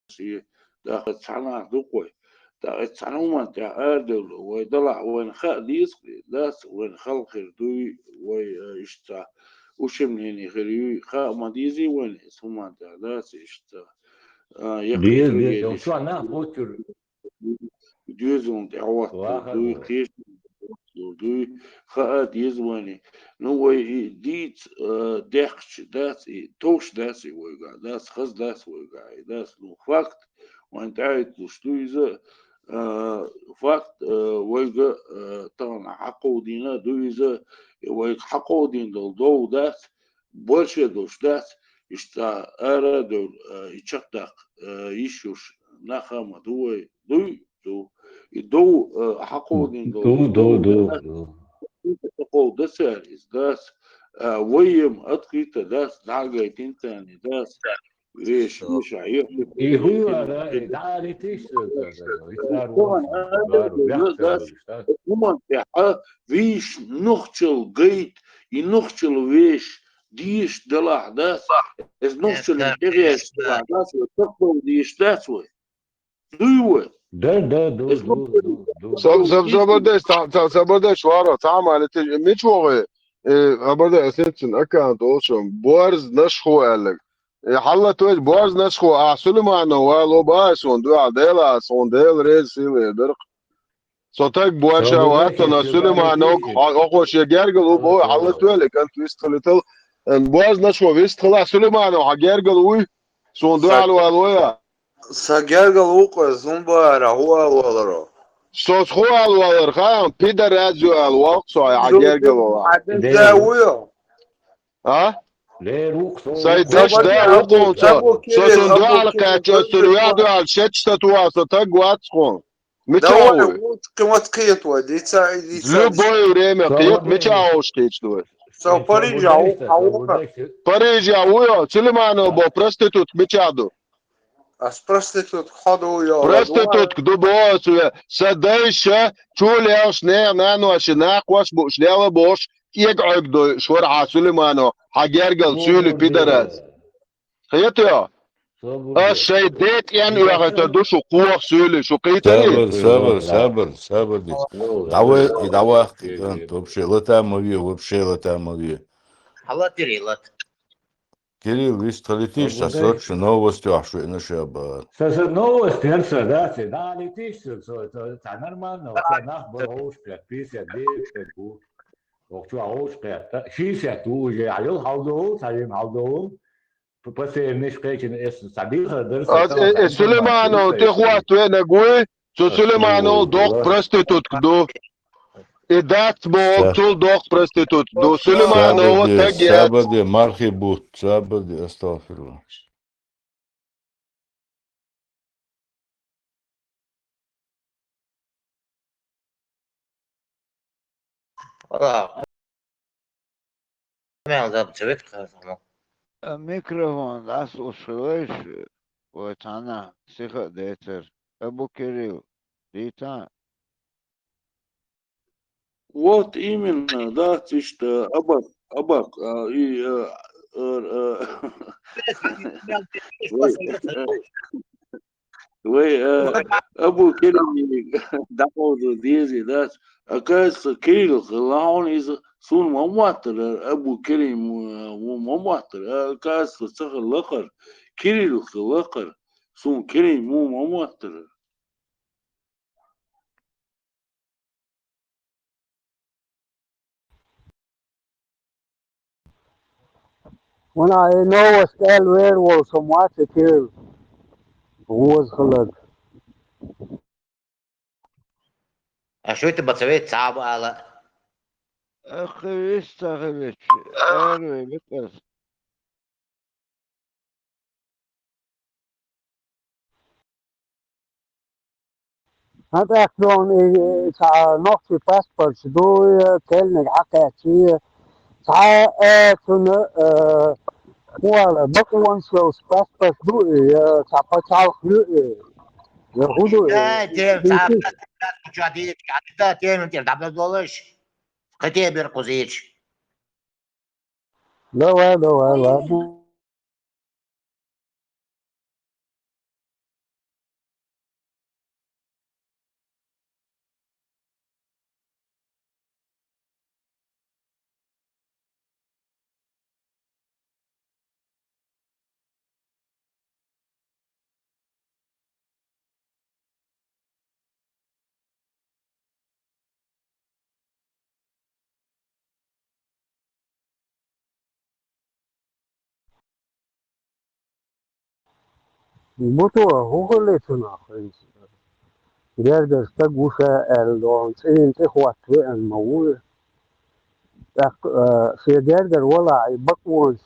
سي دا تسعنا دوقوي دا تسعنا تا أدل ويدلع وين خاليس داس وين خلق دوي ويشتا وشمنيني غيري خا مديزي وين اسمه دا داس يشتا يقي ديز تريدش شو أنا بوتر ديوزون دعوات دوي واخر قيش دوي خا ديزواني نو ديت دخش داس توش داس ويقع داس خز داس ويقع داس نو فاكت وانت عايد تشتويزه فاكت ويقع طبعا حقودينا دويزه ويق حقودين دو داس больше دوش داس اشتا ارا دول يشقدق يشوش نخام دوي دو حقودين دو تقول ده سارس داس ويم أتقيت داس دعجة تاني داس ليش مش عيب إيه هو هذا داري تيش طبعا داس هم ويش نخشل جيت ينخشل ويش ديش دلع داس إز نخشل إنتغيش دلع داس وتقبل ديش داس وي دوي إز Sabırda şu ara tamam مش هو abada اساسن account olsun borz nashxu alak حلا توج borz nashxu ahsulu معنا والو باش وندو عديلا صندل ريسيل درق صوتك بواشا وات نسulu معنا اقوش يرجل وبو حلا توج كان تويستلتل borz nashxu ويستخل ahsulu معنا حجرجل وي صندو على والويا سجرجل وقع زنبارة هو والرو صوت خو الوالر خام بيدر راديو الوقت صاي عجرجل داويو ها ليه روك سايدش ده وقون صوتون دو على قاچو سلويا دو على شتش تتواصل تقوات خون متاوي قيمة قيت ودي تساعدي زلو بوي وريمي قيت متاوش قيت دو سو باريجا باريجا ويا سليمانو بو prostitut متادو As prostitut hodujā. Prostitut, kdo boš, sadejš, čulješ, ne, nano, še nakvaš, boš ljela boš, يقعد شور سليمانو حجرجل سولي بيدرز خيط يا الشيء ديت يعني وقت دوش قوة سولي شو قيتني صبر دي دعوة انت وبشيلتها مبيه وبشيلتها مبيه حلا تريلت Кирилл, вы летишь, сосочи новости, а что иначе об... Новости, да, летишь, это нормально, у нас был 50 дней, وقتها عوش قيادة شيشة توجي عليه حوضه سليم حوضه بس مش قيچن اس صديقه درس سليمانو تخوات وين اقوي سليمانو دوق prostitut كدو إدات بوق تول دوق prostitut دو سليمانو تاجيات سابدي مارخي بوت سابدي استغفر الله ميكروفون داس وشويش وتانا سيخ ديتر أبو كريو ديتا Вот именно, да, ты что, абак, вы, Абу Кирилл, да, вот здесь, да, оказывается, Кирилл, он из سون مماتر أبو كريم ومماتر оказывается, صخر لقر كريل لقر سون كريم مو مماتر When I know a style where was some water kill was خلق شو تبى تسوي صعب على أخي استغلت أروي بكس هذا أكلون نقطة باسبورت دو كلمة حكاية تون ولا بقوان سو باسبورت دو تعال يهودو جديد كذا تيم تلعب دولش كتير قزيج لا Buto hoogleetuna. Derder stagusha eldons inte hoatwe en maul. Se derder wala bakwons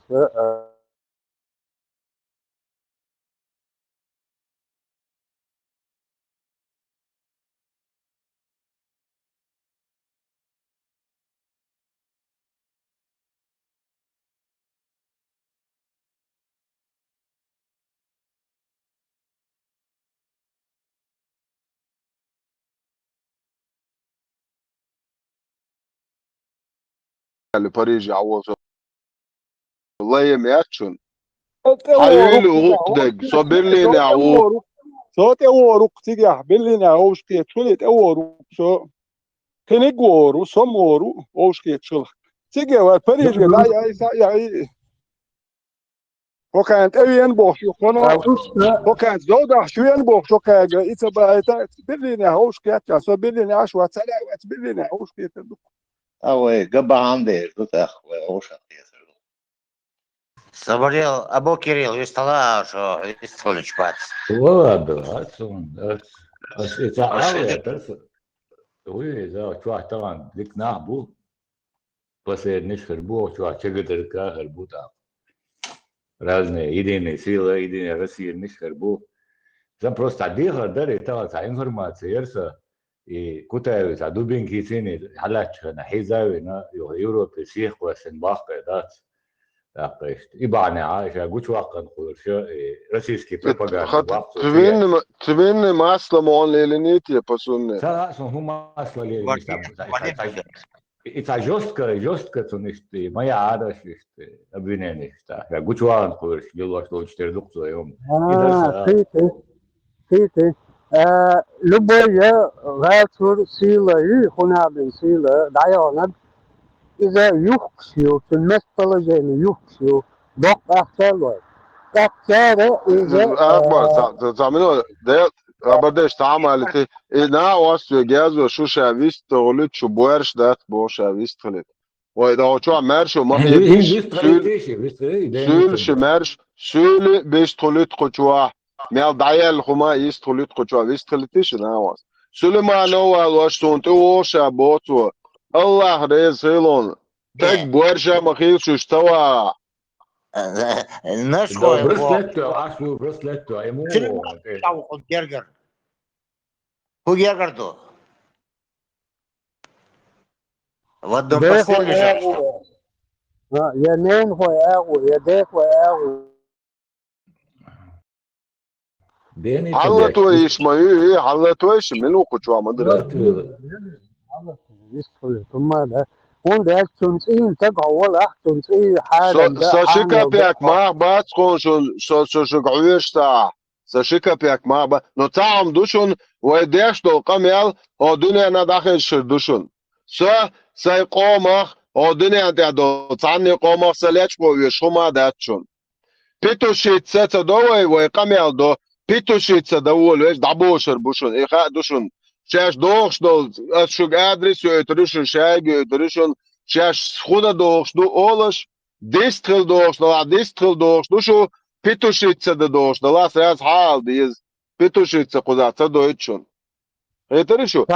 لباريس يعوض والله يمياتشون Teoruk حيل tiga وقدق صبرلين يعوض so teoruk tiga billina oshke chulit teoruk so keniguoru somoru oshke chul tiga wa Paris ya وكانت أوين بوشو كنا وكانت زودة شوين بوشو كاجا إتبا بلينا هوش كاتا سو بلينا عشوة سلاوة بلينا هوش كاتا أوي قبع عندي قلت أخوي أوش Соболел, або Кирилл, из стола, что из столич пац. Ладно, это это هو إذا شو طبعا لك نعبو بس نشكر بو شو شقدر كاهر بوتا رازنا يدين سيلا يدين رسي نشكر بو زم просто ديها داري تاع انفورماتسيا يرسا كوتا تاع دوبين كيسيني حالات انا حيزاوينا يورو بسيخ وسن باقيدات تاقشت يبعني عايشه قوش واقع نقول شو رسيسكي بروباغندا تبين ما أصلا مون ليلنيتي بسون سا هم اصلا لي это жестко, то нечто моя ада, что обвинение, что я гучван, говоришь, дело, что он 4 духу, и он. Тите. Любая غاتور سيلا يخونابن سيلا دايونا إذا يخشيو في المسطلة جين يخشيو دوق أحسالوي تكتارة إذا أكبر تعملوا ده بدش تعمل نا واس جاز شو شافيست تقولت شو بورش ده بو شافيست خلت وإذا شو مرش وما يدش سول شمرش سول بيش تقولت قطوة مال دايل خما يست تقولت قطوة بيست خلتش نا واس سول ما نوع واش تونت وش بوتو الله رز هيلون تك بورشة مخيل شو استوى نشكو برسلتو عشو برسلتو ايمو Гергер. Ху Гергерду? В одном постели же. يا نين هو أغو يا ديك هو أغو حلتو إيش ما هي حلتو إيش منو قطوة مدري يدخل ثم ده وين ده تنسين تقع ولا تنسين حالا ساشيكا بيك ما بات كون شو قعويش تا ساشيكا بيك ما با نو تعم دوشون ويديش دو قميل او دنيا نداخل شر دوشون ساي قومخ او دنيا دو تعني قومخ سليش بو يشوما داتشون بيتو شيت ستا دوي ويقميل دو بيتو شيت ستا دول ويش دعبوشر بوشون إيخا دوشون شاش دوخش دول شوك أدرس يترشون شايق يترشون شاش خودا دوخش دو أولش ديستخل دوخش دو ديستخل دوخش دو شو بيتوشيتسا دوخش دو لاس راس حال ديز بيتوشيتسا قداتسا دو يتشون يترشو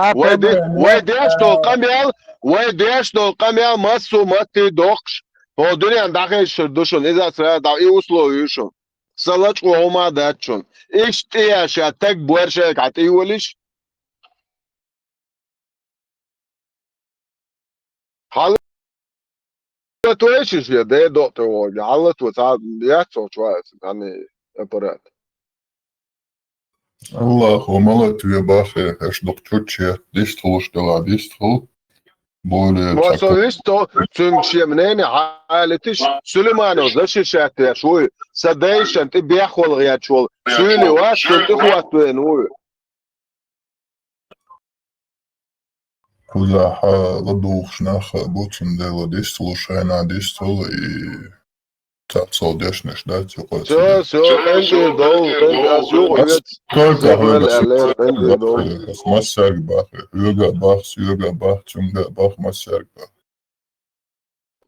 ويديش دو قميال مسو ماتي دوخش هو دنيا داخل شردوشون إذا سرا داو يوصلو يوشون سلاش وهما داتشون إيش تياشا تك بورشاك عتيوليش حلتو ايش يا ده دكتور حلتو تعال ياتو شوية يعني ابرات الله ومالت يا باخي ايش دكتور ديستخل دلا ديستخل بولي وصويستو تنشي منين حالتش سليمانو زش شات شوي سدايش انت بياخول غيات شول سولي واش كنت اخوات نو كلها لدوخ ناخ بوتن دلا ديستخل شاينا ديستخل تعصو ديش نشدات يقول سو انت دول انت اسيو غيت مساق باخي يوغا باخ تنغا باخ مساق باخ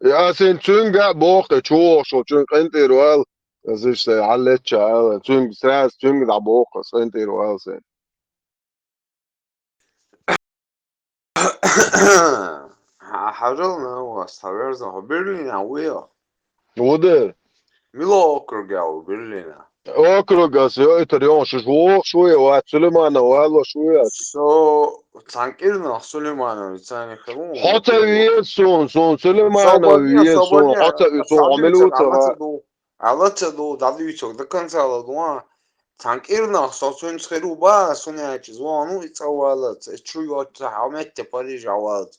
يا سين تنغا باخ تشو شو تنغ انت روال Das ist alle Chao, Chung Stras, Chung da Boca, sind ihr well sein. حاجة was taverna Berlin ويا Oder? ميلو أوكرجاو برلين Okrugas, ja, Italien, hoch شوية واتسلمان وهلا شوية. so تانكيرنا سليمان يتساني خلون حتى ويسون سلمان صابونيا ويسون حتى ويسون عملوا ترى. على دادو يشوك دكان سالا دوان تانكيرنا سوسون خيرو با سونياتش زوانو يتسوالت تشويو تحامت باريج عوالت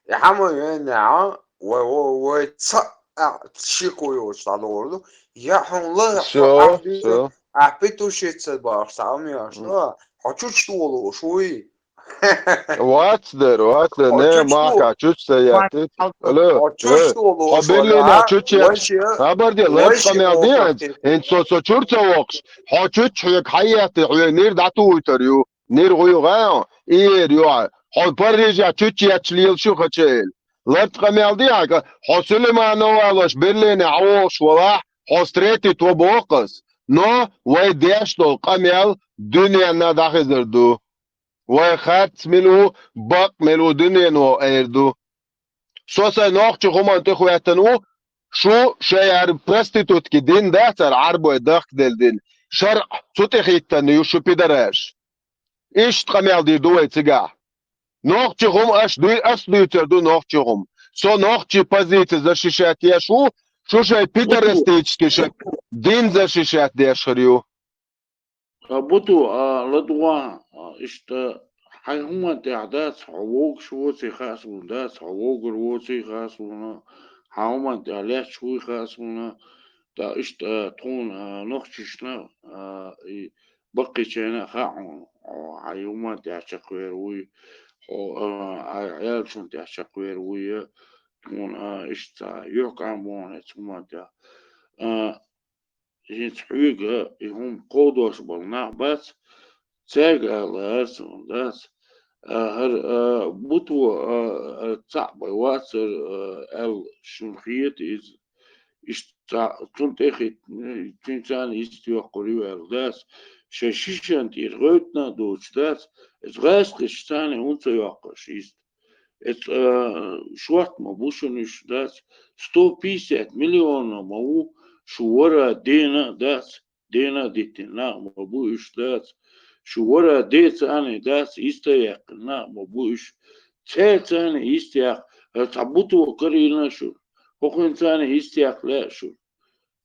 يحمو ينعا و تشيكويو تشالورو يحون لا Все. أحبتو شيتسل باش تعمي أشلا حچوش تولو شوي What's there? Ne maka çüç seyahati. Alo. حچوش تولو Haberliğine شولا çüç ya. Haber diye let's وش come out diye. En so çürte vox. Ha çüç çüyek hayatı. Nir datu uytarıyor. Nir uyu gaya. İyer yo. Ha parija çüç ya çliyel şu kaçel. Let's come out diye. Ha Süleyman Ovalaş Berlin'e avuş valla. Ha streti to boqas. No ve deştol kamel dünyana dahizirdu. وخدت ملو بق ملو دنيا نو ايردو سوسا نوخش خمان تخواتنو شو شير برستيتوت كي دين داتر عربو داخ دل دين شرع تتخيتن يشو بيدراش ايش تقميل دي دوي تيغا نوخش خم اش دوي اس دوي تردو نوخش خم سو نوخش позиции защищать я شو شي بيدرستيچ شك دين защищать دешريو بوتو لدوا اشتا حيهما تعداد حقوق شوتي خاصون دات حقوق روتي خاصون حوما تعلات شوي خاصون تا اشتا تون نخششنا بقي شينا خاعون حيهما تعشقوير وي عيال شون تعشقوير وي تون اشتا يوقع مون اتما تا جنس حقوق هم قودوش بالنا بس تاجا لازم داس هر بوتو صعب واتر ال شنخيت إز تون تخت تنسان يستوى قريبا داس شاشيشان تيرغوتنا دوش داس es reißt gestane unzerjockers ist es شوات ما بوشنش داس 150 مليون ما هو شورا دينا داس دينا ديتنا ما بوش داس شورا ديت أنا داس يستيق نا ما بوش تات أنا يستيق تعبطوا قرينا شو هو إنسان يستيق لا شو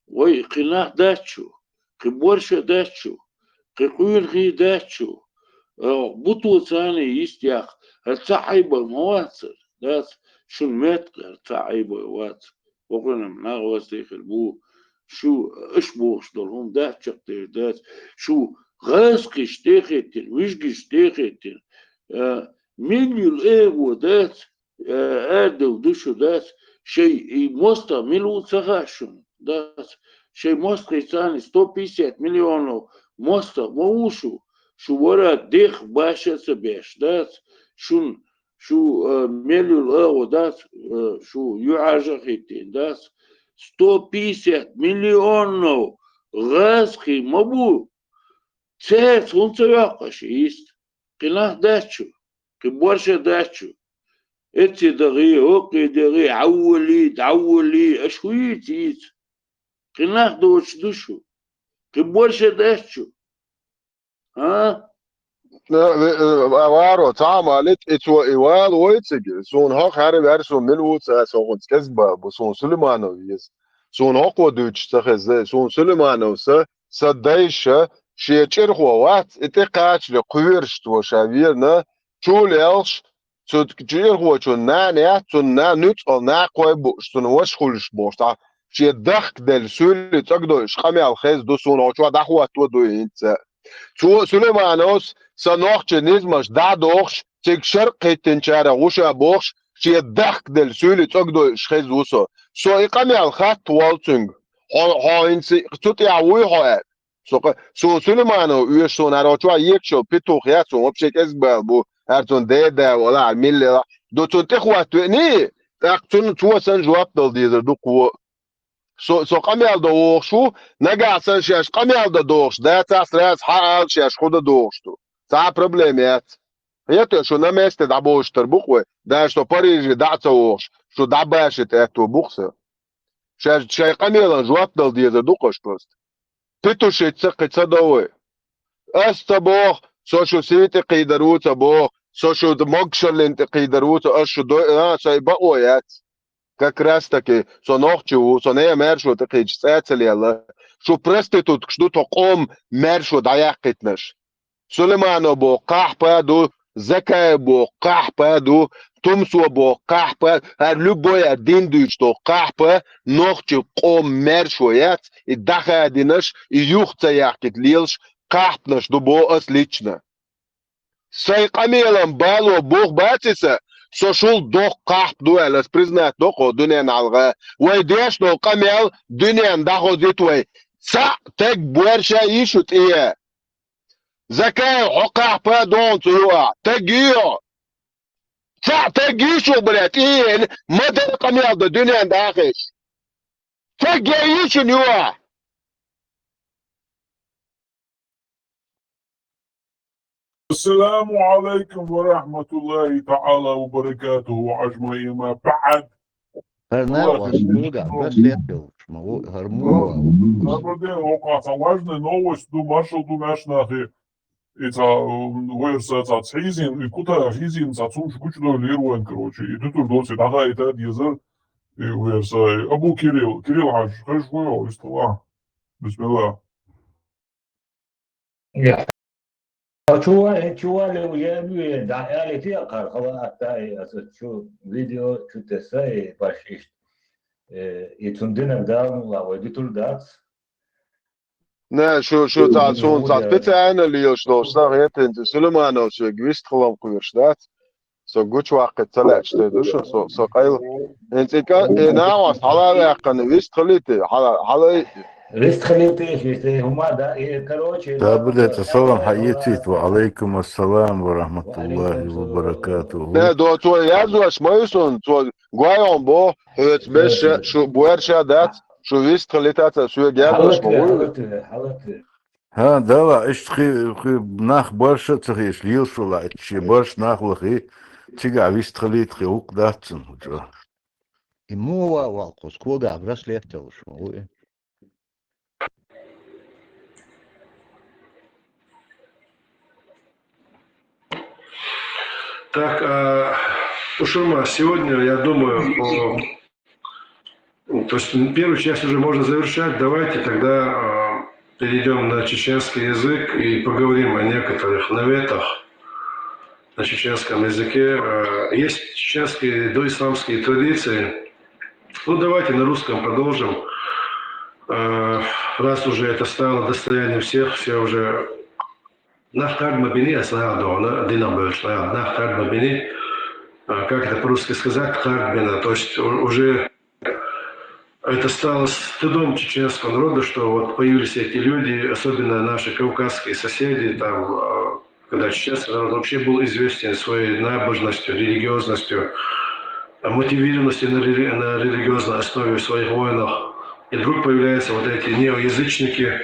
وي قناع داتشو قبورش داتشو قيقول غي داتشو بطو ثاني يستيق التعيب المواصل داس شو المتقر تعيب المواصل وقلنا من أغوص البو شو اشبوش دولهم داتشق داس شو غاسقش تاختن وشقش تاختن مليون ايغو دات ادو دوشو دات شيء موستا ملو تغاشون دات شيء موستا ثاني 150 مليون موستا موشو شو ورا ديخ باشا سبيش دات شو مليون ايغو دات شو يعاجختين دات 150 مليون غاسقي مبو سيف unzerjockers ist قناح داتشو كبورشة داتشو اتي دغي اوكي دغي عولي تعولي اشويت ايت قناح دوش دوشو كبورشة داتشو ها وارو تعملت اتو ايوال ويتسج سون هاق هاري بارسو ملوت سون كسبا بسون سليمانو يس سون هاق ودوش تخز سون سليمانو سدايشة شيء وات اتقاش لقويرش توشابيرنا شول الش تجير هو شون نا نوت او نا قوي بوش تون وش خلش بوشتا شيء دخك دل سول تقدرش خمي الخيز دو سون او شو دخوا تو دو انت تو سليمانوس سنوخ نيزمش دا دوخش تك شرق تنشارا وشا بوخش شيء دخك دل سول تقدرش خيز وسو سو اقامي الخط والتنج ها انت توت يعوي ها سو سليمانو üyesson araçwa yekşo pitoxya son opşek ezba bu erton de wala mille do ton te xwat ni taqtun tuwa san jwab dal dizer du qwo سو قميل دوغشو نقع سنشاش قميل دوغش ده تاس راس حال شاش خود دوغشتو تا проблемات это что на месте дабоштер буквы да что Париж даться ош что дабашит это букса шаш шай قميل жуаптал дизе дукош просто петуши цقца довой استبوخ سو شو سيتي قيدروت بوخ سو شو مقشل انت قيدروت اشو دو ساي بقويات как раз таки со нохчу со не мершо такич цацелела шо проститут что тоқом мершо даяқитнаш Сулеймано бо қахпаду закай бо қахпаду тумсо бо қахпа любой один дуч то қахпа нохчу қом мершо яц и дахадинаш и юхца яқит лилш қахпнаш дубо отлично сай камелам бало бог батиса سوشول دوق قاح دوالس بريزنات دوقو دنيا نالغا ويديش نو قميل دنيا نداخو ديتوي سا تك بورشا يشوت ايه زكاة عقاح بادون تيوا تجيو سا تجيشو بلات ايه مدى قميل دو دنيا نداخش تجيش نيوا السلام عليكم ورحمة الله تعالى وبركاته أجمعين ما بعد. Важная новость, маршал думашнахи, это версия цейзин, и куда хизин цацун шкучно лируэн, короче, и тут удался, ага, это язык, и версия, Абу Кирилл, Кирилл Аж, хэшвэо, истала, бисмилlah. Чували уявили, да, я летел, как шо видео, что ты сай, пошли, и тундинок дал, а вот и тут дац. نه شو تعصون تعبت أنا اللي يشلو صار أنت سليمانو شو جويست خلام قويشدات سو جوش واقع طلع شتى سو قايل أنت كان ناوس حلا يقن ويست خليتي حلا ويست خليتي هما دا كروتشي да, блядь, ассалам хайетит, ва алейкум ассалам ва рахматуллахи ва баракатуху. نه دو تو یادوش مایسون تو گویان با هیچ بش شو بورشا دات شو ویست خلیتات شو یادوش موجود ها دلا ايش خي ناخ برشا تخيش ليل شو لا تشي برش ناخ لخي تيجا ويست خليت خي وق داتن وجا ему валку скуда браслет уж Так, Ушурма, сегодня, я думаю, то есть первую часть уже можно завершать. Давайте тогда перейдем на чеченский язык и поговорим о некоторых наветах на чеченском языке. Есть чеченские доисламские традиции. Ну, давайте на русском продолжим. Раз уже это стало достоянием всех, все уже... Нахтар Мабини, Нахтар Мабини, как это по-русски сказать, Харбина, то есть уже это стало стыдом чеченского народа, что вот появились эти люди, особенно наши кавказские соседи, там, когда чеченский народ вообще был известен своей набожностью, религиозностью, мотивированностью на религиозной основе в своих войнах, и вдруг появляются вот эти неоязычники.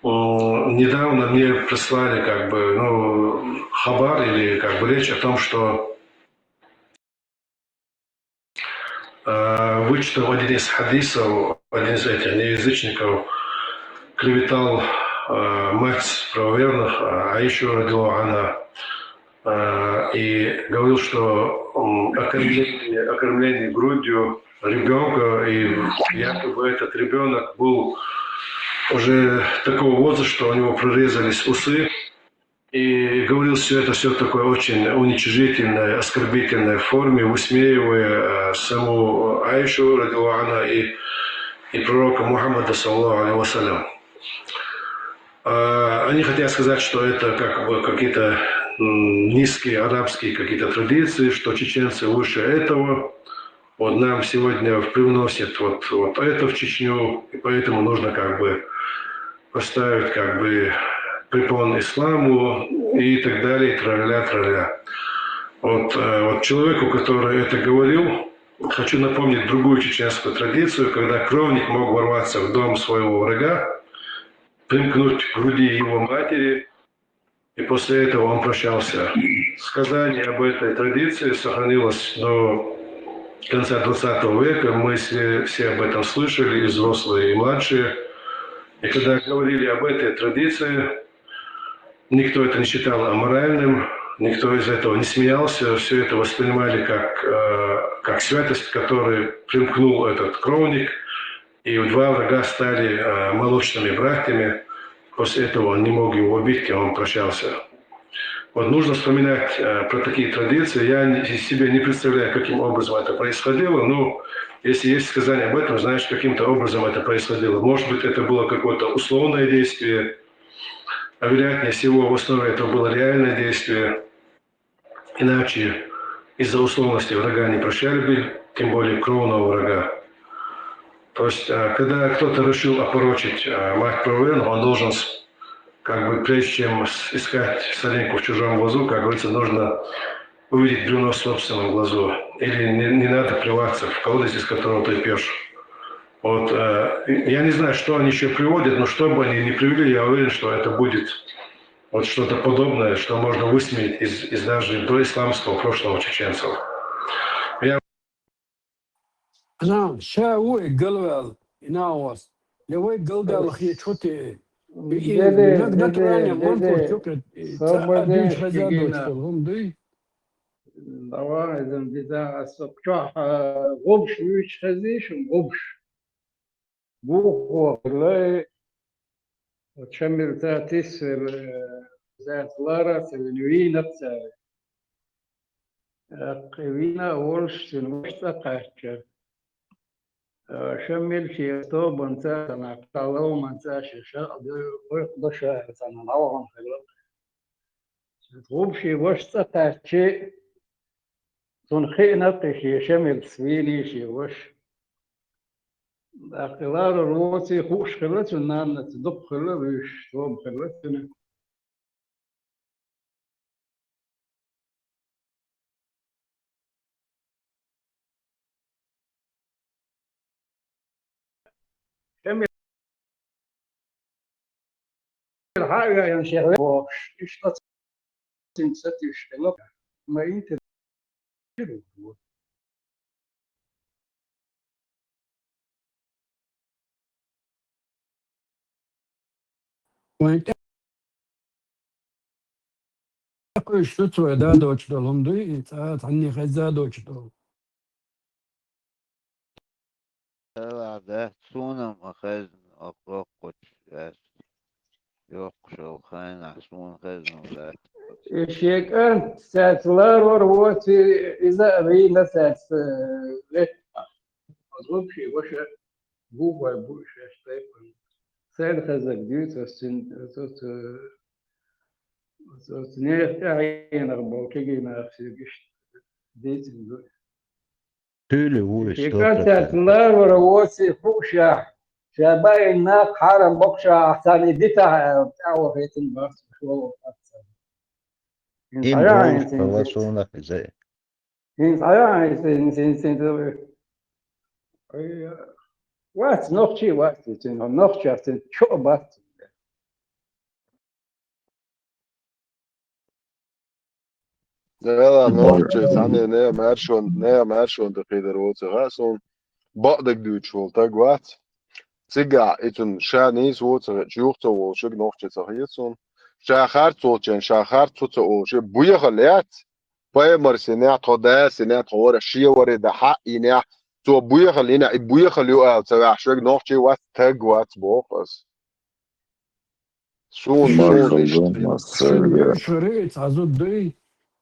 Недавно мне прислали как бы, хабар или как бы речь о том, что вычитал один из хадисов, один из этих неязычников клеветал мать правоверных, Аишу радиаллаху анха, и говорил, что окормление грудью ребенка, и якобы этот ребенок был уже такого возраста, что у него прорезались усы, и говорил все это все в такой очень уничижительной, оскорбительной форме, высмеивая саму Аишу радиаллаху анха и пророка Мухаммада саллаллаху алейхи вассалям. Они хотят сказать, что это как бы какие-то низкие арабские какие-то традиции, что чеченцы выше этого. Вот нам сегодня привносят вот это в Чечню, и поэтому нужно как бы поставить как бы препон исламу и так далее, тра-ля-ля. Вот человеку, который это говорил, хочу напомнить другую чеченскую традицию, когда кровник мог ворваться в дом своего врага, примкнуть к груди его матери, и после этого он прощался. Сказание об этой традиции сохранилось до конца 20 века. Мы все об этом слышали, и взрослые, и младшие. И когда говорили об этой традиции, никто это не считал аморальным, никто из этого не смеялся, все это воспринимали как святость, к которой примкнул этот кровник, и два врага стали молочными братьями. После этого он не мог его убить, и он прощался. Вот нужно вспоминать про такие традиции. Я себе не представляю, каким образом это происходило, но если есть сказание об этом, значит, каким-то образом это происходило. Может быть, это было какое-то условное действие, а вероятнее всего в основе этого было реальное действие. Иначе из-за условности врага не прощали бы, тем более кровного врага. То есть, когда кто-то решил опорочить мать правоверного, он должен, как бы, прежде чем искать солинку в чужом глазу, как говорится, нужно увидеть бревно в собственном глазу. Или не надо плеваться в колодец, из которого ты пьешь. Вот, я не знаю, что они еще приводят, но что бы они ни привели, я уверен, что это будет вот что-то подобное, что можно высмеять из даже доисламского прошлого чеченцев. أنا شاوي قلبل يناوس لوي قلبل خي شوتي نقدر يعني منطق شكل دي شهزادة هم دي لوازم ديدا السقطة غبش ويش هزيش غبش بوخ والله وتشمل تاتيس ذات لارا سلنوينة قوينا ورش سنوشتا قاشر شمل شيء طوب انت انا قالوا ما انتاش شاء ويقضى شهر انا نوعهم خلق تغوب شي وش تقاشي تنخينا قشي شمل سويني شي وش اقلار الروسي خوش خلت ونام تدق خلت ويش توب خلت شمل حاجة يعني شغلة وش ايش تنسى يشتغل ما انت وانت اكو شو تسوي دا دوتش دولهم دي تعني خزا دوتش دول ده سونم أخذ أقوى يقشو خان عسون خزن ولا الشيك أنت ساتلار وروتي إذا أبينا سات لك أظن شيء وش بوبا بوش أشتاي سال خزك ديوت السن صوت نير تعين أربعة كيجينا في قشت ديت الدول تولي وش شيك أنت ساتلار وروتي فوشة شباب الناس حرم بقشة أحسن ديتها بتاعه في الباص شو إيه بروش فواسونا في زي وقت نقشي وقت نقشي أحسن شو بات Ja, nochtjes, nee, maar schon de federoze rason. Badak duurt wel, tak wat. Ziga, het een Chinese woord, het juurt zo, zo nochtjes hier zo. Shachar zochen, shachar zoche o, je boeien geleerd. Bij maar sena toda, sena toora, shiware de ha ina. Zo boeien gelena, boeien geleo uit, zo ja, zo nochtje wat tak wat bopas. Zo'n شريت عزود دي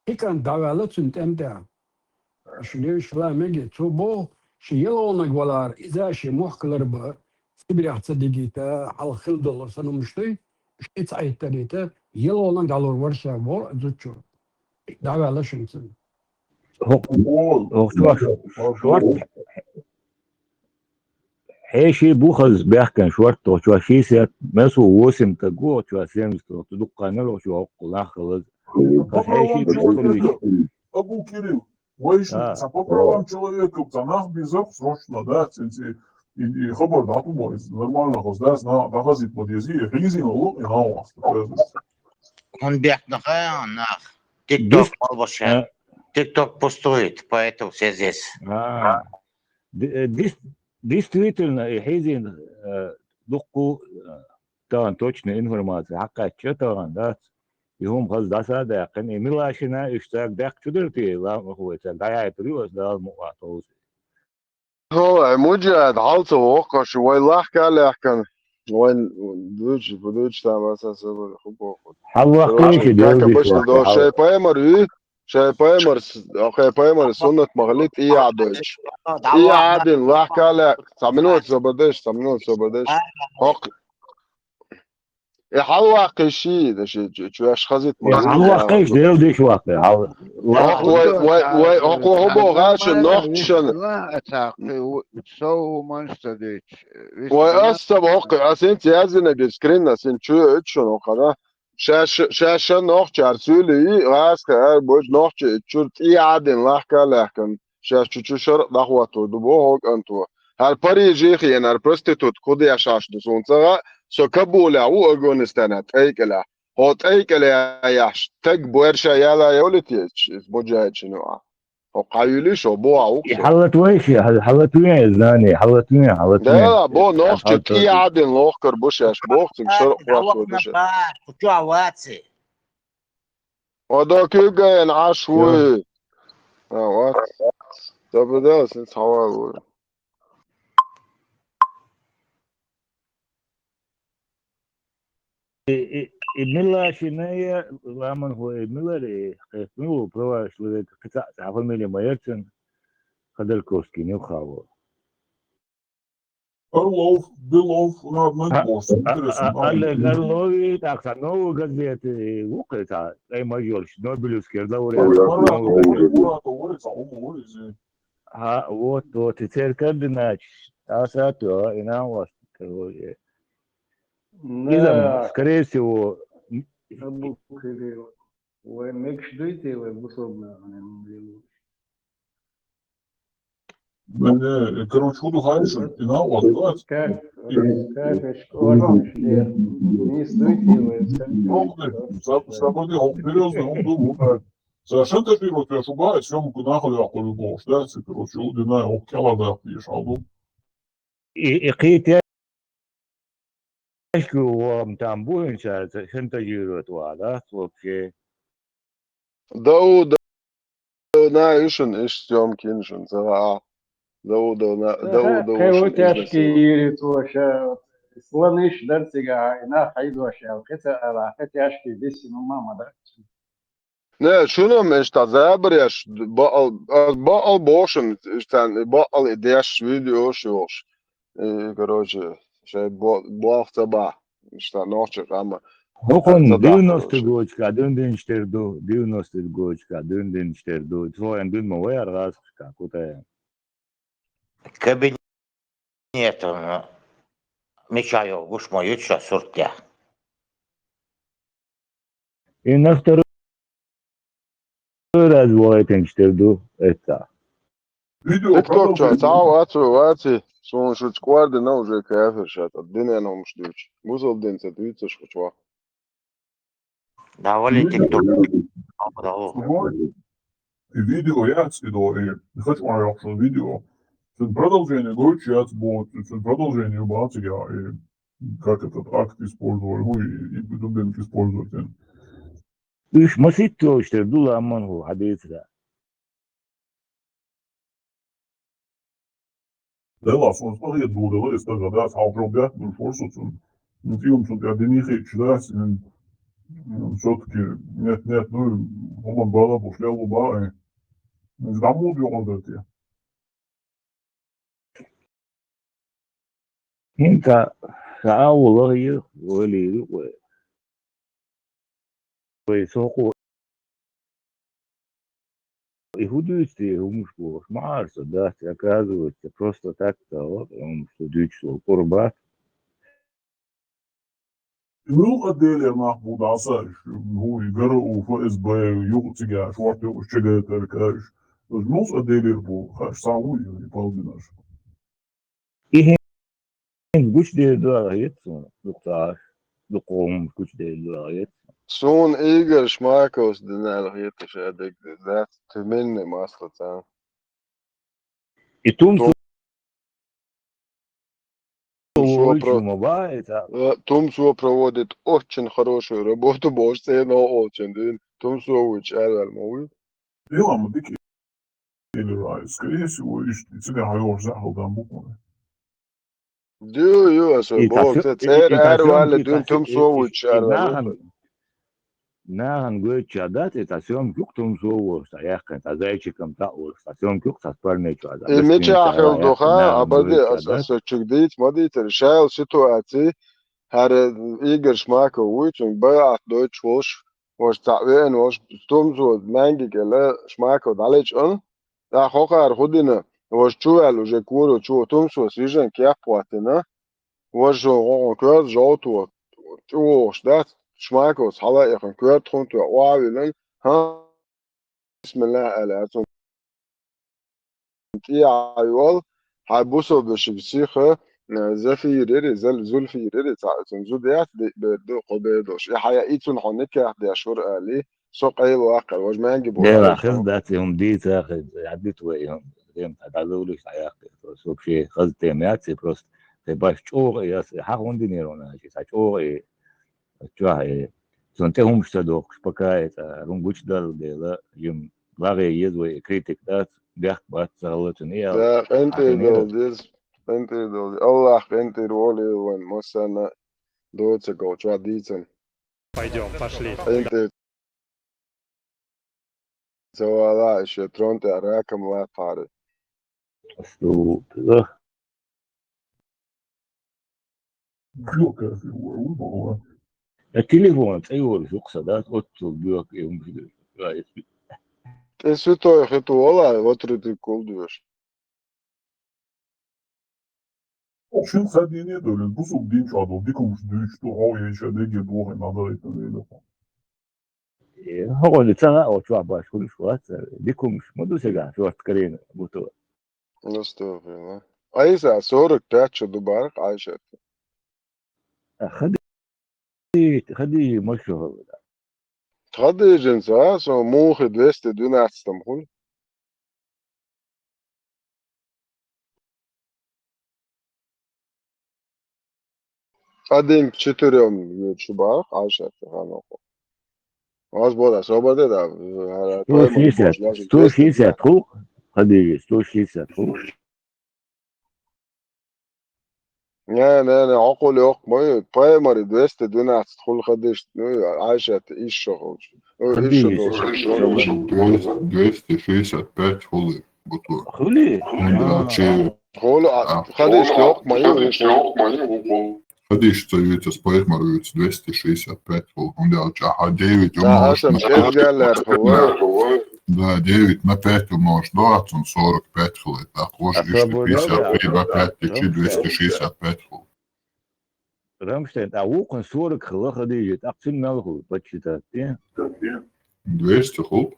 هي كان دعوالات انت شنو شلا مجي تبو شي يلونك ولا اذا شي محكلر با سبري حتصدقيتا على $1 سنه مشتي مشتي تعيد تريتا يلونك دالور ورشا بو زوتشو دعوالات شنسن هو شو حيشي بوخز بيحكن شورت وشو شيسات مسو وسم تجو وشو سيمس تدق قنال وشو قلا خلاص حيشي أبو كريم Вышли, попробуем человека, нах безок срочно, да, и хабар да тумой, нормально хоздас, на хазит подъезди, хизин лук и хауас. Он бегнага, нах. ТикТок полбоша. ТикТок пустует, поэтому все здесь. Действительно, Хейзин духу там точная информация, hakikatçı tamam da يوم خلاص ده صادق كان يميل عشان يشتاق داك شدرتي لا هو تاعي تريوس ده المقاطعة هو مجرد حالته وقع شوي لاحق لكن وين بدوش تام اساس خبو حلقة كاكا باش دو شي بايمر شي بايمر سنة مغليت اي عدوش اي عادن لاحق لا تعملوت زبردش حق حلقة شي ده شو اش خزيت حلقة ايش ده ديش واقع هو غاش النقشن لا اتاقي سو منستديش وأصلا هوق أنت يازن بسكرين أنت شو خلاص شاش نوع شارسولي غاس كار بوج نوع شرط عادن لكن شاش شر دعوته دبوه أنتوا هالبريجي خيان هالبروستيتوت كودي عشاش دسون صغا سو كبولا أو أغنستانات أيكلا هوت أيكلا ياش تك بورشا يلا يولتيش بوجاهد شنو وقايلي شو بو عوق حلت ويشي حلت وين زاني حلت وين لا بو نوخ تي عادن لوخر بوشاش بوختم شرق واتو بوشاش كتو عواتي ودا كيغا نعشوي وات تبدا سنس حوال إبنلا شنايا لامن هو إبنلا لي قسمه برواش لذي قطع تعرفون ملي ما يرتن خدر كوسكي نيوخاو Орлов, Белов, на борсе, интересно. Орлові, так, та нову газети, вукається, ей майорш, Нобелівський лауреат. Вот, и теперь иначе. А то, и нам вас, короче. Скорее всего... Короче, худу хайшин, и на вот, совершенно теперь вот я шугаю, съемку нахуй я хуй бош, да, короче, удина, окела да пьешь, алду. И какие тяжкие там будем сейчас, шантажируют вас, да, вообще. Да, на ишен, иш съемки, ишен, за خيو تشكي يريتوشا سوانيش درتيغا انا خيدوشا القطع راحت يشكي بس ما مدرك Ne, şunu işte zabriyaş bal boşun işte bal ideyaş video şu. Короче, şey bu hafta bah işte noçuk ama Hokon 90 goçka döndün işlerdu 90 goçka döndün işlerdu tvojen dünme var razka kutaya. Кабинетом мечаю гушмоюча суртя. И на второй раз войтен işlerdu etta. TikTok ацу сон şu скварды на уже кафе шата дыня на муштуч. Бузол ден цатуется шучва. Давали TikTok. И видео я отсюда, и хочу моё видео. Продолжение Гойчат будет, продолжение Батия, и как этот акт использовал, и Дубенко использует. Üç masit işlerdu laman hu hadisra. Dela, son смотри, было, если да, салпробят, ну форсуцун. Ну фильм, что я денихи читать, все-таки нет, ну, он бала, пошлял уба, и замуд он дати. Инка саулы вали высоко и худуете умушку смарса, да, оказывается просто так-то вот он что дичь курбат. Ну, отдели нах будаса, ну, и гору ФСБ, югтига, шварту, чегетер, каш. Dus nos a delir bu. Savu yani paldinar. إيه قش دي دراغيت دكتور دقوم قش دي دراغيت Soon Igor Schmarkos den allierte schadig dat te minne maslata. إتوم Том Том проводит очень хорошую работу, может, и на очень. Том учал мой. Дело дики или скорее всего, и тебя hayır zahaldan bu konu. Diyor bol her vale dün Tom учал. Наган говорит, чадат это съемки том зову, стояхкан, а зайчиком таурс, а съемки спальный чадат. И мечахел духа, абади асочугдит, мадит решал ситуации, her Igor Schmarkos und bei Deutsch was تعبان was Tom so mangi gele Schmarkos dalej an. Da hochar hodina was chual уже куру чу Tom so свежен кяпватина. Was jo encore жовту. Чу штат Schmarkos hala ich ein gehört und wawilen ha bismillah alatum ja yol habuso bishibsikha زفيري زلفيري تاعتن زوديات بدو قبيدوش حياتون حنكه دي اشهر الي سوق اي واقع واش ما نجيبوا لا خذ ذاتهم دي تاخذ عديت ويهم يوم تعالوا حياتي سوق شيء خذت ماتي بروست باش تشوغ يا حقون دينيرونا شي تشوغ تشوغ زونتهم شتدوق пока это рунгуч дал дела им лаге ездой критик да бях бат залотен я انت دول الله انت رولي وين مثلا دوتس جو تراديشن Пойдем, пошли. انت سوالا еще тронте раком ла пари التليفون ايوه يقصد اوتو بيوك يوم Ты той хитуола, вот ты колдуешь. Şimdi sen niye böyle bu sub din çado dikum düştü o yaşadığı gibi o hemen etmeli. هو اللي ترى او شو باش كل شوات بكم ما دوسه قاعد شو تكرين بوتو نستغفر عايزة صورك تاتش دبارك عايشة خدي مشهور خدي جنسا سو مو خدوست دون استمخول خدين 4 يوتيوبر عايشة خانوكو Az bola soboda da 160 خوب خدي 160 خوب не عقل يوق ما برايمري 212 تدخل خديش عايشة ايش شغل ايش 265 خولي بطول خولي خديش يوق ما خديش تسويته سبايك مرويتس 265 خول он 9 да 9 на 5 умножь 20 он 45 хол так уж 255 на 5 265 хол Рамштейн, а у 40 хол خديجة أقسم مالهو почитать 200 хол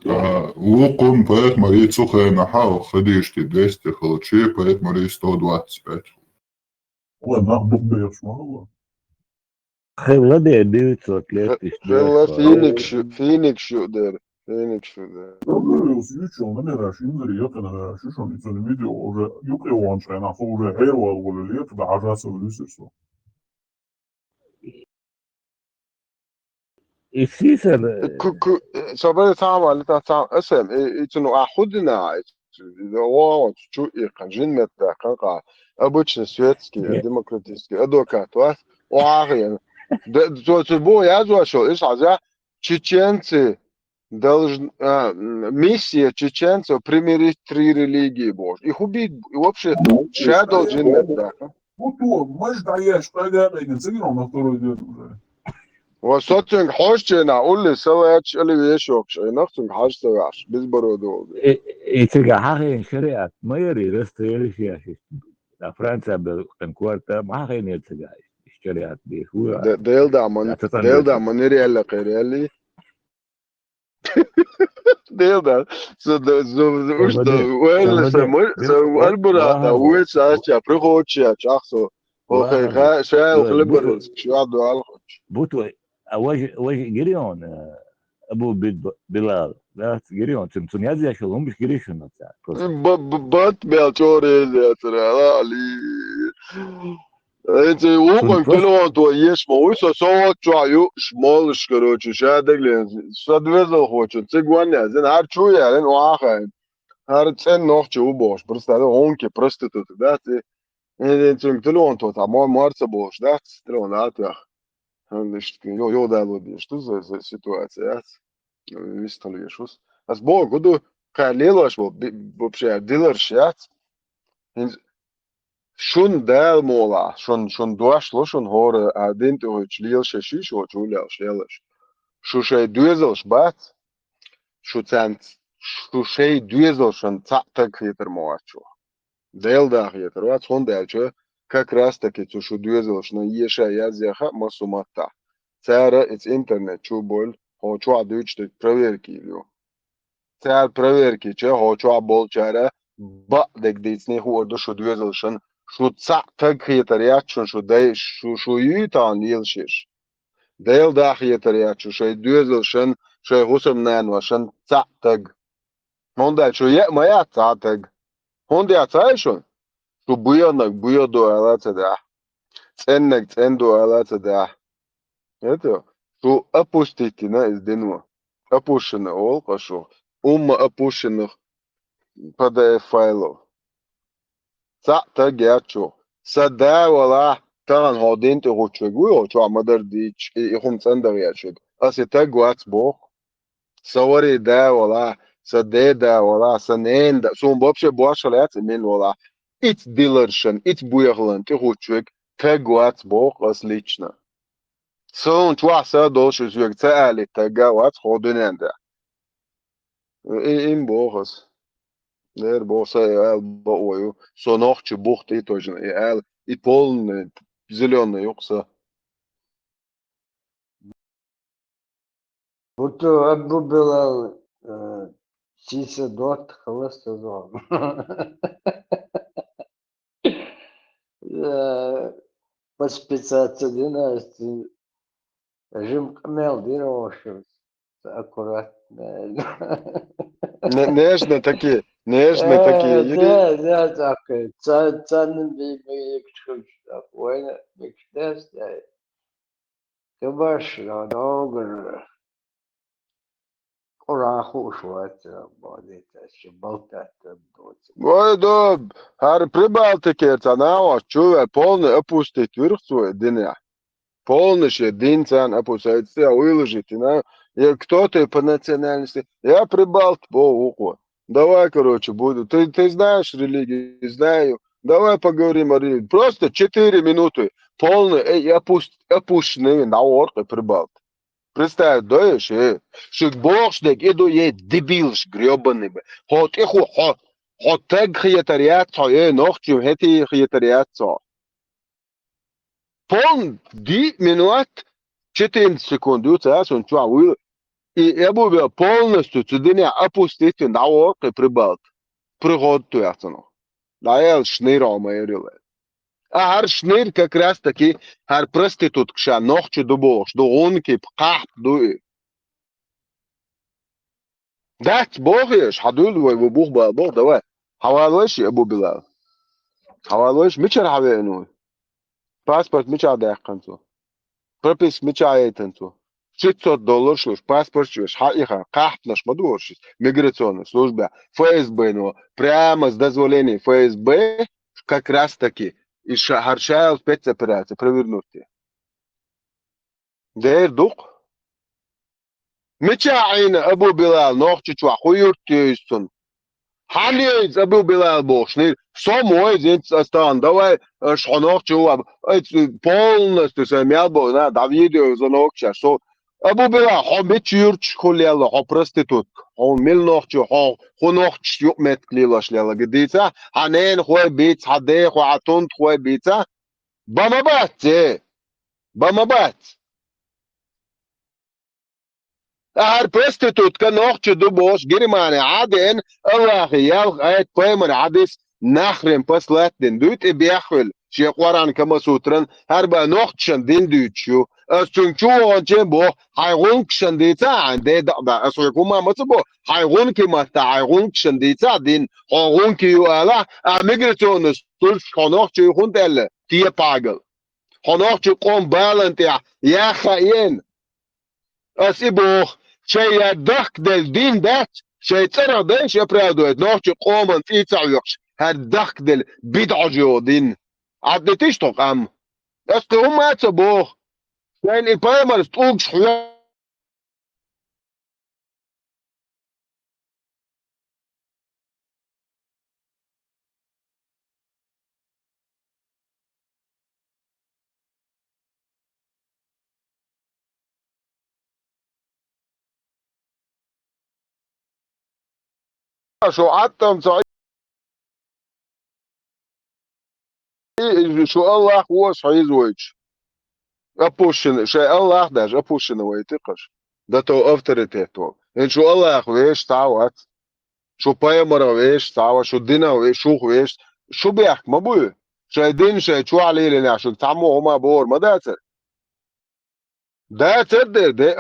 وقم поэт Марии Цухая нахал خديش 200 хол чей поэт Марии 125 хол Ладно, бубнешь мало. خلا ده 900 лет خلا فينيك شو در Üç yıl ne der şimdi yakın der şu şun için video orada yok evan şeyna orada her var oluyor da arası oluyorsa. السيسر صبري تعمل تعمل اسم انه اخذنا هو شو يقنجين متى قنقع обычно светский демократический адвокат وعاغين تبو يازوا شو ايش عزا чеченцы должны миссия чеченцев примирить 3 религии боже их убить и вообще что должен это Ну, может, да я что я не знаю, на второй день уже. وصوتك حوشنا قول لي سويتش اللي بيشوكش نفسك حاجتك biz برودو يتلقى حقين شريعة ما يري رستيل شيء لا فرنسا بالكوارتا ما حقين يتلقى الشريعة دي هو ديل دا منيري اللي قيريلي Değil de. Usta, öyle sen Alberta, ويش أشياء بريخوتشيا شخصه. أوكي خا شايل خلبرز شو هذا الخوش. بوتو أواج جريون أبو بلال لا جريون تمتون يازي أشلون مش جريشون نتاع. بات بيلتوري يا ترى علي. أنت وقن كلام تو يش ما ويسا سوى شو شمالش كروتش شادك لين صدوزل خوتش تقول يا زين هر شو يعني وآخر هر تسن نوع شو باش برست هذا هون كي برست تتداتي أنت كلام تو تمام مارس باش ده تلون هاتيا هنش يو ده لو دي شو زي سيتواتسيات ويستلي شوس بس بو قدو قليل شو ببشي ديلرشيات شون دال مولا شون دواشلو شون هور عدين تو تشليل ششي شو تولي شليلش شو شي دوزلش بات شو تانت شو شي دوزلشن تاعتك يتر مواتشو ديل داخ يتر وات هون دالشو как раз таки то что دوزلش на еша язяха масумата цара из интернет чу боль хочу адучт проверки илю цар проверки че хочу бол чара ба дек дицни хуордо что دوزلشن شو تاعتك يتر ياتشون شو داي شو يتان يلشش ديل داخ يتر ياتشو شو دوزلشن شو غسم نان وشن تاعتك هون دا شو ما يا تاعتك هون دا تاعشون شو بيانك بيادو على تدا تنك تندو على تدا это شو опуститина из денуа опущено ол пошо опущенных PDF файлов تاعتك ياتشو سدا ولا تان هادين تغوتشغو شو مدر ديش يخم صندوق ياتشو اسيتك واتسبوك صوري دا ولا سديدا ولا سنين دا سون بوبشه بواشلات من ولا its dealership its буяглан тغوتشغ تغوات بوك отлично سون تواسا دوش زوج تعالي تغوات خودنندا им богос нер боса эл боою сонохчу бухты точно эл и полный зелёный юкса بوتو أبو بلال سيسا دوت خلص تزوم по специации династии режим камел дировший аккуратно нежно такие да так ценным бейбейкшим война бекштест кабаш долго Ораху шваться будет болтать Ой, да, har Прибалтике цанава чува полный опустить вирхсу диня. Полный дин цан опустить, выложить, и кто-то по национальности. Я Прибалт по уху. Давай, короче, буду. Ты знаешь религию? Знаю. Давай поговорим о религии. Просто 4 минуты. Полный опущенный на орке Прибалт. Представь, даешь, что богшник иду е дебилш гребаный бы. Хот иху хот тег хиетариат нохчу хети хиетариат Пол 10 минут 4 секунды уцас он чуа и я бы полностью цудиня опустить на орке Прибалт. Приход ту яцано. Да я шнира майрила. А хар шнир как раз таки хар проститут кша нохчу дубош до онки пхах дуи. Дать богеш хадул вой бог ба бог давай. Хавалош Абу Билал. Хавалош мичар хавену. Паспорт мичар дайханцу. Пропис мичар айтанцу. $600 шлюш паспорт шлюш хаиха кахтнаш мадуршис миграционная служба ФСБ но прямо с дозволения ФСБ как раз таки и харшайл спецоперация провернутые. Дэр дух. Мечаина Абу Билал нохчичва хуюртюйсун. Хализ Абу Билал бошнир. Самой зент остан. Давай шхонохчува. Полностью самял бо на Давидио занохча. So Абу Билал хобичюрч хулела хо проститут. Он милнохчу хо хонохч юмет клилашляла гдица. Ханен хой бит хаде хо атунт хой бица. Бамабат. هر prostitut kan nog do boos girmane aden Allah yal ayet poemer hadis nachrem pas latin duit e biachul شي قران كما سوترن هربا نوختشن دين دوتشو استنچو اونچن بو هايغون كشن ديتا عندي دا اسو كوما متبو هايغون كما تا هايغون كشن ديتا دين هايغون كيو الا اميغراتون ستول خنوختشو خوندل تي باغل خنوختشو قوم بالنت يا خاين اسيبو شي دك دل دين دات شي ترى دين شي برادو نوختشو قوم تي تعيقش هدك دل بدعجو دين عدتيش تقام اسكو هما تبوخ يعني بايمر تقوش حيا شو عتم صعيد شو الله هو صعيد ويش أبوشن شيء الله داش أبوشن ويتقش ده تو أفتريتيتو إن شو الله ويش تعوت شو بايمر ويش تعوت شو دينا ويش شو ويش شو بيحك ما بوي شيء دين شيء شو عليه لنا عشان تعمو هما بور ما ده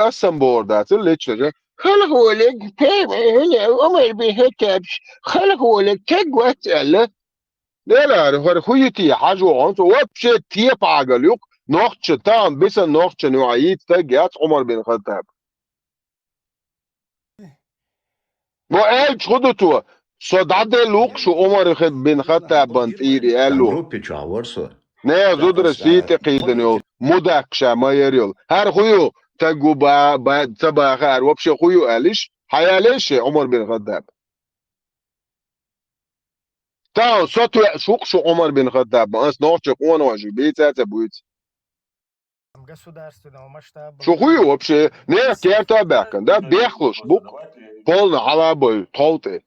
أصلا بور ده اللي تشجع خلق ولك تاب هلا عمر بهتابش خلق ولك تقوت ألا لا هو خويتي حاجة أنت وابشة تيب عقليك نوختش تام بس نوختش نوعيت تجات عمر بن الخطاب وقال خدته صدعت لوك شو عمر بن الخطاب بنتيري قالوا نه زود رسيت قيدنيو مدكشة ما يريل هر خويو تجو با تبا خير وابشة خويو قالش حيالش عمر بن الخطاب تا صوت شوق شو عمر بن الخطاب بس نوختش قوان واجبيت تبويت شو خويو вообще не كيرتا باكن ده بيخلص بوك полно халабой толте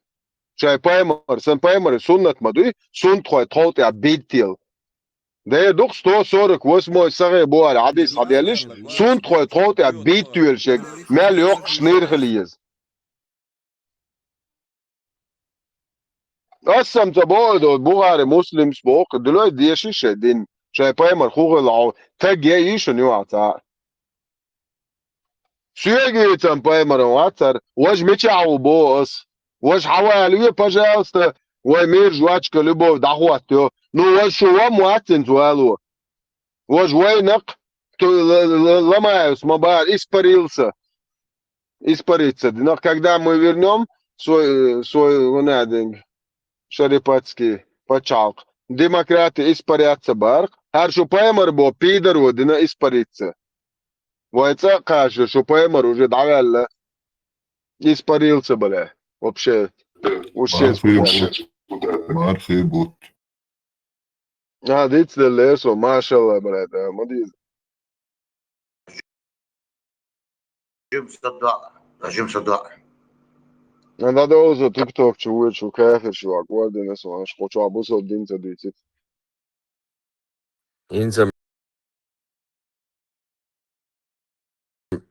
شاي بايمر سن بايمر سنت مدوي سنت خوي толте абитил ده دوك 148 سنه بوار حديث حديلش سنت خوي толте абитил شك مال يوق شنير خليز قسم تبعد بوغار مسلم سبوك دلوقتي ديشي شدين شاي بايمر خوغ العو تجي شنو عطا سيجي بايمر واتر واج متشعو بوس واج حوالي пожалуйста وای میر جواج کلبو دعواتو نو واج شو مواتن توالو واج وای نق لما اسمه бар испарился но когда мы вернем свой вынадинг шарипатский почалк демократы испарятся бар харшу паймар бо пидор водина испарится войца каже что паймар уже давал испарился бля вообще مرحبا ديت للاسو ما شاء الله بلاد مدير جيم صدق انا ده اوزو تيك توك شو كافر شو اقوال دي ناس وانا شو ابوسو الدين تديتي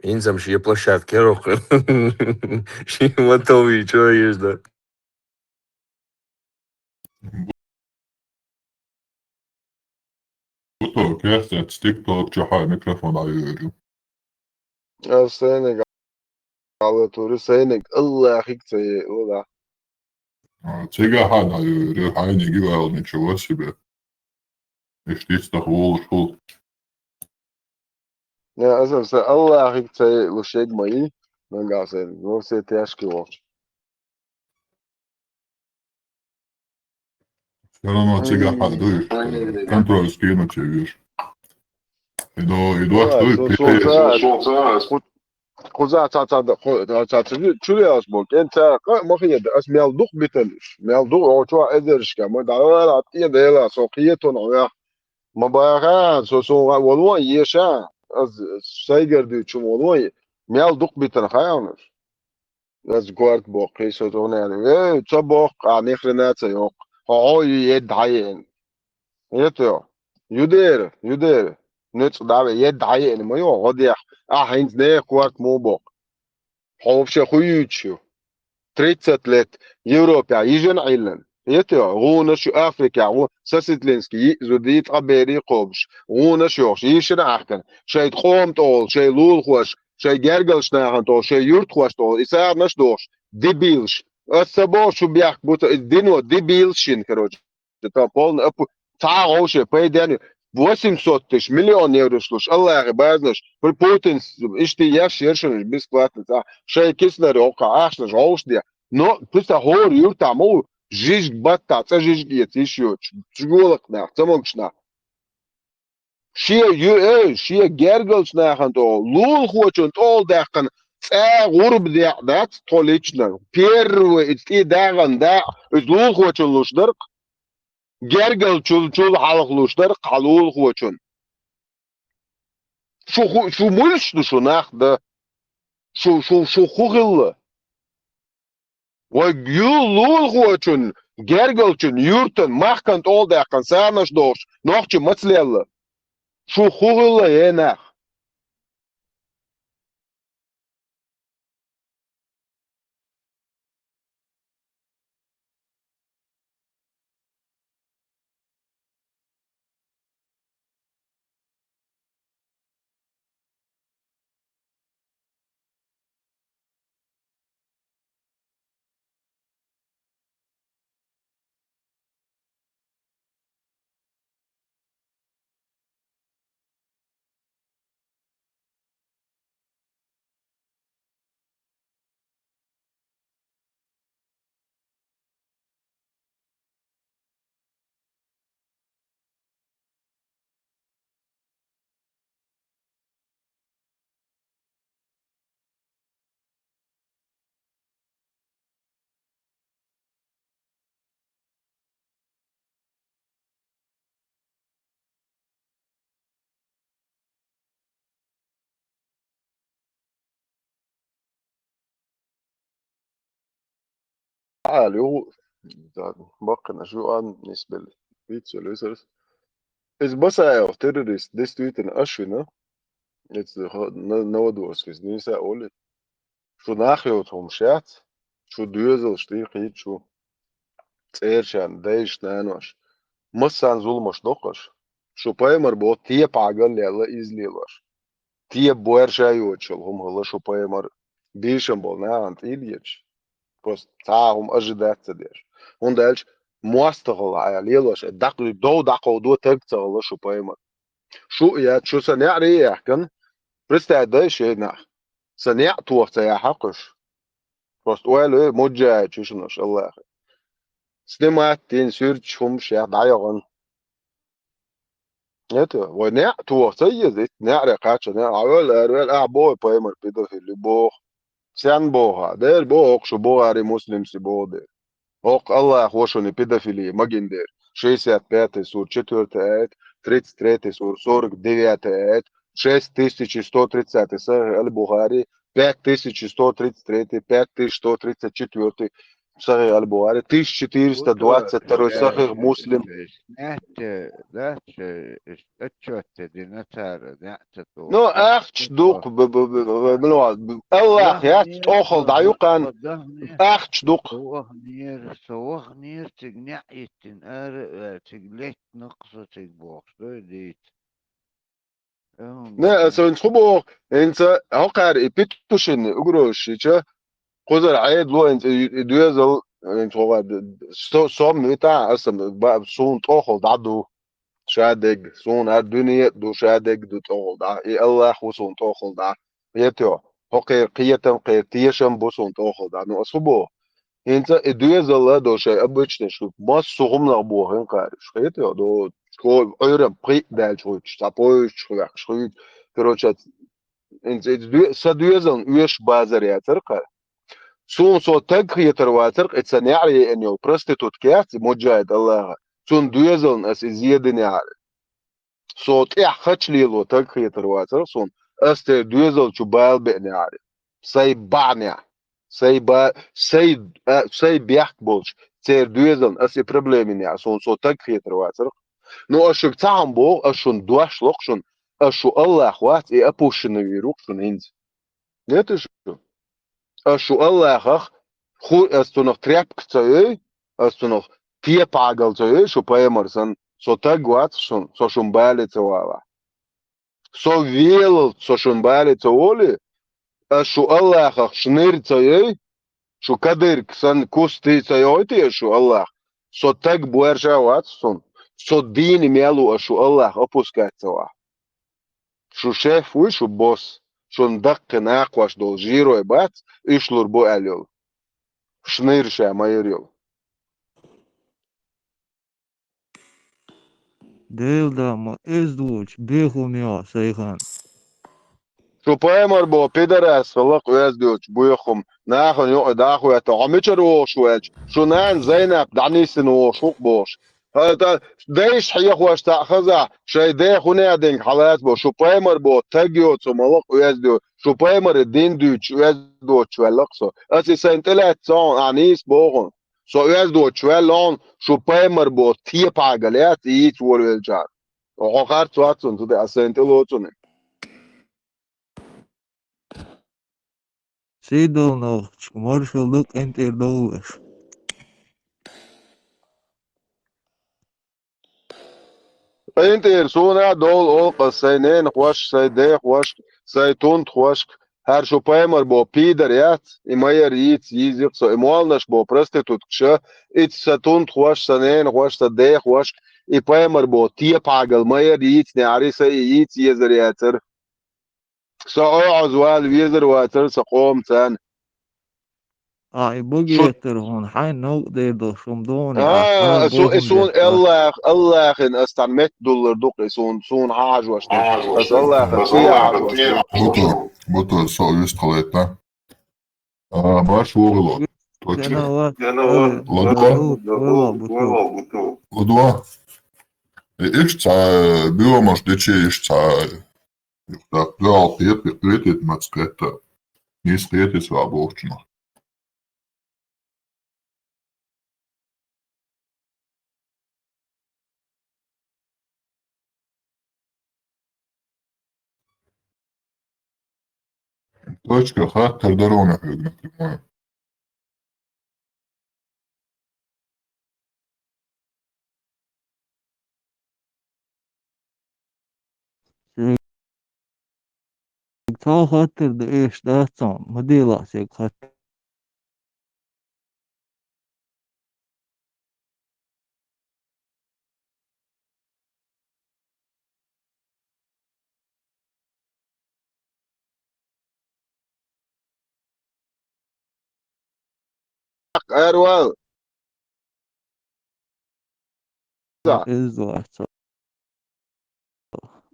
Инзам же площадки рохли. Мотовый, что есть, да? بطل كاسة تيك توك شحال ميكروفون عيوري سينك على طول سينك الله اخيك سيء ولا تيجا حال عيوري حيني جيبا ونشوى سيبا اشتيت تخول شو يا اسف الله اخيك سيء وشيك ماي من قاسين نو سيتياشكي وش سلام تيجا حال دوش كنترول سكينو تيجيش иду что خذها تا شو بوك انت ما هي اسميال دوق بتلش ميال دوق او تو ادرش كما دالا عطيه ديلا سوقيتون او ما باغا سو والله يشا از سايغر چوم والله ميال دوق بتن خاينش از گوارد بوقي سوتون يعني تو بوق نخرنات يوق هو يدعين يتو يدير نت دعوه يدعين ما يو غديح هينز نه قوات مو بوق حوبش خويتشو 30 لت يوروبيا يجن عيلن يتو غونا شو افريكا غو ساسيتلينسكي زوديت عبيري قوبش غونا شوش يشنا احكن شي تقوم طول شي لول خوش شي جرجلش ناهن طول شي يورت خوش طول إسار نش دوش ديبيلش السبو شو بيحك بوتا الدينو ديبيلشين كروج تابول ابو تعاوش بيداني 800 مليون يورو شلوش الله يبارنش بوتين اشتي ياش يرشن بسكوات تاع شي كيسلر اوقع احش جوش دي نو بس هور يورتا مو جيج باتا تجيج يتيشيوش تقولك نا تموكشنا شي يو شي جرجلش ناخن تو لول خوچن تول داخن غرب دي دات توليچنا بيرو اتي داغن دا لول خوچن لوشدر جرجل چول حلق لوشدر قالول خوچن شو ملش شو ناخ ده شو خوغل ويولول خوچن جرجلچن يورتن ماخكن تول داخن سانش دوش نوخچ متلل شو خوغل يناخ تعال هو بقنا شو an بالنسبة لي lösers es basa auf terrorist des tuiten ashuna jetzt nodos is nisa ole شو ناخيوتهم شات شو دوزل شتيقيت شو تيرشان دايش نانوش مسان زولمش نقش شو بايمر بو تيه باقل يلا izliyorlar تيه بويرشايوت شلهم هلا شو بايمر بيشن بولنا انت إليتش просто تعهم أجدات تدير هون دالش مواستغل عياليلوش الدقل دو تكتغل شو بايمر شو يا شو سنع ريحكن برستا دايش هناك سنع توقت يا حقش просто ويلو مجاهد شوشنش الله أخي سنمات تين سيرتش هم شيخ دعيغن نتو ونع توقت يزيت نع رقاتش نع عوال أعبوه بايمر بيدو في اللي بوخ سان بوها دير بوخ شو بوهاري مسلم سي بودير هوق الله خوشوني بيدافيلي ماجندير 65 سور 4 آيات 33 سور 49 آيات 6130 صحيح البخاري 5133 5134 صحيح البخاري 1422 صحيح مسلم نو اخش دوق الله يا تأخذ عيوقا اخش دوق سوغ نير تجنع يتن تجلت نقصة تجبوخ ديت لا سوين خبو انت هقار بيتوشن اقروش قدر عيد لو انت دوزل انت هو صوم بتاع اصلا صون تأخذ عدو شادق صون الدنيا دو شادق دو تأخذ اي الله وصون تأخذ يتو هقير قيتم قيتيشم بصون تأخذ نو اصبو انت دوزل دو شيء ابوش نشوف ما صوم نبوه انقارش يتو دو شو ايرم بري دال شو تابوش شو короче انت سدوزل ويش بازار يا ترقى سون سو تك يتر واتر اتسنعري انه بروستيتوت كات مجاهد الله سون دوزل اس زيادني على صوت احخش لي لو تك يتر واتر سون است دوزل شو بال بني على سي بانيا سي با سي بيحك بولش سير دوزل اس بروبليم يعني سون سو تك يتر واتر نو اشك تعم بو اشون دوش لوقشون اشو الله اخوات اي ابوشن يروقشون هند نيتشو شو الله خو استو noch trepk цой استو noch tie pagal цой شو paemarsan so tagwat so shumbale цовала so viel so shumbale цоли شو الله шныр цой شو kadir ksan kusti цой شو الله so tag buerjawat so dini melu شو الله opuskat цова شو شيف وشو بوس شو ندق ناقواش دول جيرو يبات يشلور بو اليول شنير شا ما يريول Devda ma ezduç behumya sayhan. شو بايمر بو بيدرس فلق ويزدوش بو يخم ناخن يقعد اخو يتعمچر وشوالج شو نان زينب دعنيسن وشوق بوش هذا دايش حيخ واش تاخذا شي داخو نادين حالات بو شو بايمر بو تاجيو ملق ويزدو شو بايمر الدين دوش ويزدوش ولقصو اسي سنتلات سون انيس بوغن سو ويزدوش ولون شو بايمر بو تي باغاليات يت ولجار وخار تواتسون تو ده اسنتلوتون Seydol no marshalluk enter dolas. انت يرسونا دول اول سينين خوش سيدي خوش سيتون خوش her شو بايمر بو بيدر يات امير يت يزيق سو اموالنش بو проститут кша ит сатун خوش سنين خوش سدي خوش и بايمر بو تي باغل مير يت نعريسه يت يزر ياتر سو عزوال ويزر واتر سقوم تان Ay bu شو getir hon hay no derdo shumdoni ahar سو bohum اسون dettar. الله ان استعمت دولار دوق سون حاج واشتن بس الله تي حاج واشتن بطل سو يستخليتنا باش وغلط توچه Canavar لدوا لدوا إيش bilo možda će išta da plao prijetit mat skreta nis prijetit sva bočna точка хаттер дорона högna primoja Ta hatır da eş dağıtsan modela sek hat. اروال Ezduatsa.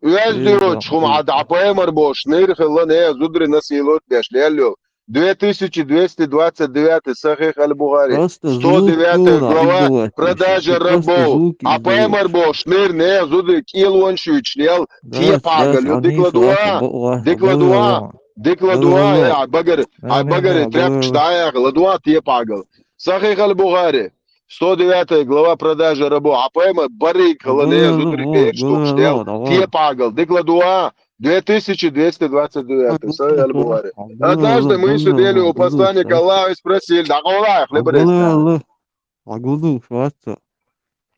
ويزديو شخم عاد عبايمر бош نيرخ الله не зудри насилот бешлелю 2229 صحيح البخاري Просто 109 звук глава издавать. продажа Просто рабов звуки عبايمر издавать. бош нир не зудри килон шучлел تي Daç باغل ani suat ديكلا دوا يا بقر بقر ترافك штаях ладуа تي باغل صحيح البخاري 109 глава продажа рабов عبايمر барик хлане зудри беш шучлел تي باغل ديكلا дua 2229 صحيح البخاري однажды мы сидели у посланника Аллаха и спросили да Аллах хлеборез Агуду шватса.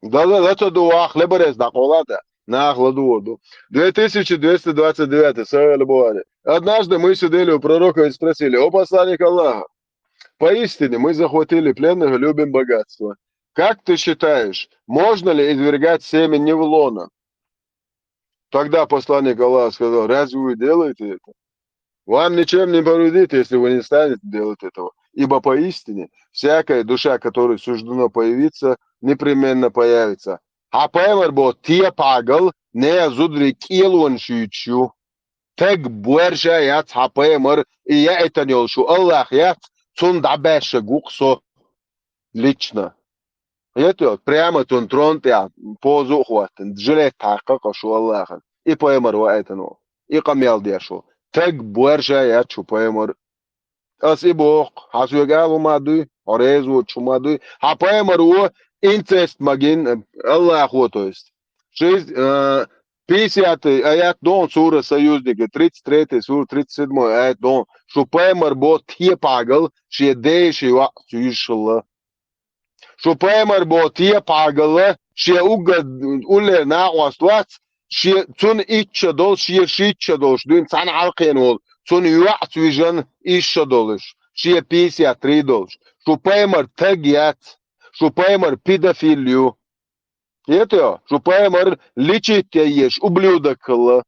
да дуа хлеборез да Аллах на хладуоду 2229 صحيح البخاري однажды мы сидели у пророка и спросили о посланник Аллаха поистине мы захватили пленных и любим богатство как ты считаешь можно ли извергать семя невлона Тогда посланник Аллаха сказал, разве вы делаете это? Вам ничем не повредит, если вы не станете делать этого. Ибо поистине всякая душа, которой суждено появиться, непременно появится. А пэмэр бо те пагал, не зудри килуан шючу. Так буэрша яц ха пэмэр, и я это не улшу. Аллах яц, цун дабэша гуксо лично. Это прямо тон тронтя позу хватен, джилет така шо Аллаха. И поэмар ва это но. И камел дешо. Так буэрша яц шо поэмар. As i bok, has we galu madu, orez wo chumadu. Ha poemar wo incest magin Allah to jest. Шесть 50 аят дон сура Союзники, 33 сура, 37 аят дон. Что поймар бо те пагал, что дейши ва сюшла. Что поймар бо те пагал, что угад уле на вастват, что цун итча дол, что шитча дол, что дун цан алкин вол, цун юа сюжан итча долш, что 53 долш. Что поймар тагиат, что поймар педофилию. Это, что поймар лечить ешь, ублюдок кла.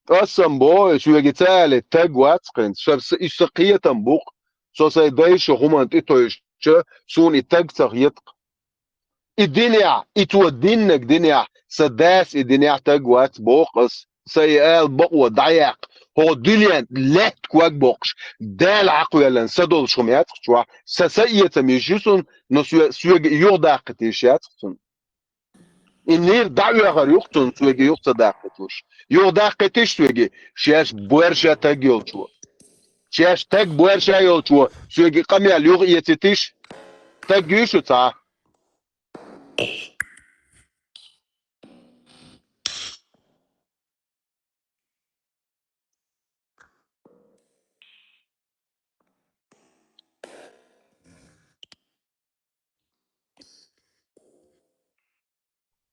Асамбо, что вегетали тагватскин, что исакия тамбук, что сайдайш хумант и то есть, сун и тагцах ятк. И диня, и то диннак диня, садас и диня тагват бокас, سيال بقوة ضيق هو دليان لا تكواك بوقش دال عقويا سدول شميات شوا سسية ميجيسون نسوا سوى يوضاق تيشات إنير دعوة غير يقتن سوى يقت داقتوش يوضاق تيش سوى شاش بورشا تاجيل شوا شاش تاج بورشا يول شوا سوى قمي اليوغ يتيش تاجيشو تا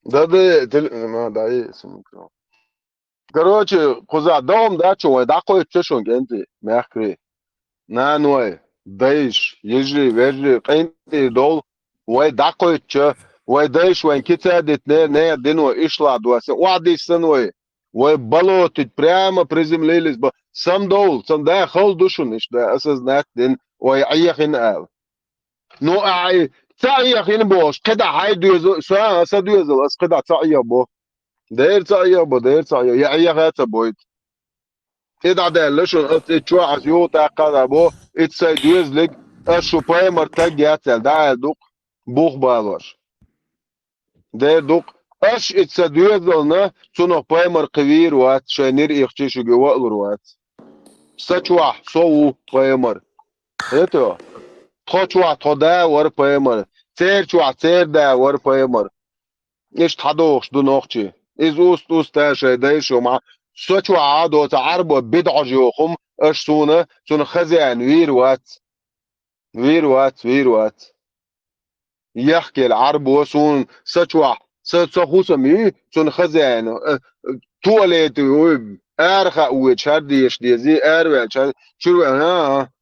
Да, да, есть. Короче, коза, дом, да, чего, да, кое чешон, генти, мягкий. На, ну, даешь, ежи, вежи, кенти, дол, ой, да, кое че, ой, даешь, ой, китадит, не, дину, ишла, дуасе, уади, сыной, ой, болотить, прямо приземлились, сам дол, сам, да, хол душу, ниш, да, осознать, дин, ой, аехин, ал. Ну, ай, تعيق بوش قدع هاي دوز سواء سدوز الأس قدع تعيق بو دير تعيق بو دير تعيق يعيق هذا بويد إذا ده لشون اتشوا عزيو تاقد بو اتسايدوز لك أشو باي مرتاج ياتل ده دوق بوخ بالوش ده دوق أش اتسايدوز لنا سنو باي مرقوير وات شاينير إختشو جوا الروات سچوا سو باي مر هتو تخوچوا تدا ور باي مر تيرچوا تير ده ور باي مر إيش تحدوش دو نوختي إز أوست تاشا دايشو مع سوچوا عادو تعربو بدع جوخم إيش سونا خزيان ويروات يحكي العرب وسون سوچوا سوخوسا مي سون خزيان تواليت أرخا وشاردي يشديزي أروي شرو ها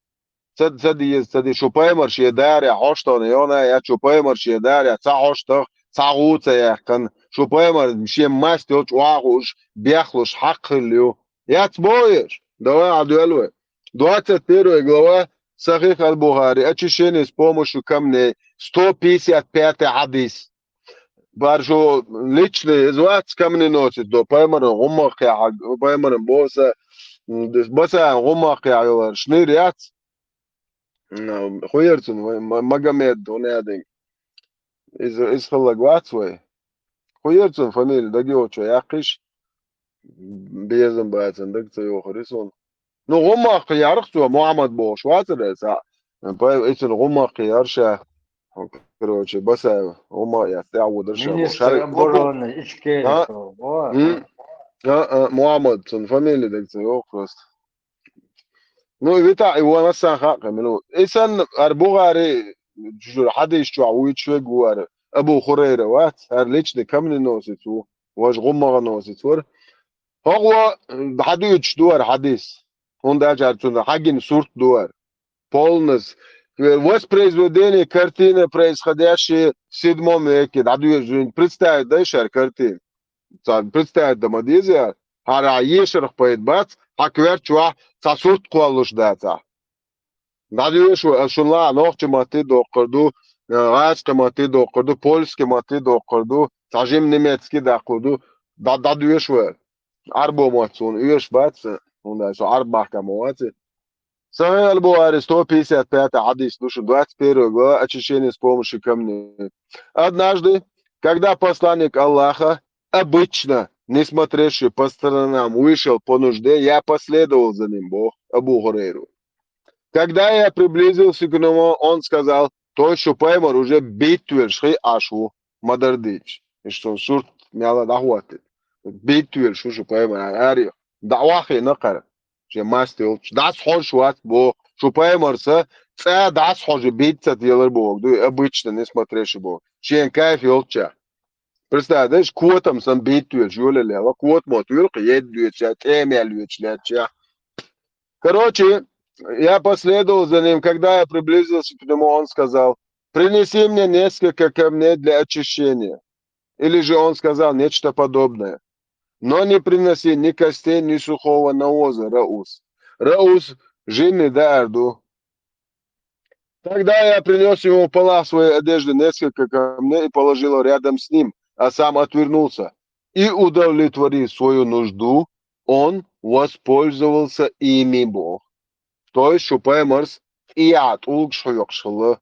سدي شوباي مرشي داري عشتون يونا يا شوباي مرشي داري عشتون تعوت يا كان شوباي مر مشي ماستوش واغوش بيخلش حق اليو يا تبوير دوا عدوالو دوا تتيرو يقلوا صحيح البخاري اتشيني سبوموشو كمني 155 حديث بارشو ليتشلي زوات كمني نوتي دو بايمر غمق يا بايمر بوسا بوسا غمق يا شنيريات خويرتون ماجاميد ونادين إذا خلق واتسوي خويرتون فاميلي دقيوتشو ياقش بيزن باتن دقتا يوخريسون نو غمق يارقتو محمد بوش واتر سا باي إيشن غمق يارشا كروتشي بس غمق يستعود رشا Minister обороны Ичкериков. محمد فاميلي دقتا يوخريس نو بتاع هو مثلا حق منو إنسان أربوغاري جور حد يشتوعوي شوي جوار أبو خريرة وات هرليش ده كم نوسيتو واش غمّة نوسيتور هو حد يشتوار حديث هون ده جارتون حاجين صورت دوار полнос воспроизведение картины происходящей в 7 веке надо представить да шар картин представить домодезия ара ешерх поедбац акверчуа сасурт куалуш дата надо шула нохче маты докорду рашка маты докорду польский маты докорду сажим немецкий докорду надо ешвер арбо матсон еш бац он да шо арбака мовати Самый Аль-Бухари 155 хадис, душу 21 глава, очищение с помощью камней. Однажды, когда посланник Аллаха, обычно, не смотревший по сторонам, вышел по нужде, я последовал за ним, Бог, Абу Хурейру. Когда я приблизился к нему, он сказал, той, что поймар уже битвер шхи ашу мадардич. И что он сурт мяла дахватит. بيتويل شو بايمر اري دعواخي نقر جي ماستيل داس حوش وات بو شو بايمر سا داس حوش بيتsa ديلر بو دو обычно не смотришь бо شين كيف يلچا представляешь квотом сам битвил жуле лева квот мотвил قيد темел лечляча. Короче, я последовал за ним, когда я приблизился к нему, он сказал: принеси мне несколько камней для очищения. Или же он сказал нечто подобное. Но не приноси ни костей, ни сухого навоза, Раус. Раус, жинный дарду. Тогда я принес ему в полах своей одежды несколько камней и положил рядом с ним, а сам отвернулся. И удовлетворив свою нужду, он воспользовался ими Бог. То есть, шупаймарс и от улгшойокшылы.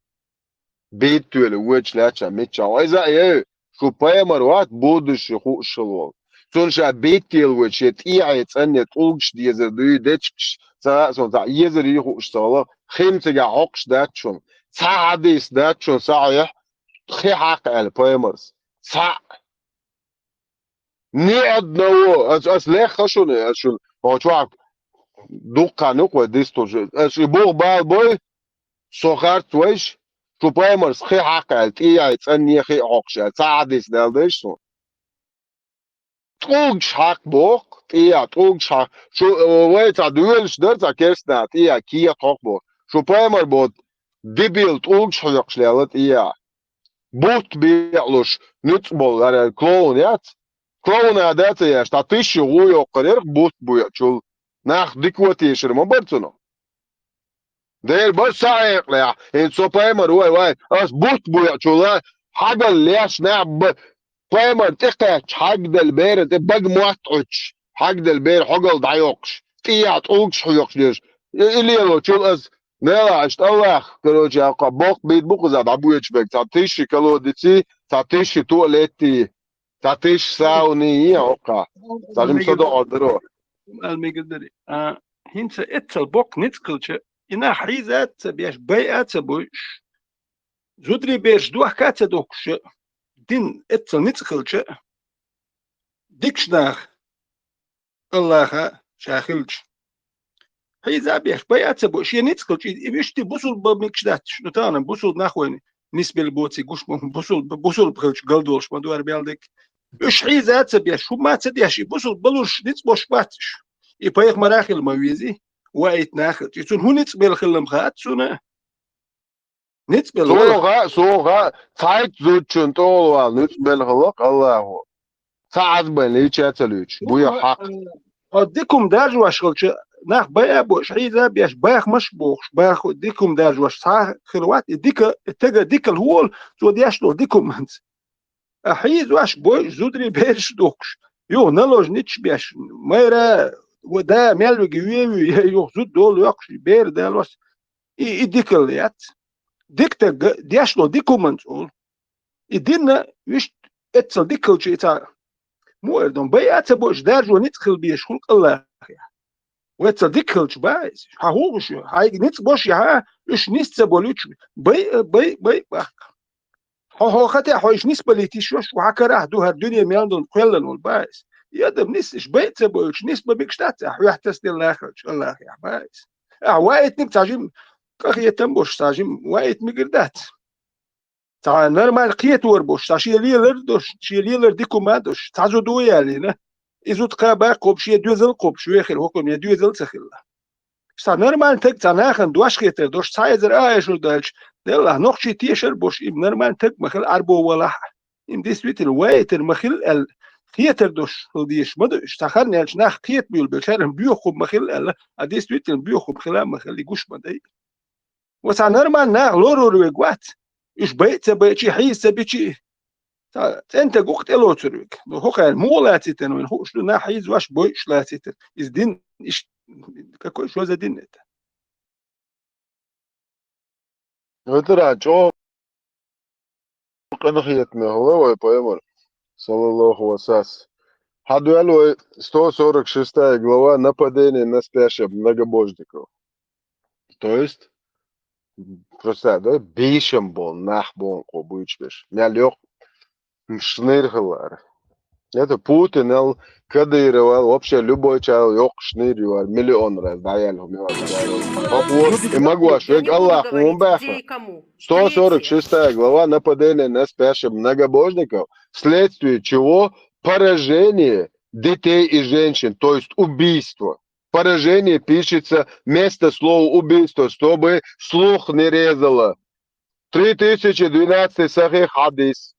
Бейттуэлі өчләча метчау. Айза шупаймар ват будущий хушылол. Сонша бейттел өчет и айцанет улгш дезерді дечкш. Сонса езері хушсалы. Хемцеге хоқш датчун. Саадис датчун саайх. Хи хақ әл паймарс. Са. Ни одного. Аслех хашуны. Ашун. Бачуак. Дукка нуква дистожи. Аши бог бал бой. Сохар твойш. شوبايمرز خي حقل إيه تسني خي عقشة تعديس دالدش سو تروج حق بوق إيه تروج حق شو ويت عدولش درت كيرسنات إيه كيا تروج بوق شوبايمر بود ديبيل تروج حقش لالت إيه بوت بيعلوش نتبول على كلون يات كلون عادات يا شتاتيش يغوي قرير بوت بويا شو ناخ ديكوتي شرم برتنا دير بس سايق لا ان سو بايمر واي اس بوت بويا شولا حاجه ليش نعب بايمر تقع حاجه البير تبق مواتش حاجه البير حاجه ضايقش تيات اوكش حيقش ليش اللي لو شو اس نلا اشت الله كروجي بوق بيت بوق زاد ابويش بك تعطيش كلو ديتي تعطيش تواليتي تعطيش ساوني اوكا تعلم صدق درو المقدري هنت اتل بوك نتكلش إنا حيزات بيش بيئات بوش زودري بيش دوح كاتا دوكش دين اتل نتكلش ديكشناخ الله شاخلش حيزا بيش بيئات بوش ينتكلش يبيشتي بوصل بمكشدات شنو تانا بوصل ناخوين نسبة البوتي قوش بوصل بخلش قلدولش مدوار بيالدك إيش حيزات بيش شو ما تديش بوصل بلوش نتبوش باتش يبايق مراخل مويزي وايت ناخد يتون هو نتبل خلم خات سونا نتبل سوغا تايت زوتشون طول نتبل خلق الله ساعد بين ليش يتلوش بويا حق ديكم داجواش خلش ناخ بيا بوش حيزا بيش بايخ مش بوش بايخ ديكم داجواش صح خلوات ديك تجا ديك الهول سو دياشلو ديكم انت حيز واش بوش زودري بيرش دوكش يو نلوج نيتش بيش ميرا وده ميلو جويوي يخزود دول يقش بير ده لوس يديكليات ديكتا دياشلو ديكومنت اول يدينا ويش اتسل ديكل شي تا مو اردن بيات بوش دارجو نتخل بيش خلق الله واتسل ديكل بايز هو شو هاي نت بوش يا ايش نيست بولوش بي هو خاطر هوش نسبه لتيشوش وهكره دو الدنيا مياندون كلن والبايز يدم نسش بيت بولش نسبة بيكشتات ويحتس دي الله خلش الله يا بايس وايت نك تاجم كخي تنبوش تاجم وايت مقردات تا نورمال قيت وربوش تا شي ليلر شي ليلر ديكو مادوش تاجو دويا لينا ازو تقابا قوب شي دوزل قوب شو يخل حكم يدوزل تخل تا نورمال تك تا ناخن دوش خيتر دوش سايزر ايش دالش دله نوخ شي تيشر بوش نورمال تك مخل اربو ولا ام ديس ويتر وايتر مخل خيتر دوش ديش مدو اشتخلني الشناخ خيت بيول بشارهم بيوخب مخل الا اديس ويتر بيوخب خلام مخلي قوش مدي وسع نورمال ناخ لورو رويقوات ايش بيتي حيس بيتي انت قوقت الو ترويق هو قال مو لا تيتن من هو شلو نا حيز واش بويش لا تيتن از دين ايش كاكو شو زادين انت وترى جو قنخيت ما هو ويبايمر صلى الله وساس Hadуэлу 146 глава нападение на спящих многобожников. То есть, просто, да, бейшем был, нах был, кобычбеш. Мялёк, шныргылар. Это Путин, Кадыров, вообще любой человек, yok шныривал, миллион раз даяльهم. И могу ошибиться, Аллах, умбаха. 146 глава нападения на спящих многобожников, вследствие чего поражение детей и женщин, то есть убийство. Поражение пишется вместо слова убийство, чтобы слух не резало. 3012 сахих хадис.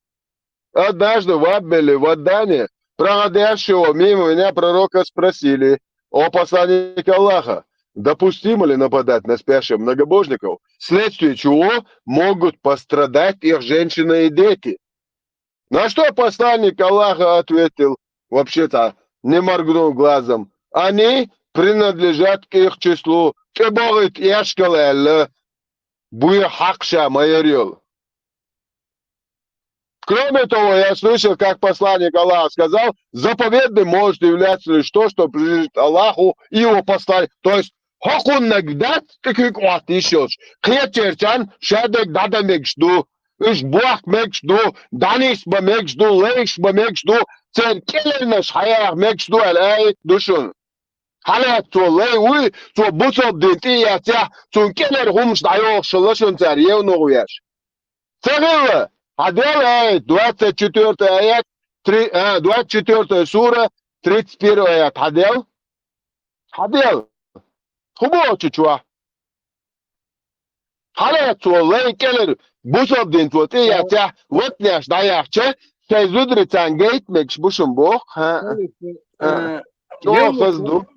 Однажды в Аббеле, в Адане, проходящего мимо меня пророка спросили о посланнике Аллаха, допустимо ли нападать на спящих многобожников, вследствие чего могут пострадать их женщины и дети. На что посланник Аллаха ответил, вообще-то, не моргнув глазом, они принадлежат к их числу. Кеборит яшкалэллэ, буя хакша майорил. Кроме того, я слышал, как посланник Аллаха сказал, заповедным может являться лишь то, что принадлежит Аллаху и его посланнику. То есть, хокун нагдат, как еще, кретертян, шадек дада мекшду, уж буах мекшду, данис ба мекшду, лейш ба мекшду, цен келернеш хаях мекшду, алай душун. Халат то лей уи, то бусоб динти ятя, то келер хумш дайох шалашун цар, евнугуяш. Царила! Адел, 24 аят, 24 сура, 31 аят. Адел? Адел. Хубо чучуа. Халат лей келер бусоб дин твоти ятя, вот няш даяче, сей зудри цангейт мекш бушум бох. О, хазду.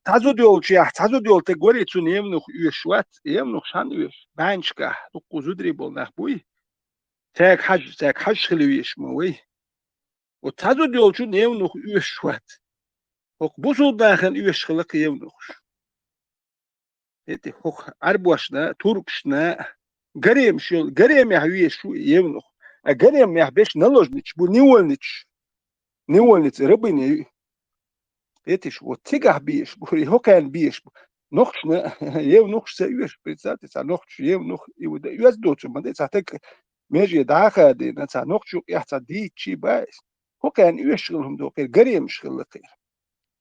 Тазуд yolcuya, тазуд yol te gori çun yemnuh üyeşvat, yemnuh şan üyeş. Bançka, dokuzudri bolnaq buy. Tek hac xiliyeş moy. O тазуд yolcu yemnuh üyeşvat. Ok busuldaxın üyeş xılık yemnuh. Eti hok arboşna, turkşna, garem ya üyeş yemnuh. A garem ya beş naложнич, bu nivolnич. Nivolnич rыбыни. Этиш вот тигах биеш, бури хокан биеш. Нохшна, ев нохш сеюш, представьте, са нохш ев нох и вот юз доцу, мande са так межи даха де, на са нохчу яхца ди чи байс. Хокан юшгылым до кер гарем шгылыкыр.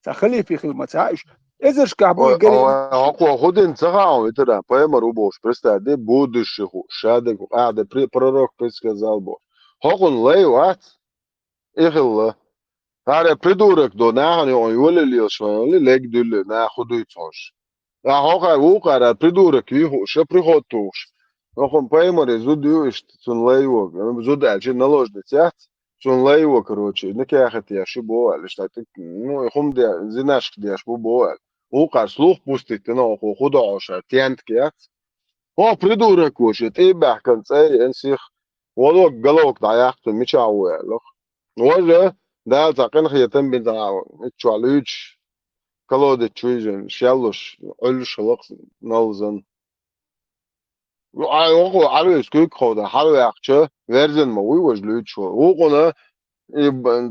Са халифи хилматаиш. Эзерш кабу гарем. Ако ходин цагао, это поэма рубош, представьте, будущего, шадек, да пророк предсказал Бог. Хокон лейват, ихилла. Hare prидурок до нахани он юлелил швали лег дуле на худуйцош. А хока укара придурок виху ше прихотуш. Нохом поймаре зудюш цун лейвок. Зудачи наложница. Цун лейвок, короче. Накяхат я шибо, лишь так, ну, хум де зинаш де шибо. Укар слух пустит, но худоша тянткят. О, придурок уж, ты бахкан цей энсих. Волок головок даяхту мичауэ, лох. Уже ده تقن خيتم بتاع تشالوش كلود تشويجن شالوش أولش خلق نالزن وعلى على سكوك خدا حلو أخشى version ما ويوجلوش وقنا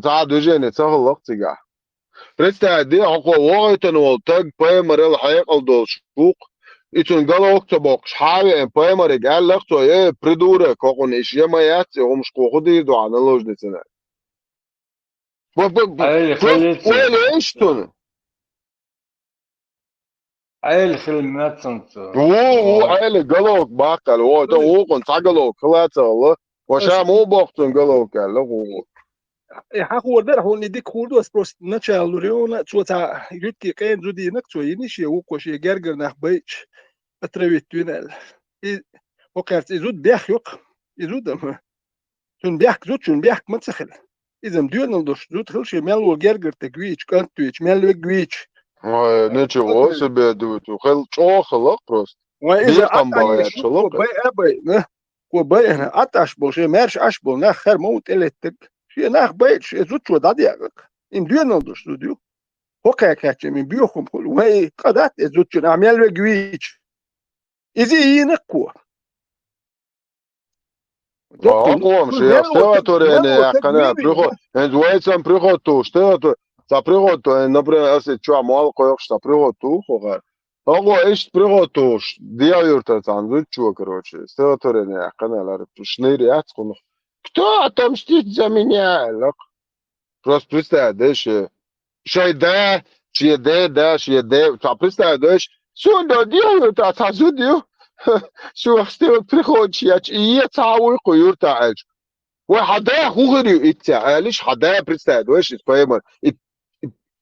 تاع دوجين تخلق تجاه представь أقوى وايتن والتاج بيمر الحقيقة الدولش فوق إتون قالوا أكتبوا حاجة بيمر قال لقطة إيه بريدورة كون إيش يمايات هم مش قودي دعنا لوجنة سنة عيل خلمات صنت هو عيل قالوك باقل هو ده هو كنت قالوك خلاص والله وشام هو بوقتن قالوك قال هو حقو ده هو نديك خورد وسبروس نتشالو ريونا تشوتا يرتي كاين زودي نكتو ينيشي وكوش يجرجر نخ بيتش اترويت تونال وكارت يزود بيخ يق يزود تون بيخ زود تون بيخ ما تسخل إذا مديون ندوش زود خلش ملو جرجر تجويش كانت تويش ملو جويش ничего себе дует خل شو خلق просто وإذا باي أنا أتاش بوشي مارش أش بول نخ خير موت إلتك شيء نخ بايش زود شو داديك إم ديون ندوش زوديو هو كاتش من بيوخم كل وهي قدات زود شو نعمل جويش إذا ينقوا Ako še otvorene, kana prihod, sam prihod tu, sa prihod tu, napример, ja se čuva malo kojeg šta prihod tu, hogar. Ako iš prihod tu, dio jurta sam čuva, короче, ste otvorene, kana, lar, šniri, jacko, кто отомстит за меня, лак? Просто представляешь, что да, что да, представляешь, что он делает, а тазудио, что сделать приходит, и я цауй куюртаешь. وحدايا خوغري اتيا ليش حدايا بريستا وش بايمر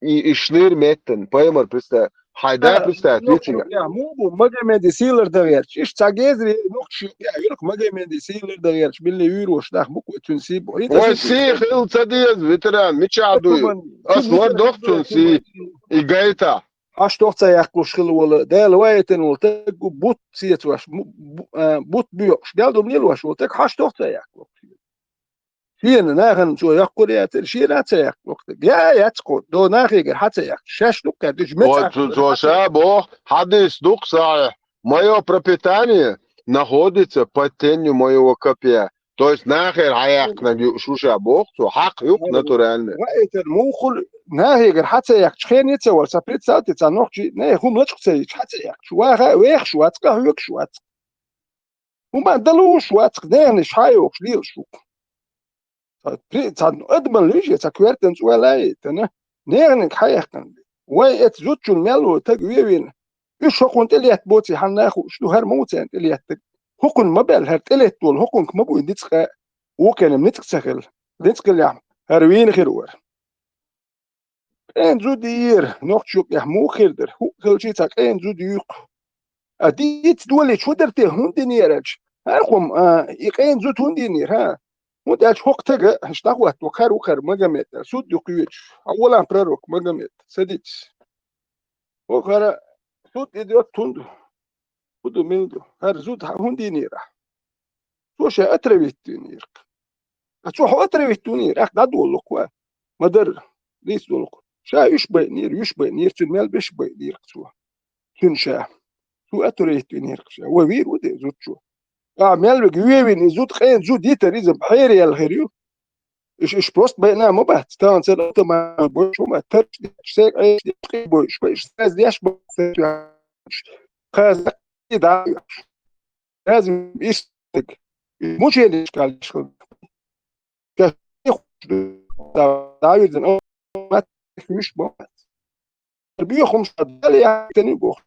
اشنير ميتن بايمر بريستا حدايا بريستا تيجي Ja, mobu magamente sealer da verč. Iš cagezri nokš ja jurk magamente sealer da verč. Bille euro šdah muku tun si bo. وسي خيل تديز فيتران ميتشادو اصلا دكتور سي ايجايتا Aš to cajak loškil wala del wajten wal tek but siet was but biox. Del dom nil was wal tek hash to cajak. Fien nagen zo yakkur ja ter shira cajak. Ja ja tsko do nagiger hat cajak. Shash luk dus met то حدث дух صحيح. Мое пропитание находится под тенью моего копья. То есть нахер хаяк на шуша бог, то хак юк натуральный. Wajten mochel nagiger hat cajak. Geen niet zo als apret zat het nog nee hum lach cajak hat cajak. Shwa ga weg shwat ka huk shwat. وما دلوش واتقدان شحايو شليل شوك صاد ادمن ليجي تكويرتن ولايت انا نيرنك حيختن واي اتزوتشو الميلو تجويين ايش حكون تليت بوتي حناخو شنو هرموتين تليت حكون مبل هرتلت طول حكون مبو ندسخ وكان منتسخل دسخل يا هروين خيرور ان زو دير نوخشوك يا مو خيردر هو خلشي تاك ان زو ديق اديت دولي شو درتي هوندي نيرج هاكم يقين زوت هوندي نير ها وداش حق تجا هشتاقوات وخر مجمت سود يقيش اولا بروك مجمت سديت وخر سود اديوت توندو ودو ميلدو هر زود هوندي نيرا سوشا اتريت نير اتشوح اتريت نير اخ دادو لكوا مدر ليس دولك شا يشبه نير تنمال بيشبه نير سو تنشا سو اتريت نير ووير ودي زوت شو اعمل بجويبين زود خين زود ديتر بحير يا الخيريو ايش بروست بينا مو بحت تاون سنه ما بوش ما ترش سيك ايش بوش بيش ساز ديش خاز دا لازم يستك مش اللي قال شغل داوود ما مش بوت بيخم شدال يعني تاني بوخ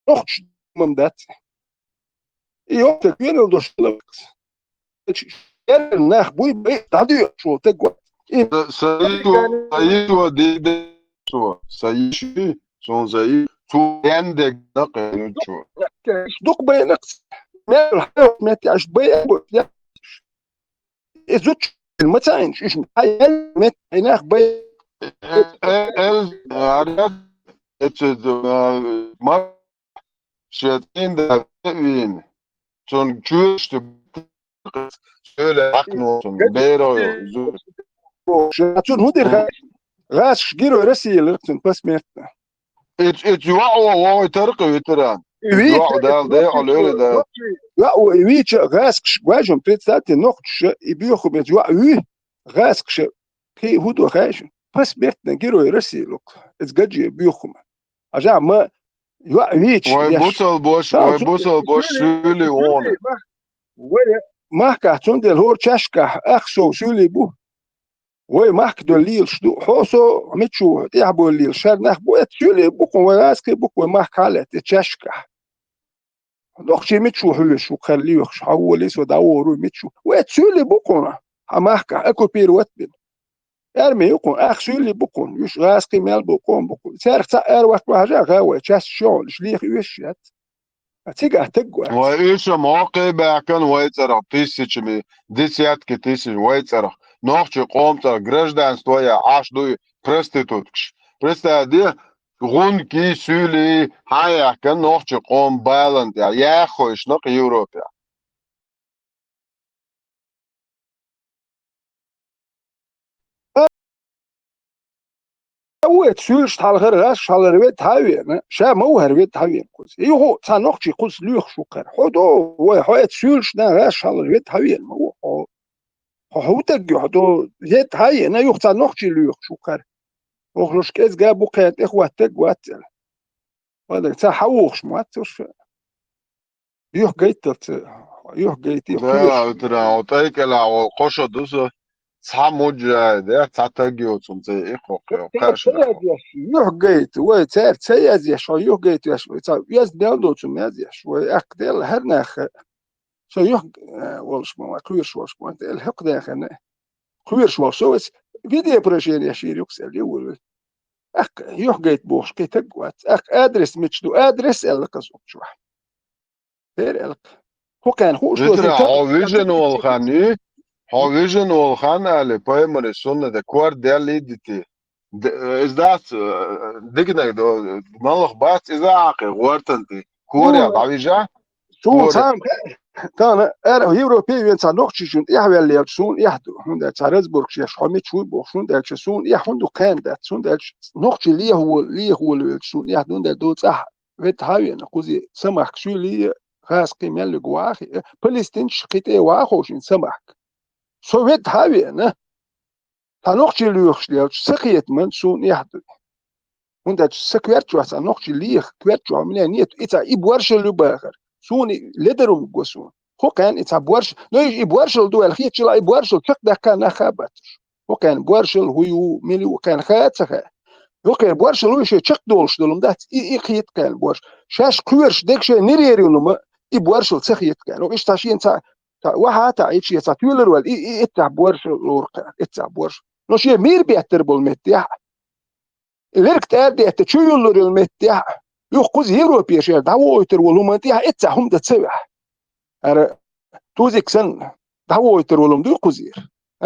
نخش ممدات يوم تكوين الدوشلكس الناخ بوي بي تعدي شو تقوى سايو دي شو سايشي شو زي تو عندك دقيقة شو دق بينقص ما الحياة ما تعيش بي ازوت المتاينش ايش محيل ما هناك بي عارف ما شاتين ده وين son çüş şöyle akno son bero شاتون هودر غاش جيرو رسي لقتن بس ميت اتجوعوا ويترقوا يتران اتجوعوا ده على ده لا ويتش غاسكش واجم بريتسات نوختش يبيخو بيتجوع وي غاسكش كي هودو غاش بس ميت جيرو رسي لق اتجاجي بيخو عشان ما ويتش ويبوصل بوش سولي وون mahka tundel hor chashka akhso suli bu way mahkdo lil shdu hoso michu yahbo lil shar nakhbo suli bu kon waski bu kon mahkalet chashka dokhchi michu hulu shu khalli yakhsh hawli so daworu michu way suli bu kon mahka akopir watbin ermi yukon akhsuli bu kon yush gaski mel bu kon sarx er waqt haja gawa chash shol shlikh yushat تقوى وايش موقع باكن ويتر тысячами десятки тысяч войцер ночи комта гражданство я аж до проституткш представьте гонки сюли хая кан ночи ком баланд я хоиш на Европе ويت سولش تاع الغرغاس شال رويت هاوين شا مو هرويت هاوين كوز يهو تا نوختي قوس لوخ شوكر حدو وحيت سولش نا غاس شال رويت هاوين مو هو تجي حدو زيت هاي انا يخ تا نوختي لوخ شوكر وخلوش كيس جابو قيت اخوات تجوات هذا تا حوخش مواتش يخ جيت لا ترى وتايك لا قشة دوسه Samuja, Tatagiotum, the Echo, Yok gate, we sayaz yaş, yok gate yaş. Yaz deldo zum yaz yaş. We akdel her nach. So yok wolsmo, kuyur wolsmo, el hak da khana. Kuyur wolsmo, video proje yaşır yüksel yol. Ak yok gate boş gate gwat. Ak adres miçdu adres el qasok şu. Her el. Ho kan ho şu. Vitra, Havision olhan ali, pojemone sunne de kor del iditi. Izdat, digna do, malach bat izaqi, wartanti. Korea, davija? Sun sam كان أنا European sa noqchishun ihwelli sun ihdu hunda Salzburg shash hamit shu boxun da sun ihundu kan da sun da noqchi li huwa sun ihdun da do sah vet hawen quzi samak shu li khas qimel gwaakh Palestine shqite wa khoshin samak so vet hawen ta noqchi li yukhshli saqiyat man sun ihdu hunda sakwert wa sa noqchi li kwert wa min niyat ita ibwarshel bakhar سوني لدرهم قوسون هو كان يتعبورش لو يبورشل دول خيت شلا يبورشل كك ده كان خابت هو كان بورشل هو ملي وكان خاتخه هو كان بورشل هو شي تشك دولش دولم ده خيت كان بورش شاش كويرش ديك شي نيريري نما يبورشل تخيت كان وايش تاشي انت واحد تعيش شي تاكلر ولا يتعبورش لورق يتعبورش لو شي مير بيتربل متيح غيرك تادي تشيلر المتيح يخوز يوروبي شيء دعوة يتر ولهم أنتيها إتساهم ده تسبح أرى توزيك سن دعوة يتر ولهم دو قزير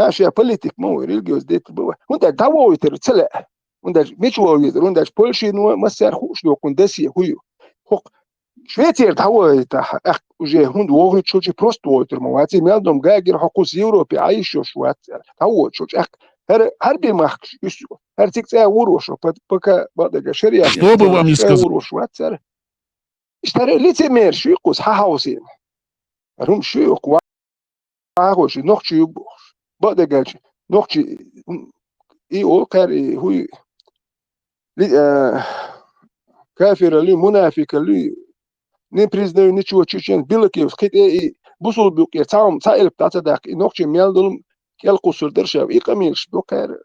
شيء بوليتيك مو ريلجيوس ديت بوا وانت دعوة يتر تسلع وانت مش ويتر وانت بولشي نو مسار خوش لو كندسي هيو حق شويتير دعوة يتر أخ وجه هند وغيت شوشي بروست ويتر مواتي مالدم جاجر حقوس يوروبي عايش شوات دعوة شوش أخ هر بمخش يسو هر تكتا وروش بكا بعد شريعة Что бы вам не сказать? وروش واتسر اشتري ليتي مير شيقوس هاوسين روم شيق واغوش نوخشي يبوش بعد جالش نوخشي اي او كاري هو كافر لي منافق لي ني بريزنر نيتشو تشين بيلكي خيت اي بوصل بيق تاعم تايل بتاع داك نوخشي ميلدل كيل قصر درشا اي قميلش بوكار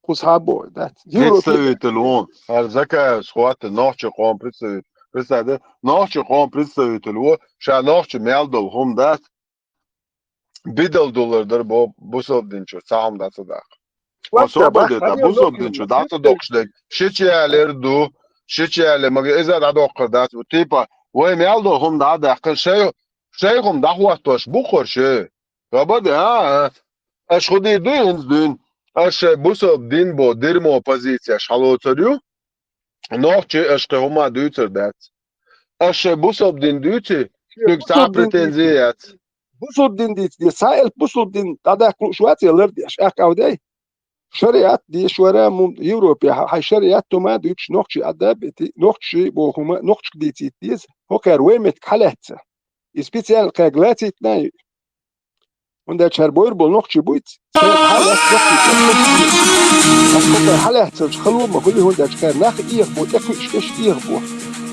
قصابو ذات Представитель her zaka squat noche com представитель noche com представитель ша noche meldol hum dat bidal dollardır bu sobdinço sağım da sada o sobdet bu sobdinço da dokşlek şeçeler mag ezad adok dat bu tipa ve meldol hum da qıl şey hum da huatoş bu qorşe qabad ha aş xudi dün Aš būsim dinbo dirmo pozīcijā šalotariu, nohči aš te humā dūcardēts. Aš būsim din dūci, šuk tā pretenzijāts. بوصل دين دي سائل بوصل دين هذا شوات يلر دي اك او دي شريعت دي شورا يوروبيا هاي شريعت ما دوتش نوخشي ادابتي نوخشي بو هما نوخش دي تيز هو كرويمت حالات سبيسيال قاغلاتي تناي und der Charboir bol نوخشي بويت سيد حالات نوخشي حالات خلو ما بقول هو ده كان ناخ يخبو تاكو ايش يخبو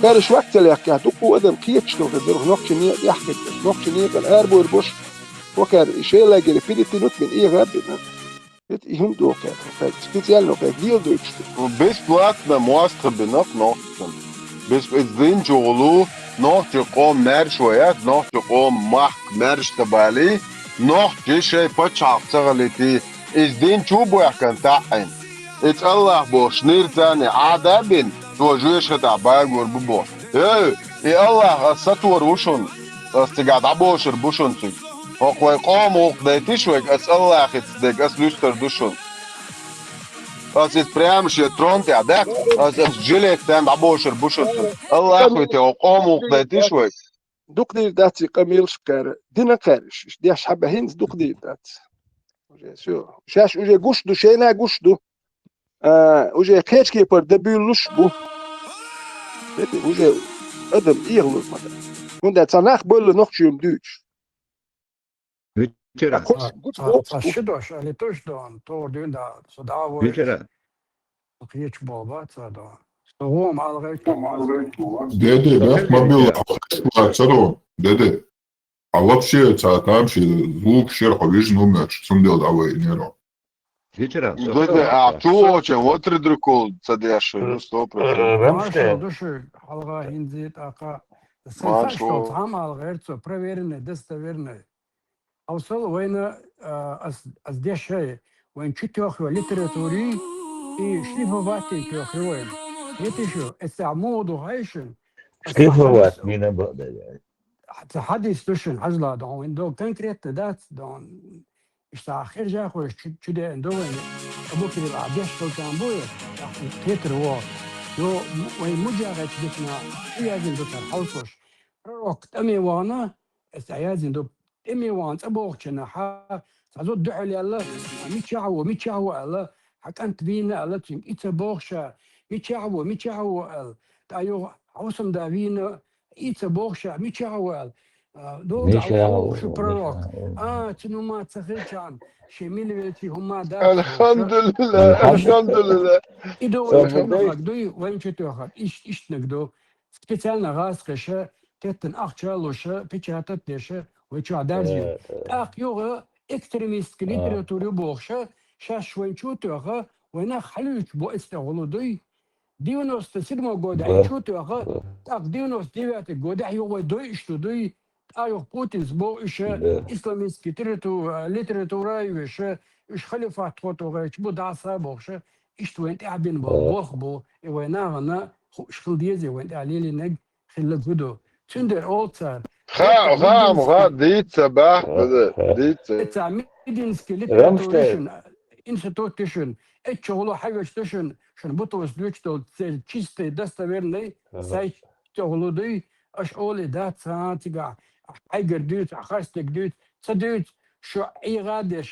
كان شو وقت اللي حكيت دكو ادم كيتش لو غير نوخشي ني يحكي نوخشي ني كان اربور بوش وكان شيء لا جري فيدي نوت من ايه غاب هم دو كان سبيسيال نو كان ديل دوتش Бесплатно можно бинок нохтен. Без издинчолу нохче ком мершоят нохче ком мах мерштабали нохче шей почавцалити издинчу боякан таин. It's Allah boş nirtani adabin توجوش خدع باغور ببو اي الله سطور وشون استقعد عبوشر بوشون تيك وقوي قوم وقديتش ويك اس الله خدك اس لوستر دوشون اس بريامش يترونتي عداك اس جليك تام عبوشر بوشون الله اخوتي وقوم وقديتش ويك دوك دي داتي قميل شكار دينا قارش دي حبه هينز دوك دي دات شو شاش وجه قشدو شينا قشدو وجه كيتشكي بر دبيلوش بو وجه ادم ايغلوز ماذا كنت تصنع بقول نوخش يوم دوتش Večera. A šidoš, ali toš don, to dunda, so davo je, Večera. piječ boba, co do. So ovom algaj, Dede, da, ma bilo, caro, dede. الله بشيء تعتام شيء زوج شيء حبيج نومش ثم ديال عوي نيرو Večera, Čuočem, otri drukul, sad jašu, 100%. Marshall duše, halga hinzit, aka. Sensational, tamal gherzo, preverine, destaverne. أوصل وين أصدق شيء وين شتوخ ليتراتوري شليفو باتي توخ وين يتشو استعمود وهايشن Skrifovat mina bada. تحدث تشن عجلة دون ويندو كونكريت دات دون اشتا آخر جا خوش شده اندو وين أبو كري العبيش كان بويا تيتر وار يو وين مجاغة ديكنا إيازين دوتر حوصوش روك أمي وانا استعيازين دو إمي وانت أبوخشنا حا تعزود دعو لي الله ميتشعو الله حق أنت بينا الله تيم إتبوخشا ميتشعو تايو عوسم دافينا إتبوخشا ميتشعو دو دعو شو بروك تنو ما تسخيشان شميل بيتي هما دا الحمد لله إدو دوي وين شتوخك إيش نقدو سبيتالنا غاز قشة تتن أخشالوشة بيتشاتت ديشة ويتشا دارجي اخ يوغا اكستريميست ليتراتوري بوخشا شاش وين شوتوغا وين خلوش بو استغلو دوي ديونوس تسيدمو غودا شوتوغا اخ ديونوس ديوات غودا يوغا دوي اشتو دوي ايوغ بوتينز بو اشا اسلاميست ليتراتورا يوشا اش خليفة تخوتوغا بو دعصا بوخشا اشتو انت عبين بوخ بو ويناغنا شخل ديزي وين عليلي نج خلق غدو تندر اولتر غا ديتسا باح ديتسا تاع ميدينسكي ليتراتوريشن انستوتيشن اتشغلو حاجه شتشن شن بوتوس دوتشتو تشيستي داستافيرني ساي تشغلو دي اش اولي دات سانتيغا حاجه دوت خاستك دوت صدوت شو اي غادي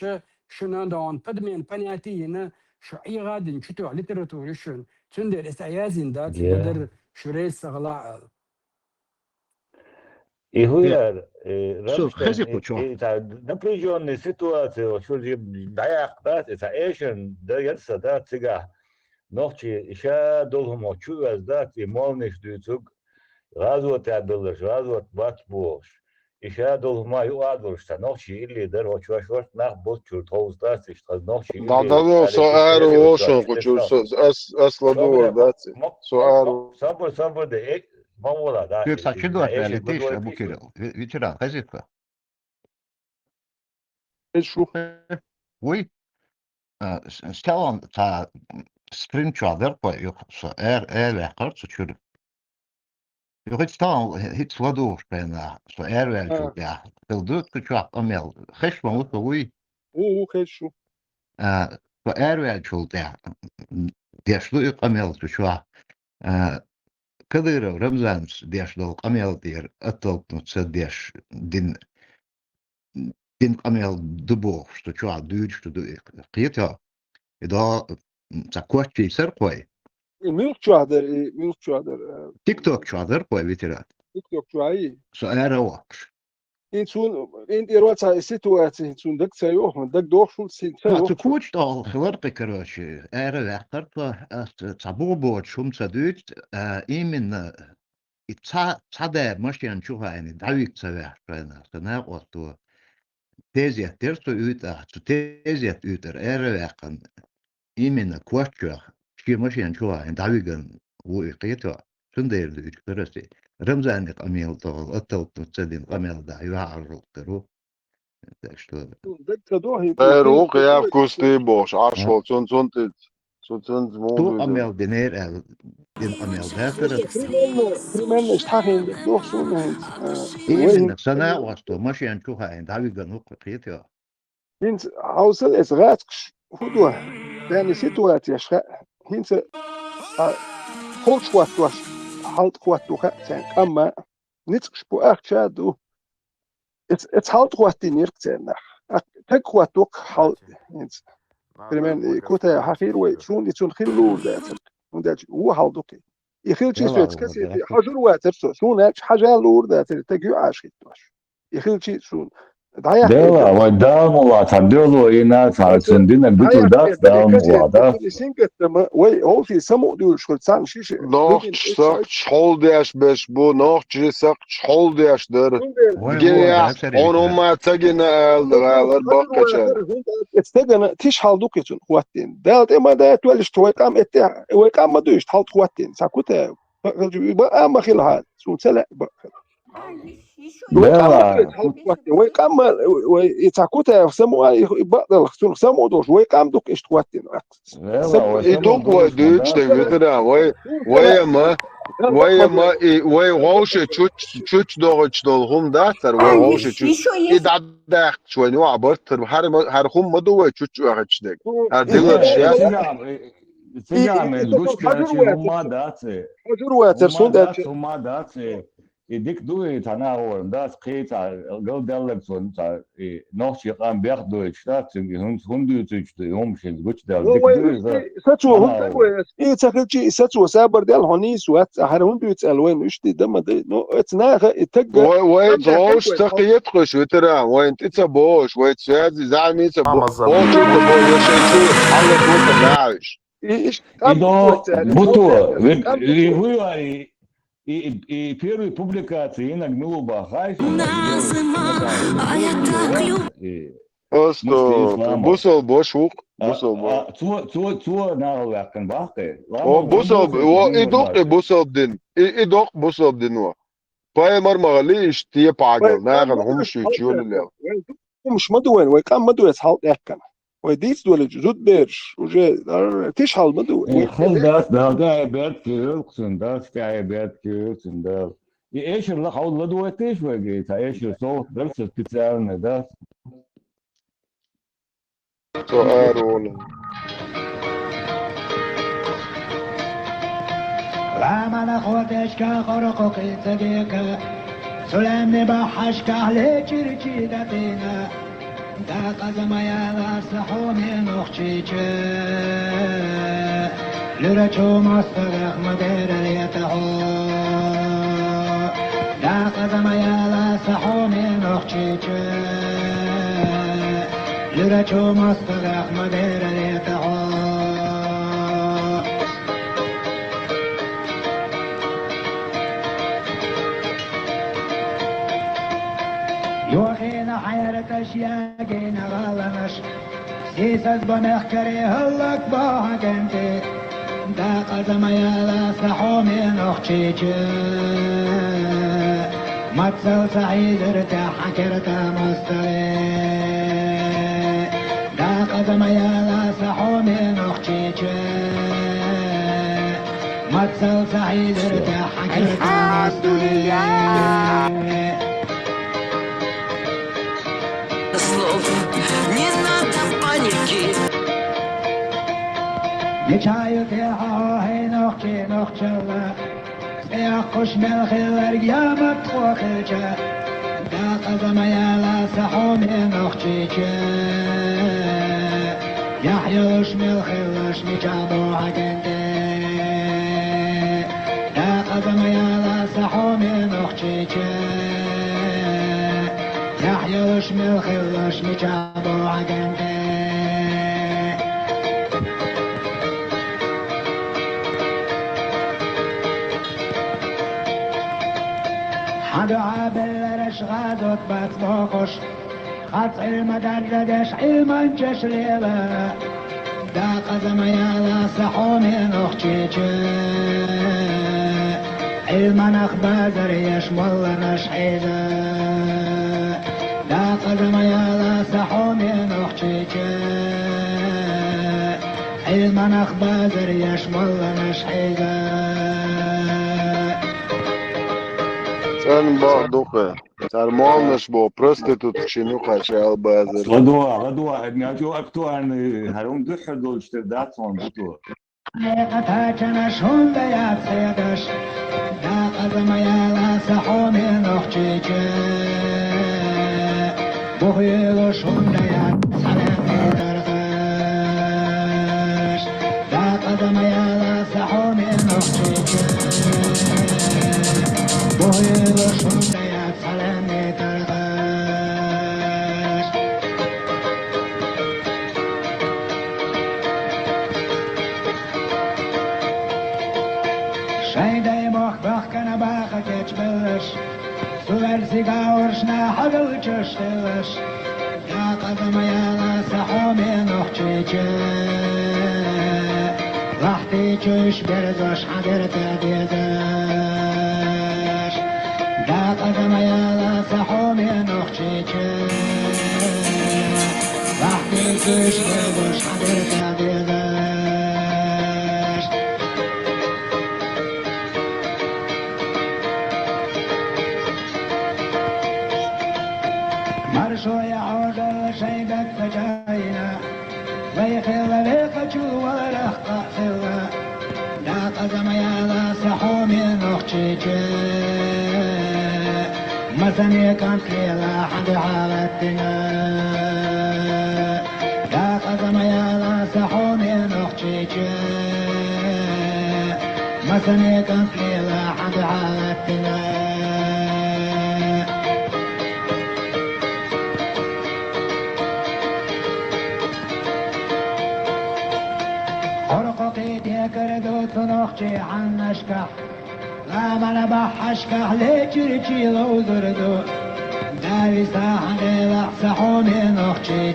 شنو دون قدمين بنياتينا شو اي غادي نشتو ليتراتوريشن تندر استعيازين دات بدر شريس غلاء I hujar, напряженная ситуация, что же даяк, да, это эшен, да, ярса, да, цыга, ночи, еще долго мочу, да, и молнишь дуцуг, развод адылыш, развод бат бош, еще долго маю адылыш, ночи или дар, очваш ваш нах бот чур тоуз, да, что ночи или. Да, соару ошон, хочу, асладур, да, соару. Собор, да, Мамола, да. Ты сочинил, летишь, Абу Кирилл. Ветеран, хозяйка. Oui. Stellen ta sprintjader på så verkar så kul. Jag vet stan hit slador spena så väl ja. Vill du kvar amel. Gesch man på oui. Gesch. Så väl kul ja. Det slår amel så kvar. كذا رمزانس ديش دول قميل دير أطلق نتصديش دين قميل دبوخ شتو شو عدوج شتو قيتها إذا تقوتشي سرقوي ملك شو هذا تيك توك شو هذا قوي بيترات تيك توك شو هاي سؤال رواقش انت رواتها سيتواتي انتون دك سيوح من دك دوخ شو سيتوح تكوتش طال خلرق كروشي أرى وحقرت تعبوبوت شوم تدوت إيمن تصدق ماشي نشوفها يعني دعويك سواح فينا سناقوتو تيزيت ترتو يوتا تيزيت يوتر أرى وحقن إيمن كوتشو شي ماشي نشوفها يعني دعويك ويقيتو سندير دوت كرسي رمزان قميل طول أطلت تسدين قميل دا يعرض ترو روق يا كوستي بوش عشرة تون تو قميل دينير دين قميل دا كريمان اشتاقين دوخ شو إيه سنة واسطو ماشي نشوفها عند عبي قنوق قيتيو هنت عاوزل إسغاتكش هدوه يعني سيتواتي أشخاء هنت خوش واتواش halt kwart toch zijn amma niet gesproken chado het halt kwart in hier zijn tak kwart toch halt het كمان كوتا حفير وشون يتون خلو ذات ونداج هو halt اوكي يخيل شي سوت كسي حجر واتر شون حاجه لور ذات تجي عاشت واش يخيل شي شون Dela, vai dāmulā, tā dēlo ienāca, cundina bitu dāts dāmulā, da. وي سمو دو شكل سان شيشه Nacht sagt Scholdesh beş bu nacht sagt Scholdesh der. Gene onu ma tagina aldılar bak kaçar. استجنا تيش حالدوك يتون خواتين دالت اما دا تولش تويقام اتها ويقام ما دوش حالت خواتين ساكوتا اما خيل هاد سون سلا Dela, ويقام يتاكوتا سمو يبقى سمو دوش ويقام دوك ايش خواتين İdok var düç de götüren vay ama vay hoşe çuç doğuç dolhum da ser vay hoşe çuç idada şoy ne abartır her hum ma do çuç ağaçlık her diler şey Sigame, zgučke, uma dace. Uma dace. I dik dui tana oren, das kreta, gau delekson, noch sich am Berg durch, das hundu züchte, umschen, zguč del, dik dui. ساتشو هندو ايه تاكلتي ساتشو سابر ديال هونيس وات هندو يتسالوين وشتي دم نو اتناغ تج وای زوش تقیت خوش وترا وای انت بوش وای تشاد زعمي تبو بوش تبو يشيتو على طول تناعش ايش Butu, и первые публикации на Гмилуба Busol boş huk. Busol boş. Tuo nağlakan bakı. O busol o idok busol din. İdok busol din o. Pay marmagali iştiye pagal. Nağan hum şu çiyollar. مش مدوين ويقام مدوين حال يحكم ويديس دول جزود بيرش وجا تيش حال مدوين خل داس دا بيت كيلسن داس كاي بيت كيلسن دا ايش اللي حول دو تيش وجيت ايش صوت درس سبيциальный да سؤال ولا رامن خودش که خرقوقی تگیکه سلم بحش که اهلی چرچی دتینه دا قزم یالا سحوم نخچیچه لرچو مستغخ مدیر لیتهو دا قزم یالا سحوم نخچیچه لرچو مستغخ مدیر لیتهو يوخينا حيرتش ياقينا غالنش سيساس بمخكري هلك باها كنتي دا قزم يالا سحومي نخشيچه متصل سعيد ارتاح حكرتا مستري دا قزم يالا سحومي نخشيچه متصل سعيد ارتاح حكرتا مستري Не надо паники. نشايط يا هاي نخشي نخشلا يا خوش بالخير قيامت خوخيشة دا قزم يا لا سحومي نخشيشة يا حيوش بالخيرش نشابو حقنتي دا قزم يا لا سحومي نخشيشة يحيوش من الخلوش مجابو عقنتي حدو عابل رشغادوت بطبوخش خط علم دردش علما جشريبا دا قزم يالا سحومي نخشيشة علما نخبازر يشمل نشحيزا دا قزم يالا سحومي نخشيشة علما نخبازر يشمل نشحيزا Sen bağduqe. Sarmalmış bu prostitut çinu kaçal bazır. غدوة ناجو актуальный هرم دحر دول اشترداتهم بطو حقيقتها كنشهم بيات سيدش دا قزم يالا سحومي نخشيشة بخيلشهم بيات سلامي درغش دا قزم يالا سحومي نخشيشة بخيلشهم بيات سلامي درغش تورسيقا ورشنا حقل تشتلش يا قدم يا لا سحومي نخشيشي وقتی چوش برزش حضرت دیدش دا قدم یالا سحومی نخچی چه وقتی چوش برزش حضرت دیدش مرشو يعود شيبك فجاينا ويخيل ليقجو ورخقا سوا لا قدم يا لا سحومي نخشيجي مثني كانت ليلة حد حالتنا لا قدم يا لا سحومي نخشيجي مثني كانت ليلة حد حالتنا كردو تنخشي عن نشكح لا من بحشكح ليجرجي لو زردو داري ساحن لحسحوني نخشي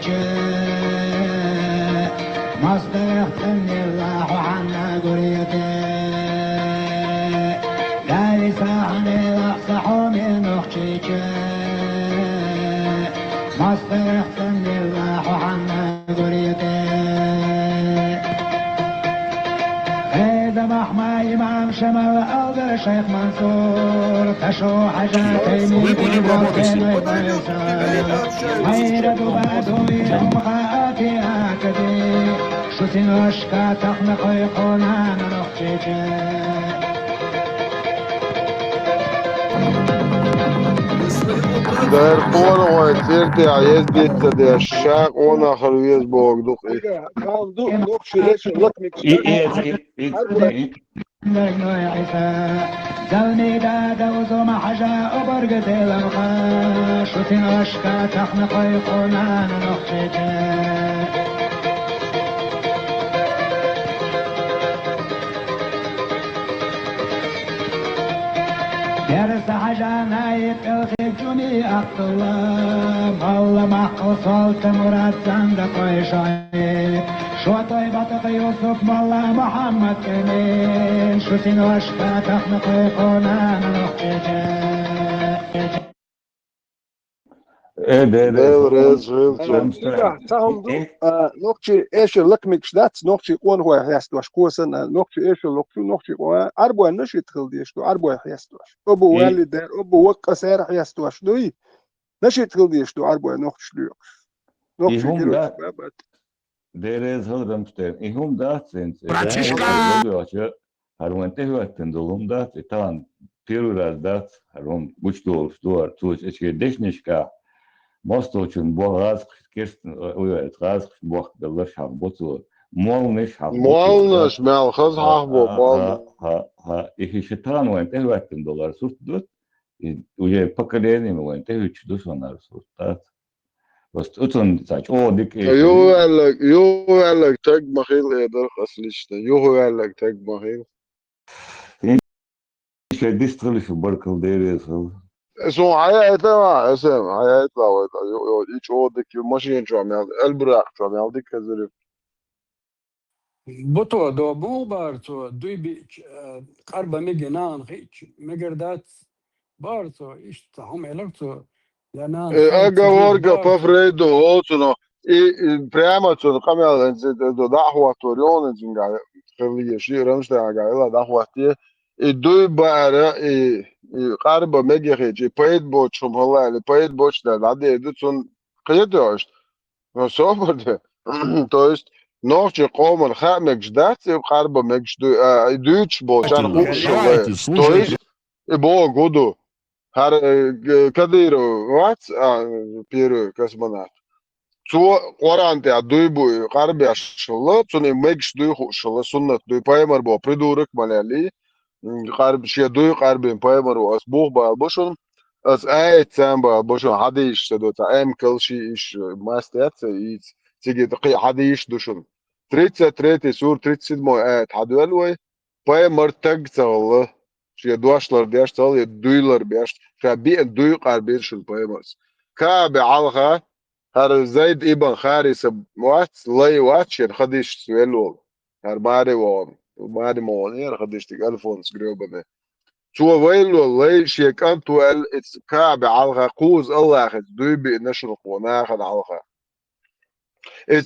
مصدر اختني الله عنا قريتي داري ساحن لحسحوني نخشي مصدر اختني الله عنا قريتي محمى إمام شمال ألقى شيخ منصور تشو حاجاتي من الوطن غير دبادو يوم غاتي هكذا شو تنشكا تخنق يقونان نخشيجي در قول ويتيرتي عايز بيت دي الشاق وانا خلويز بوق دوق دوق شليش لطمك زلمي دادا وزوم حاجة أبرقت الأمخا شو تنشكا تخنق يقونان نخشيجي درس حاجانا يتلخي جوني أقتلا والله معقل صوت مراد صندق ويشعيب شو طيبة يوسف والله محمد كمين شو تنوشكا تخنق يقونان نخشيجي نقطة إيش اللقمة شدات نقطة قون هو يحسدوش كوسن نقطة إيش اللقمة نقطة قون أربعة نش يدخل ديش دو أربعة يحسدوش أبو والد دار أبو وقت سارح يحسدوش دوي نش يدخل ديش دو أربعة نقطة شليو نقطة جلوش بابات Deres hılrımstır. İhum da sens. Harun tehvatten dolum da tan piruraz da harun buçtol stuar tuç eski deşnişka mostoçun boğaz kirsten uyar gaz boğ da şam botu molniş ha molniş melxaz ha ha iki şeytan ve tehvatten dolar surt uye pakadeni ve tehüç dusonar surtat was utun saç o dik yuvarlak tek mahil eder aslışta yuvarlak tek mahil şey distrili şu barkıl deriz so hayata esem hayata hiç o dik maşin çamel elbrak çamel dik kazırıp بطو دو بارتو دوی بی قربه میگنان هیچ مگردات بارتو ایشت هم الکتو Agovorka pafredo otuno prema to kamel do dahwa torion zinga khliye shi ramsta ga ila dahwa ti دوی باره قربا مگه چی پاید بود شم حالا پاید بود در عادی ادتون قیاد داشت صحبته تو است نوچه قومن خامک جدات قربا مگش دویچ بود چند خوب شده تو است با گودو هر کدیرو وات پیرو کسمانات تو قرانته دوی بو قربا شله چون مگش دوی شله سنت دوی پایمر با پردورک مالی قرب شيء دوي قربين بايمر واسبوع باشون از ايت سامبا باشون حديش تدو تايم كل شيء ايش ماستات تيجي دقي حديش دوشون تريتسا تريتي سور تريتسيد مو ايت حدوالوي بايمر تاج والله شيء دواشلر بياش تالي دويلر بياش شابي دوي قاربين شو البايمرز كاب علغة هر زيد ابن خارس وات لي واتشر خديش سويلو هر باري وون باري مونير خديش تلفونس جروبنا شو ويلو لي شيء كان توال اتس كاب علغة قوز الله اخذ دوي بنشر وناخذ علغة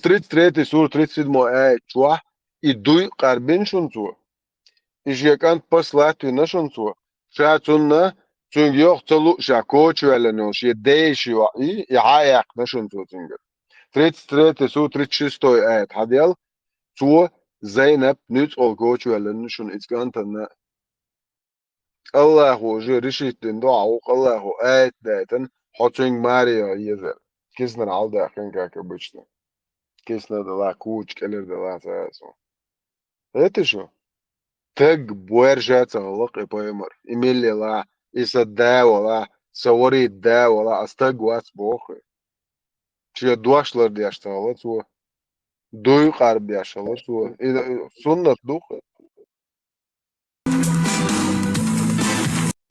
تريد سور تريد سيد مو اي شو يدوي قاربين شنتو إجيكان بس لاتو نشنتو شاتونا تون يوخ تلو شاكوچ ولا نو شي ديشي وعي يعايق نشنتو تنجر تريد سو تريد شستوي آيت هديل تو زينب نيت أو كوچ ولا نشن إتكان تنا الله هو جي رشيت دندو عوق الله هو آيت دايتن حوتشنج ماريو يزر كيسنا العودة أخين كاكا بيشنا كيسنا دلا كوچ كالر دلا ساسو هيتي شو تج بورجة تغلق إبايمر إيميلي لا إسدا ولا سوري دا ولا أستج واتس بوخي شيء دواشلر دي أشتغلت و دوي قارب دي أشتغلت و إذا سنة دوخ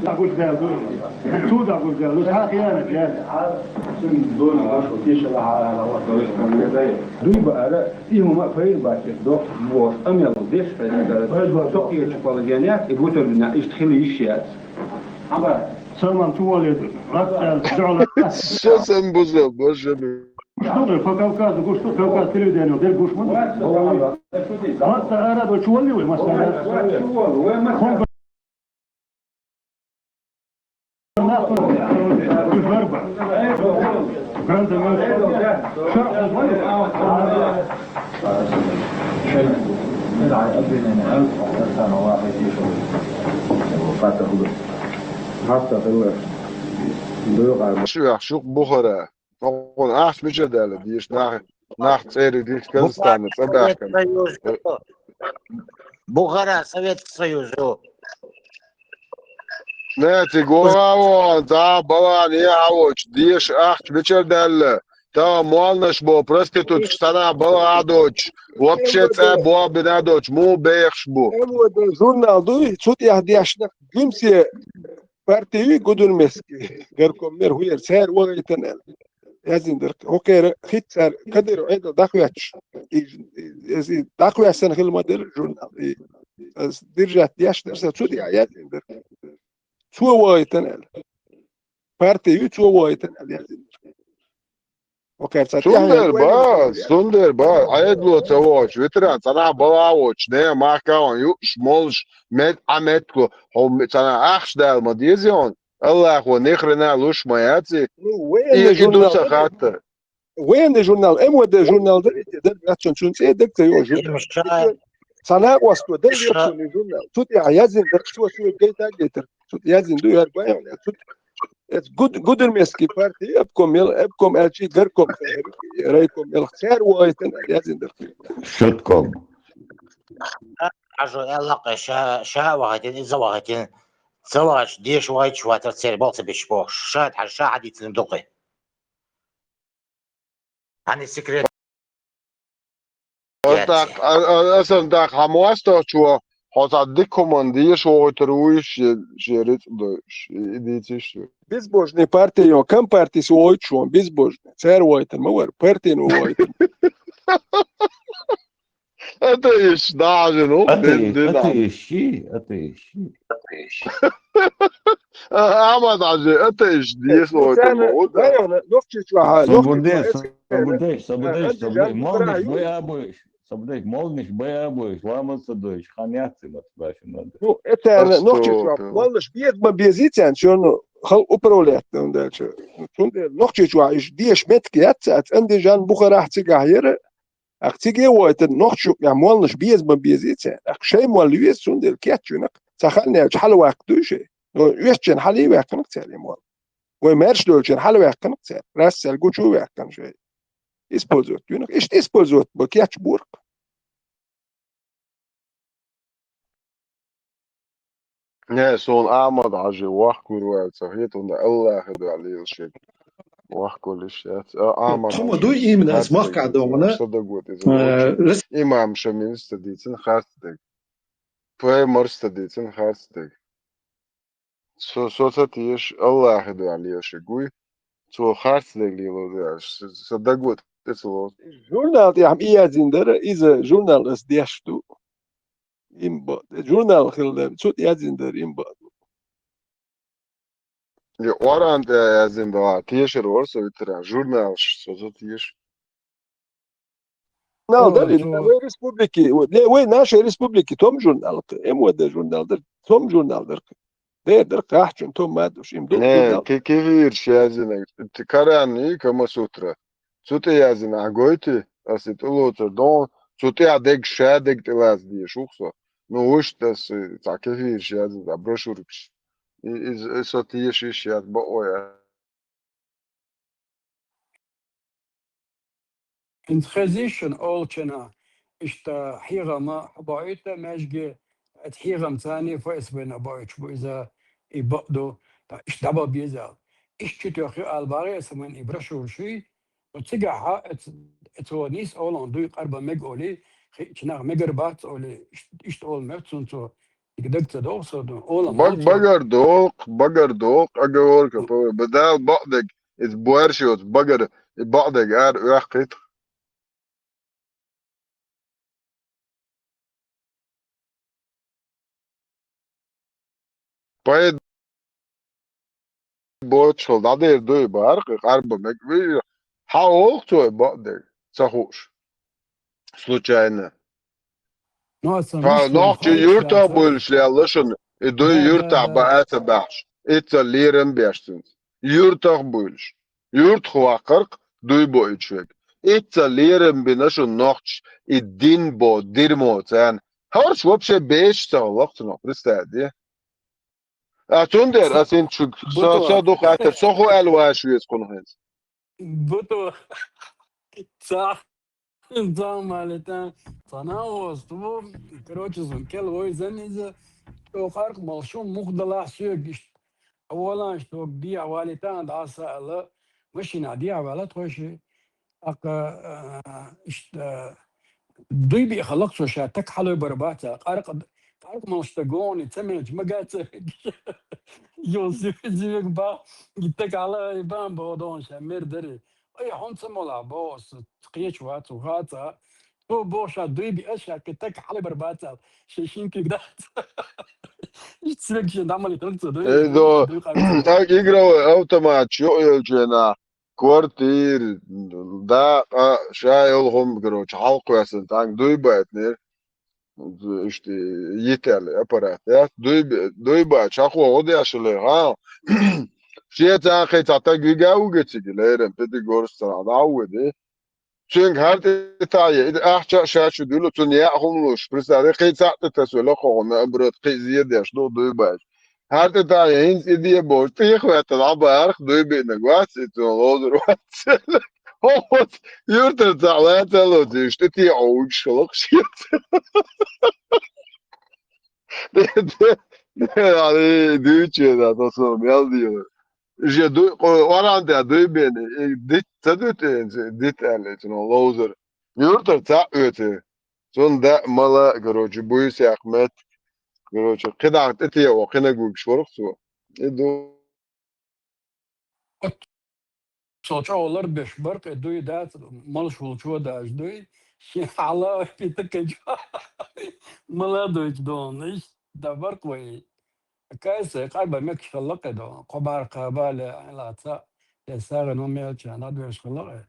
أقول ذا تو ده أقول ذا لو ساعات يعني جاد دول عشرة تيش على وقت دوي بقى لا فيهم ما فير بعد دوخ بوس أم يلا ديش فهذا توقي الشقالجانيات يقولوا لنا يشتخلي يشيات سلمان توالد رد جعل شو سنبوزل بوجه شغل فكوكاز قوش فكوكاز تلفزيون ودير قوش من حتى أراد شولي والمسألة شو شوق بخرة نقول أحس مجدالة ديش ناخ تسيري ديش كازستان تصبح بخارى Советский Союз. ناتي قوة تا بلان يعوج ديش أحس مجدالة تا مالنش بو проститут стана бала доч вообще це бо бина доч му бехш бу журнал дуй суд яхдияшна гümse partiyi gudulmeski garkom mer huyer ser wagaytan yazindir okere hitser kadir ayda dakhyaç dakhyaçsan khilmadir jurnal dirjat yaşdır sud yazindir su wagaytan partiyi su wagaytan yazindir سندر با عيدلو تواش وتران صنع بلاوش نه ما كان يوش مولش مت عمتكو هم صنع أخش دال مديزيون الله هو نخرنا لوش ماياتي يدو سخاطة وين الجورنال ام ود الجورنال ده عشان شو نسيت تيو صنع واسطو ده الجورنال توت يازن ده شو جيتا جيتر توت يازن دو يا بايون توت جود المسكي بارتي ابكم الشي غيركم رايكم الخير وايتن لازم شتكم عجو يلا شا وقتين إذا وقتين زواج ديش وايد شواتر تصير بوص بيشبوخ شاد على شاهد يتندقي عن السكرت أصلا داك همواستا شو هتصدق كوماندي شو ترويش شريط دوش إديتش безбожный партия кам партия свой чон безбожный царь войтер мовер партия ну войтер это ещё даже ну это ещё Ahmad Hacı ateş diye soruyor. Да, ногчич ва. Собудеш, молниш боябоиш. Собудеш, молниш боябоиш, ламаться дойш, ханяцы вот баши надо. Ну, это ногчич ва. Молниш бед ма безитен, что خل أبرولات دندش. كنت نقطة واحد ديش متكيات عندي جان بخارة احتجاهير احتجاه وقت نقطة يعني مالنش بيز ما بيزيت شيء مالويس سندل كياتشونك تخلني حل وقت دوشة ويشجن حلي وقتنك تالي مال ومارش دولشن حل وقتنك تال راسل قوشو وقتن شيء إسبوزوت يونك إيش إسبوزوت بكياتش بورك Ne, son Ahmad Hacı vahkur ve sahiyet onda Allah hadu aleyhi şey. Vahkur işyat. Ahmad Toma du imen as marka dona. İmam Şamin istediğin harstek. Pey mar istediğin harstek. Соцатиш Allah edaliyor guy. So hartelijk lielo sadagot teslo. Журнал я и зиндер из журнал с дешту. Имба. Журнал хилдем. Чут я зиндер имба. Je orant zimba tieši orso vitra žurnāls sozatieš. Журнал да вы республики. Вы наши республики том журнал. Эмоде журнал. Том журнал. Der kahçın tom maduş im Ne kevir yazına. Karani kama sutra. Sutra yazına goyti asit ulutur don. Sutra deg şadeg telaz diye şukso. No uş das kevir yazına broşurks. Sotiyeş iş yaz bo oya. In transition olchana işte higama بايته مشجي اتحيغم ثاني فاسبنا بايتش بوزا يبقدو ايش دابا بيزا ايش تتوخي الباري اسمن ابرشو شي وتسقعها اتونيس اولان دوي قربا ميغولي چناغ ميغربات اولي ايش اول مرتسونتو يقدرت دوصو اولان Bagar doğuk agor kapı. Bedal baqdeg is buarşiyot bagar baqdeg ar uaqit. Payet boçol da der doy bar qarba mek vi ha oltu baqdeg sahuş. Случайно. Nog yurta bölüşlerleşin. Doy yurta baata baş. Etsa liren beştins. Yurta bölüş. Yurt huakırk doy boyçvek. Etsa liren binaşın nohç din bo dirmo sen. Harç vapşe beş sağlıktın opristadi. Atun der asin çık. Sadok ater sohu elvaş üyes konuhez. بطو صح نظام مالتان تناوز تو كروتشز كل وي زنيزه تو خارق مالشون مخدلا سيق اولا شتو دي والتان داسا لا مش نادي على توشي اق اشت دوي بي خلق شو شاتك حلو برباتا قارق مالشتاغون تمنج مقات يوزيك با يتك على يبان بودون شامير دري اي حنت مولا بوس تقيش وات وهاتا تو بوشا دوي بي اشا كتك حلو برباتا شيشين كده يتسلك شي دعمل يتلقى دوي Edo tak igrao automat jena kvartir da şayolhum groç halk versin tank duybayt ne işte yeterli aparat ya duyba çakı o da yaşlı ha şey tank tata gügavu geçilerim pedi gorsa da avdi çünkü her detayı ahça şaşı dulu tun ya humluş prisade qeytsat tesöle qoğuna brot qeyziye deş do duyba her detayı hins diye boş tıyık ve tabar duyba negvat itu lodur Hopot yurtta ta'lata lo işte ti avuçluk şey yani düçe da nasıl yal diyor. Je du oranda du ben dit tadut dit alet no lozer. Yurtta ta öte. Sonda mala garocu bu ise Ahmet garocu qidaqt eti o qina gug şorqsu. Edo صوتشو ولر بيش برق دوي دات مالش ولشو داش دوي شي على في تكج ملا دوي دون ايش دا برق وي كايس قلبا مك خلق دو قبار قبال لا تا يسار نو ميل انا دوي خلق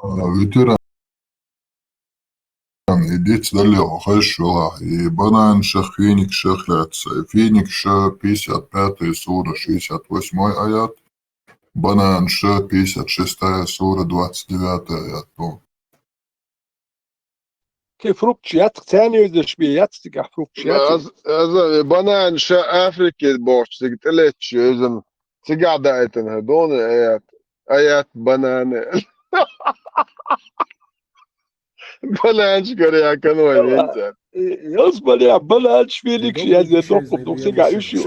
ветеран идите далеко, хорошо. И банан шах феник шахляться. Феник ша 55 сура 68 аят. Банан ша 56 сура 29 аят. Ну, كيف روكش ياتق ثاني يدش بيه ياتق روكش ياتق Banan şa Afrika boş sigtelet çözüm. Sigada eten hedon ayat banane. بلانش كريا كانوا ينزل يصبر يا بلانش فينيكس يا زي دوku dosyga już nie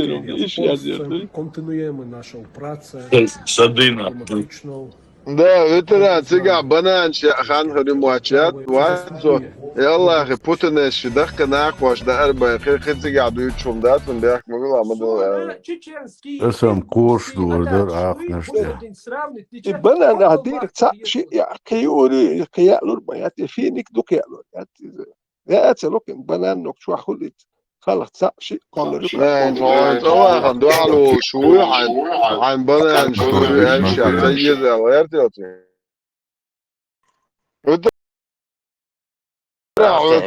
wiem, iż ja zjadłem. Kontynuujemy naszą pracę Sadina. dyplomatyczną. ده فترة تيجا بنانش خان هري مواتشات واتزو يلا اخي بوتنش دخ ناقوش ده اربع خي تيجا دويتشوم دات من داك مقول عمدو Esam koš doder, nešto. بنان هدير شيء يا كيوري كيالور ما ياتي فينيك دوك يالور يا لكن بنان نوك شو خلت خلص شيء قال نعم طبعا خندو على شوي عن بنان شوي امشي تيجي غيرتي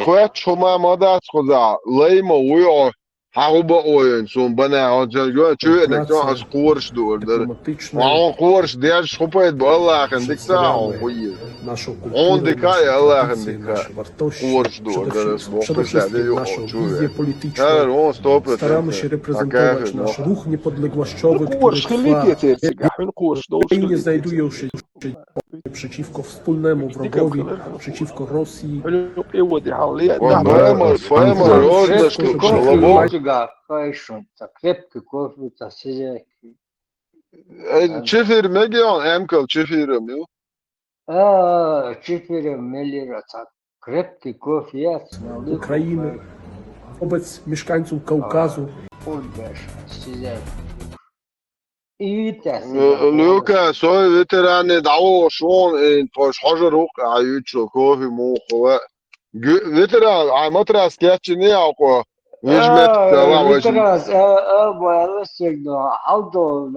خوات شما مادات خدا ليما ويو حاوبا اوين سون بنا جو شو انك تروح قورش دور در وعون قورش ديال شوبيت بالله خندك ساعه وي اون دكاي الله خندك قورش دور در Przede wszystkim naszą wizję polityczną. Staramy się reprezentować nasz ruch niepodległościowy, który trwa i nie znajdują się przeciwko wspólnemu wrogowi, przeciwko Rosji. Çifir milyon emkel çifirim yo. Ukrainy, wobec mieszkańców Kaukazu. لوكا سوي فيتراني دعوه شلون فاش حجر وقع يوتشو كوفي مو خوا فيترا مطرا سكيتشني او نجمت توا وجه Boyalışırdı. Aldo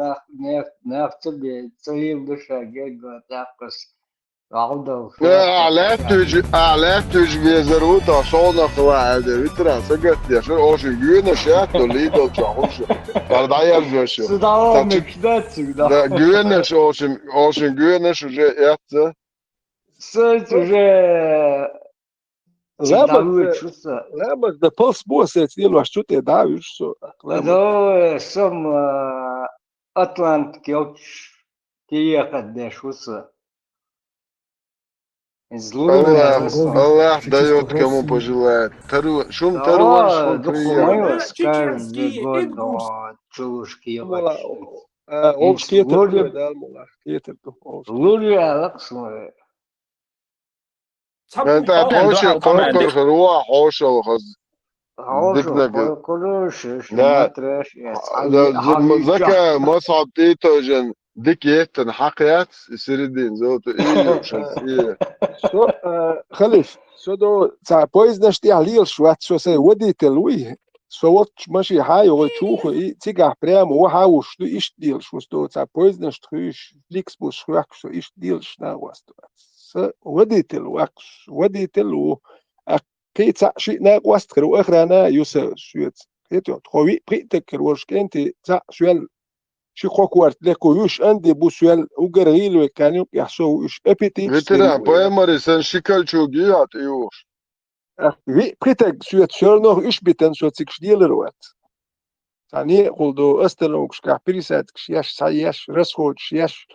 nefti bir dışa geldi takız. Aldo. اعلات تجي زروتا شلون خوا هذا فيترا سكت يا شو اوش جينا شات ليدو تشوش بعد عيال جوش Sıdavam mekdet Да, Güneş olsun Güneş yaptı. Söz уже Lembra da pulse boa se ele achou te dá isso. ده سم أطلنت كيوتش كي قداش وصل Allah дает кому пожелает. Шум таруаш, шум приятно. Каждый год чушки он скетер дал мула. Скетер то. Лули Александр. انت حوشه قرقر خروح حوشه وخز حوشه كلش ما ترش ذكا مصعب تيتو جن ديك يتن حقيات يصير الدين زوتو ايه وشلسيه شو خليف شو دو تاع بويز نشتي عليه شوات شو سي وديت لوي سوت ماشي هاي وتشوخ تيجا بريم وهاوش دو ايش ديل شو ستو تاع بويز نشتريش فليكس بوش شوك شو ايش ديل شنا واستو وديت الوقش وديت له كي تاع شيء نا واستر واخر انا يوسف شوت كيتو خوي بريتك روش كنت تاع شوال شي خوكوارت لكو يوش عندي بوسوال وغريل وكانوا يحسوا ايش ابيتي فيترا بايمر سن شيكال شوغيات يوش وي بريتك شوت شورنو ايش بيتن شوت سيكش ديلروات ثاني قولدو استلوكش كابريسات كشياش ساياش رسخوت شياش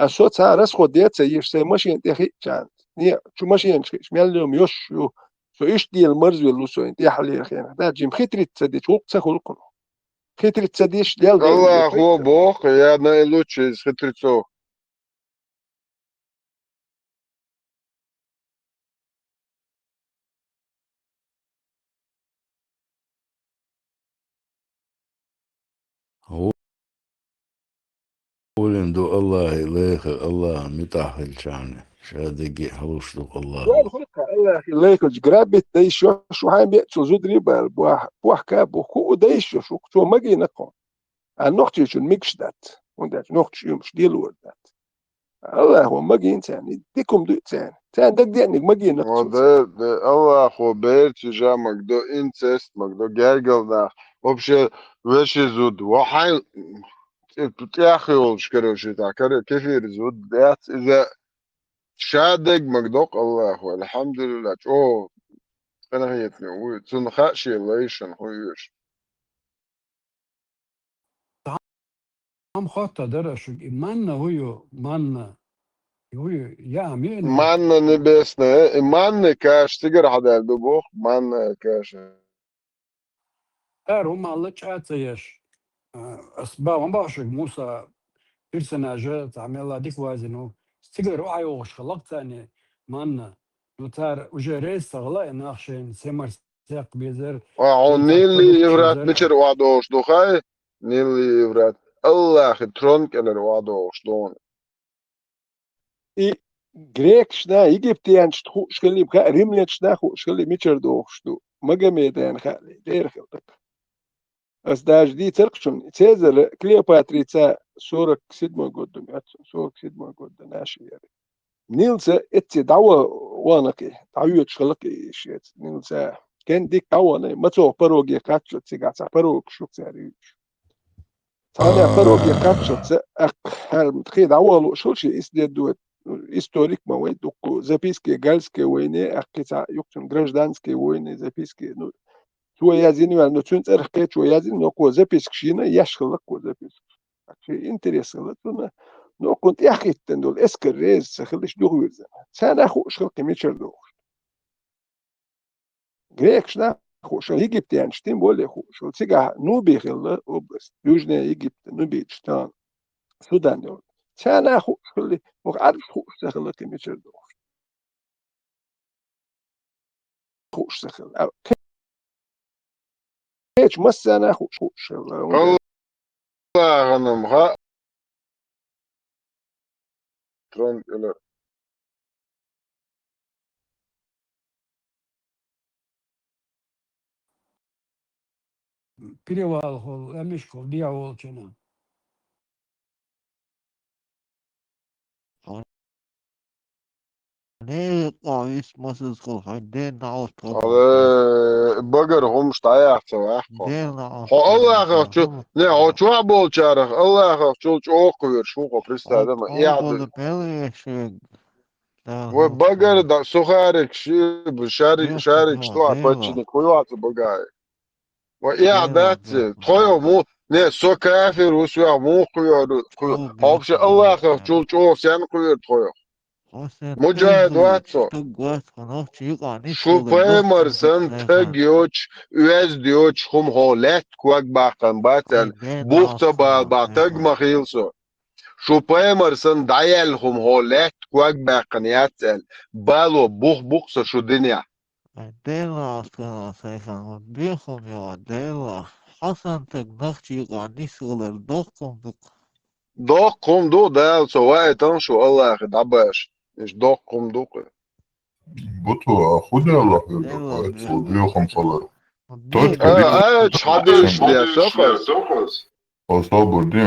الصوت ساعة رسخو ديت سيش سي ماشين تخي جان ني شو ماشين شمال يوم يوش شو ايش دي المرز ولا شو انت حلي خينا دا جيم خيتري تسدي شو تسخل كل خيتري تسديش ديال الله هو بوخ يا نايلوتشيز خيتري تسو قولن دو الله إليك الله متاحل شانه شادقي حلوش دو الله وين خلق الله إليك جرابت دايش شو هاي بيتشو زودري بال بوح كاب وكو دايش شو ماجي نقو النقطة شو الميكش دات وندات نقطة شو مش ديال وردات الله هو ماجي إنسان ديكم دو إنسان تان دك ديانك ماجي نقو الله هو بيرت جا مقدو إنسست مقدو جارجل دا وبشي وشي زود وحي يا أخي والش كروشي تاع كيف يرزود دات إذا شادق مقدوق الله هو الحمد لله أوه أنا هيتني وتنخاشي الله يشن خويش هم خاطر درش من هو من Я амин. Манна небесная, манна каш, тигр хадал бубух, манна каш. هم الله تعطيش أسباب ما بعرف موسى برسناجة تعمل ديك وازنه استقر وعي وش خلقت يعني مانا نتار وجريس غلا ناخشين سمر ساق بيزر نيلي يفرات ميشر وعدوش دوخاي نيلي يفرات الله خطرونك على الوعدوش دون I Grekšna, Egiptijanš, škeli bka, Rimljanšna, škeli mičer doštu. Magomedan khali, derkhiltak. As دي تركشن تيزر كليوباتريتا صورة سيدما قدام صورة سيدما قدام ناشي يعني نيلسا اتي دعوة وانكي دعوة شغلكي شيت نيلسا كان ديك دعوة ما تو بروجي كاتشو تيجا بروج شو تساريش ثانية بروجي كاتشو هل متخيل دعوة شو شيء اسدي دوت историк مواد دوكو записки гальской войны акица юктун гражданской войны записки ну شو يازيني ولا نتون ترخيت شو يازيني نوكو زبيسك شينا يشخلك كو زبيسك شيء انتريسنت نو كنت يحكي تندول اسكر ريز سخلش دوغ يزن سانا خو شخلك ميتشر دوغ غريكش نا خو شو يجيبتيان شتين بولي خو شو تيجا نوبي خلا اوبلست يوجنا يجيبت نوبيتشتان السودان دول سانا خو شخلي وعارف خو سخلك ميتشر دوغ خو سخل هيك مسنا خوش الله غنمها ترون إلى перевал хол амишков дьявол чина Nee, قايس مسز خل حدين نعوض هذا بقر هم شتايح سواح الله شو نه هو شو بول شارخ الله شو قوير شو قبرستا ده ما يعد وبقر ده سخارك شي بشارك شتو عبتشني كويوات بقاي ويعدات تويو مو نه سو كافر وسوا مو قوير هوبش الله شو سان قوير تويو مجاهد واتسو شو بيمرسن تجيوش üez diyoç hum holet kuak bakın baten buhta batag mahilso شو بيمرسن دايل hum holet kuak bakın yatsel balo buh شو دنيا ديلا أصلا سيخان بيخم يا ديلا حسن تقنخشي قاني سغلر دوقكم دو دال سواء شو الله دعباش إيش دوقكم دوق بطو خود الله يرضى بيوخم صلاة حديش دي سوكس صابر دي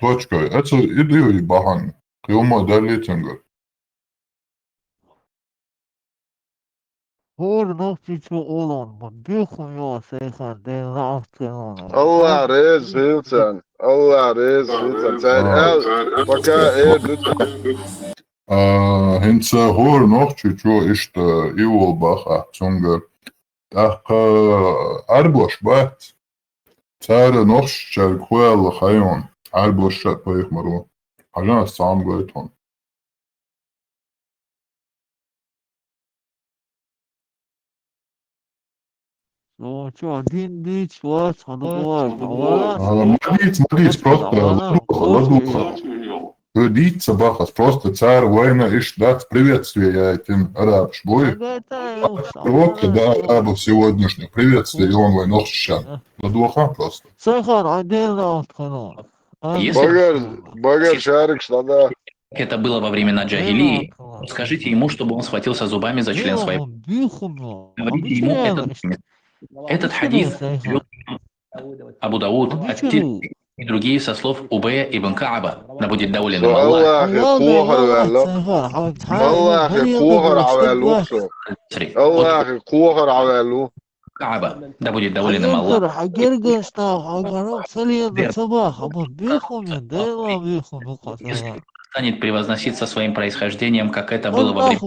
точка это иду и бахан кыма далетенгер هور نفسي شو أولون بيخم يا سيخان ديلا أصلا الله ريز هيلسان الله ريز هيلسان سان بكا إيه هنسا هور نوخشي شو إشت إيول باخا تونجر أربوش بات تارا نوخش شاركوال خيون أربوش شات بايخ مرون حاجانا السام قويتون شو دين ديش واس هنقوار مديت просто Диться бахас, просто царь война иш дать приветствие я этим арабшбой. Просто да, арабов сегодняшних приветствий, и он войну щан. До двуха просто. Сахан, отдельно отканал. Багар шарик, что да. Это было во времена джахилии. Скажите ему, чтобы он схватился зубами за член своей. Говорите ему этот хадис Абу Дауд, Ат-Тирмизи и другие со слов Убая ибн Кааба, да будет доволен им Аллах. Кааба, да будет доволен им Аллах. Если станет превозноситься своим происхождением, как это было во время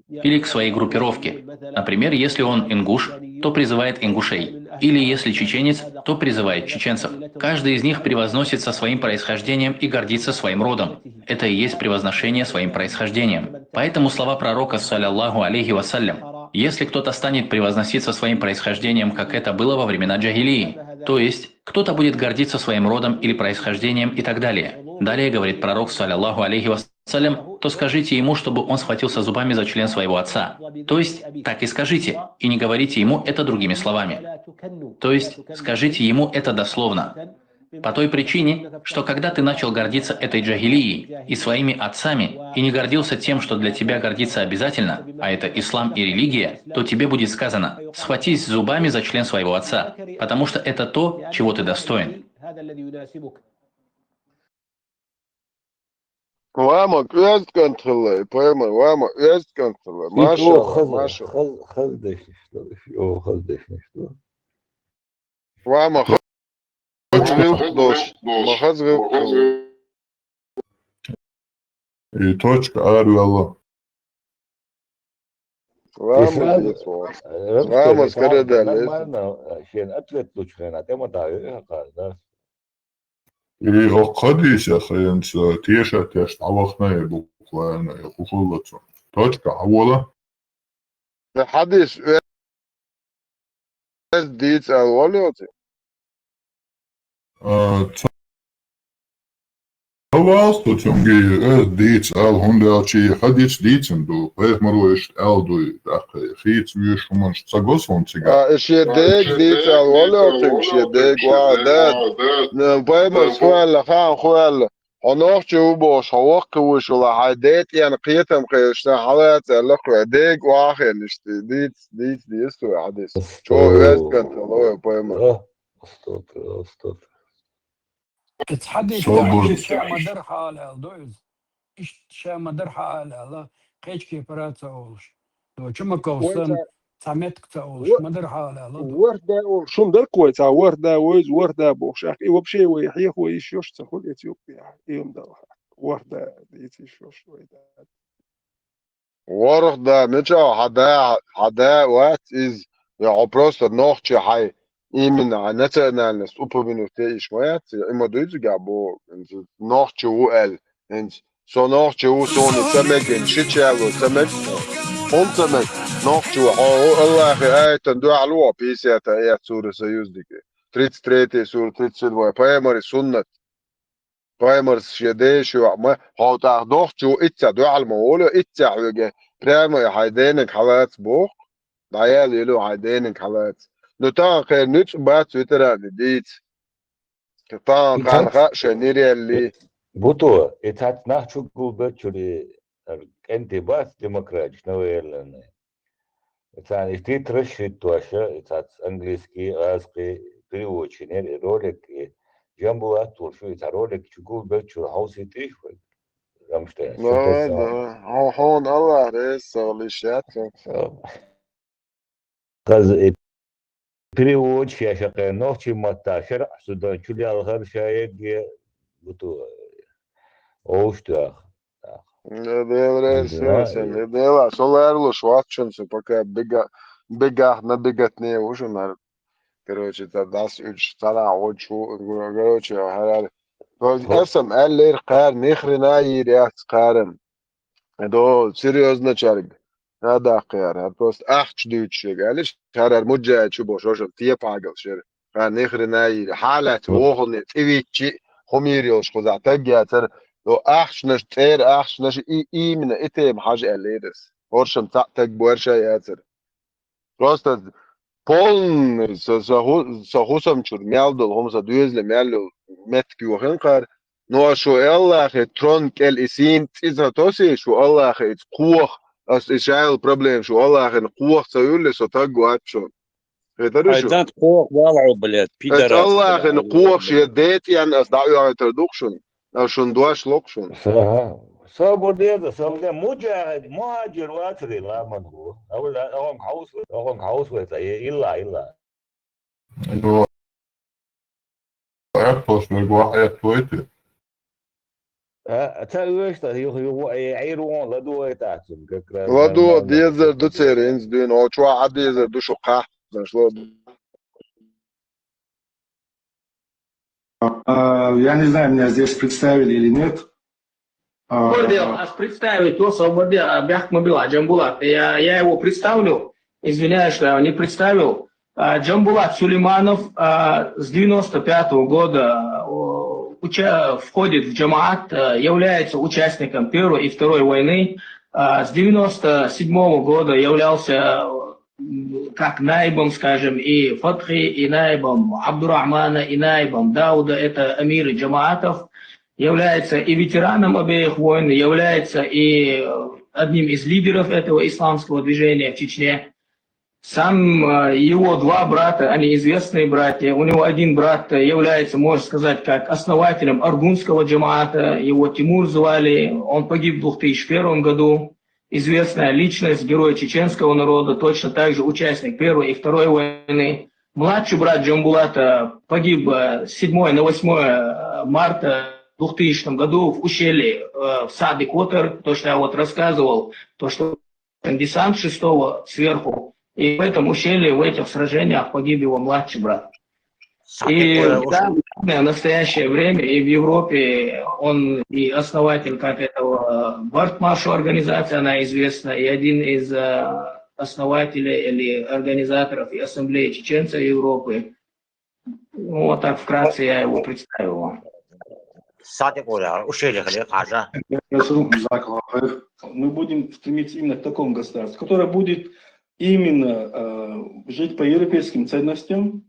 или к своей группировке. Например, если он ингуш, то призывает ингушей. Или если чеченец, то призывает чеченцев. Каждый из них превозносится своим происхождением и гордится своим родом. Это и есть превозношение своим происхождением. Поэтому слова пророка, саллаллаху алейхи вассалям, если кто-то станет превозноситься своим происхождением, как это было во времена джахилии, то есть кто-то будет гордиться своим родом или происхождением и так далее. Далее говорит пророк, саллаллаху алейхи вассалям, то скажите ему, чтобы он схватился зубами за член своего отца. То есть так и скажите, и не говорите ему это другими словами. То есть скажите ему это дословно. По той причине, что когда ты начал гордиться этой джахилией и своими отцами, и не гордился тем, что для тебя гордиться обязательно, а это ислам и религия, то тебе будет сказано: схватись зубами за член своего отца, потому что это то, чего ты достоин. Вама квест контролы, пойма, вама квест контролы. Маша. Вама И точка арвела. Вама скоредали. И окадися хэнс теша тест авахна буквально хухулацо. Точка авола. حدش ديت الوليوتي Tavas tu tjongi dits al hundachi hadits ditsen du pehmaruish al du khits wir schon mal sagos von ziga. ايش يديك ديت الوليوتي مش يديك وعدات بايما خوال خان خوال هنوخشو باش هوقوش ولا عادات يعني قيتم قيشنا حالات لقوا يديك واخر نشتي ديت ديستو عدس شو ويست كنت الله بايما تتحدث عن شيء مدر حاله دوز شيء مدر حاله قيش كيف راتولش لو كم كوسن سمت كتولش مدر حاله ورده شو مدر كويس ورده ويز ورده بوشاك اي وبشي ويحيى هو يشوش تقول اثيوبيا يوم ده ورده يشوش ويدا ورده متى حدا وات از يا просто نوخشي حي именно национальность упомянутая шмаят има дойдет габо нох чуэл энс со нох чу сони самеген шичало самек он самек нох чу Аллах айтан дуалу писята я сура союзники 33 сура 32 паймари суннат паймар шедешу ما هو نох чу итца дуал мооло итца веге прямо хайденек халат бог даял ело хайденек халат نتاع خير نتش بات وترى ديت كتان قانخا شنيري اللي بوتو اتات نحشو بتشري انت بات ديمقراطيش نويلن اتان اشتي ترشيت تواشا اتات انجليزكي غازقي بريوتشنير رولك جنبوات ورشو اتار رولك تشغول بتشر هاوسي تيش رمشتا لا هون الله ريس وليشات غاز перевод шашака ночи маташер сюда чулял харшаеги буту оуштах дела соларло шватченцы пока бега на бегатне уже на короче это даст уч тала очу короче харар اسم اللي قار نخرنا يريات قارن это серьезно чарг هذا خيار هذا بس أحد دوتشيك علاش هذا المجاهد شو باش رجل تيباقل شر كان نخرنا حالة وهن تيجي خميريوش خذ تجاتر لو أحشنش تير أحشنش إي من إتهم حاجة الليدس ورشم تاعتك بورشة ياتر просто полный сахусам чур мялдл хомса дуезле мялдл метки وخنقر نو شو الله ترون كل إسين إذا توسي شو الله تقوخ أس إشعال problem شو الله قوة سيولي ستاقو أتشون أيضا قوة والعو بلاد بيدرات الله قوة شيدات يعني أس دعوة introduction أو شون دواش لوكشون صابوديدا صابوديدا مهاجر واتري لا من هو أولا أهم هاوس ويتا إلا أكتوش نقوى حياة تويتي تلوشتا هو عيرون لدو يتعسل لدو ديزر دو تيرينز دين أو شو عاد ديزر دو شقاح شلون Я не знаю, меня здесь представили или нет. Представить то свободы Бяхмабила Джамбулат. Я его представлю. Извиняюсь, что я не представил. Джамбулат Сулейманов с 95-го года входит в джамаат, является участником Первой и Второй войны. С 97-го года являлся как наибом, скажем, и Фатхи, и наибом Абдурахмана, и наибом Дауда. Это амиры джамаатов. Является и ветераном обеих войн, является и одним из лидеров этого исламского движения в Чечне. Сам его два брата, они известные братья. У него один брат является, можно сказать, как основателем аргунского джамаата. Его Тимур звали. Он погиб в 2001 году. Известная личность, герой чеченского народа, точно так же участник Первой и Второй войны. Младший брат Джамбулата погиб с 7 на 8 марта в 2000 году в ущелье в Саде Котер. То, что я вот рассказывал, то, что десант 6-го сверху. И в этом ущелье, в этих сражениях погиб его младший брат. И в настоящее время и в Европе он и основатель как этого Бартмаршу организации, она известна, и один из основателей или организаторов и ассамблеи чеченцев Европы. Ну, вот так вкратце я его представил вам. Мы будем стремиться именно к такому государству, которое будет именно жить по европейским ценностям.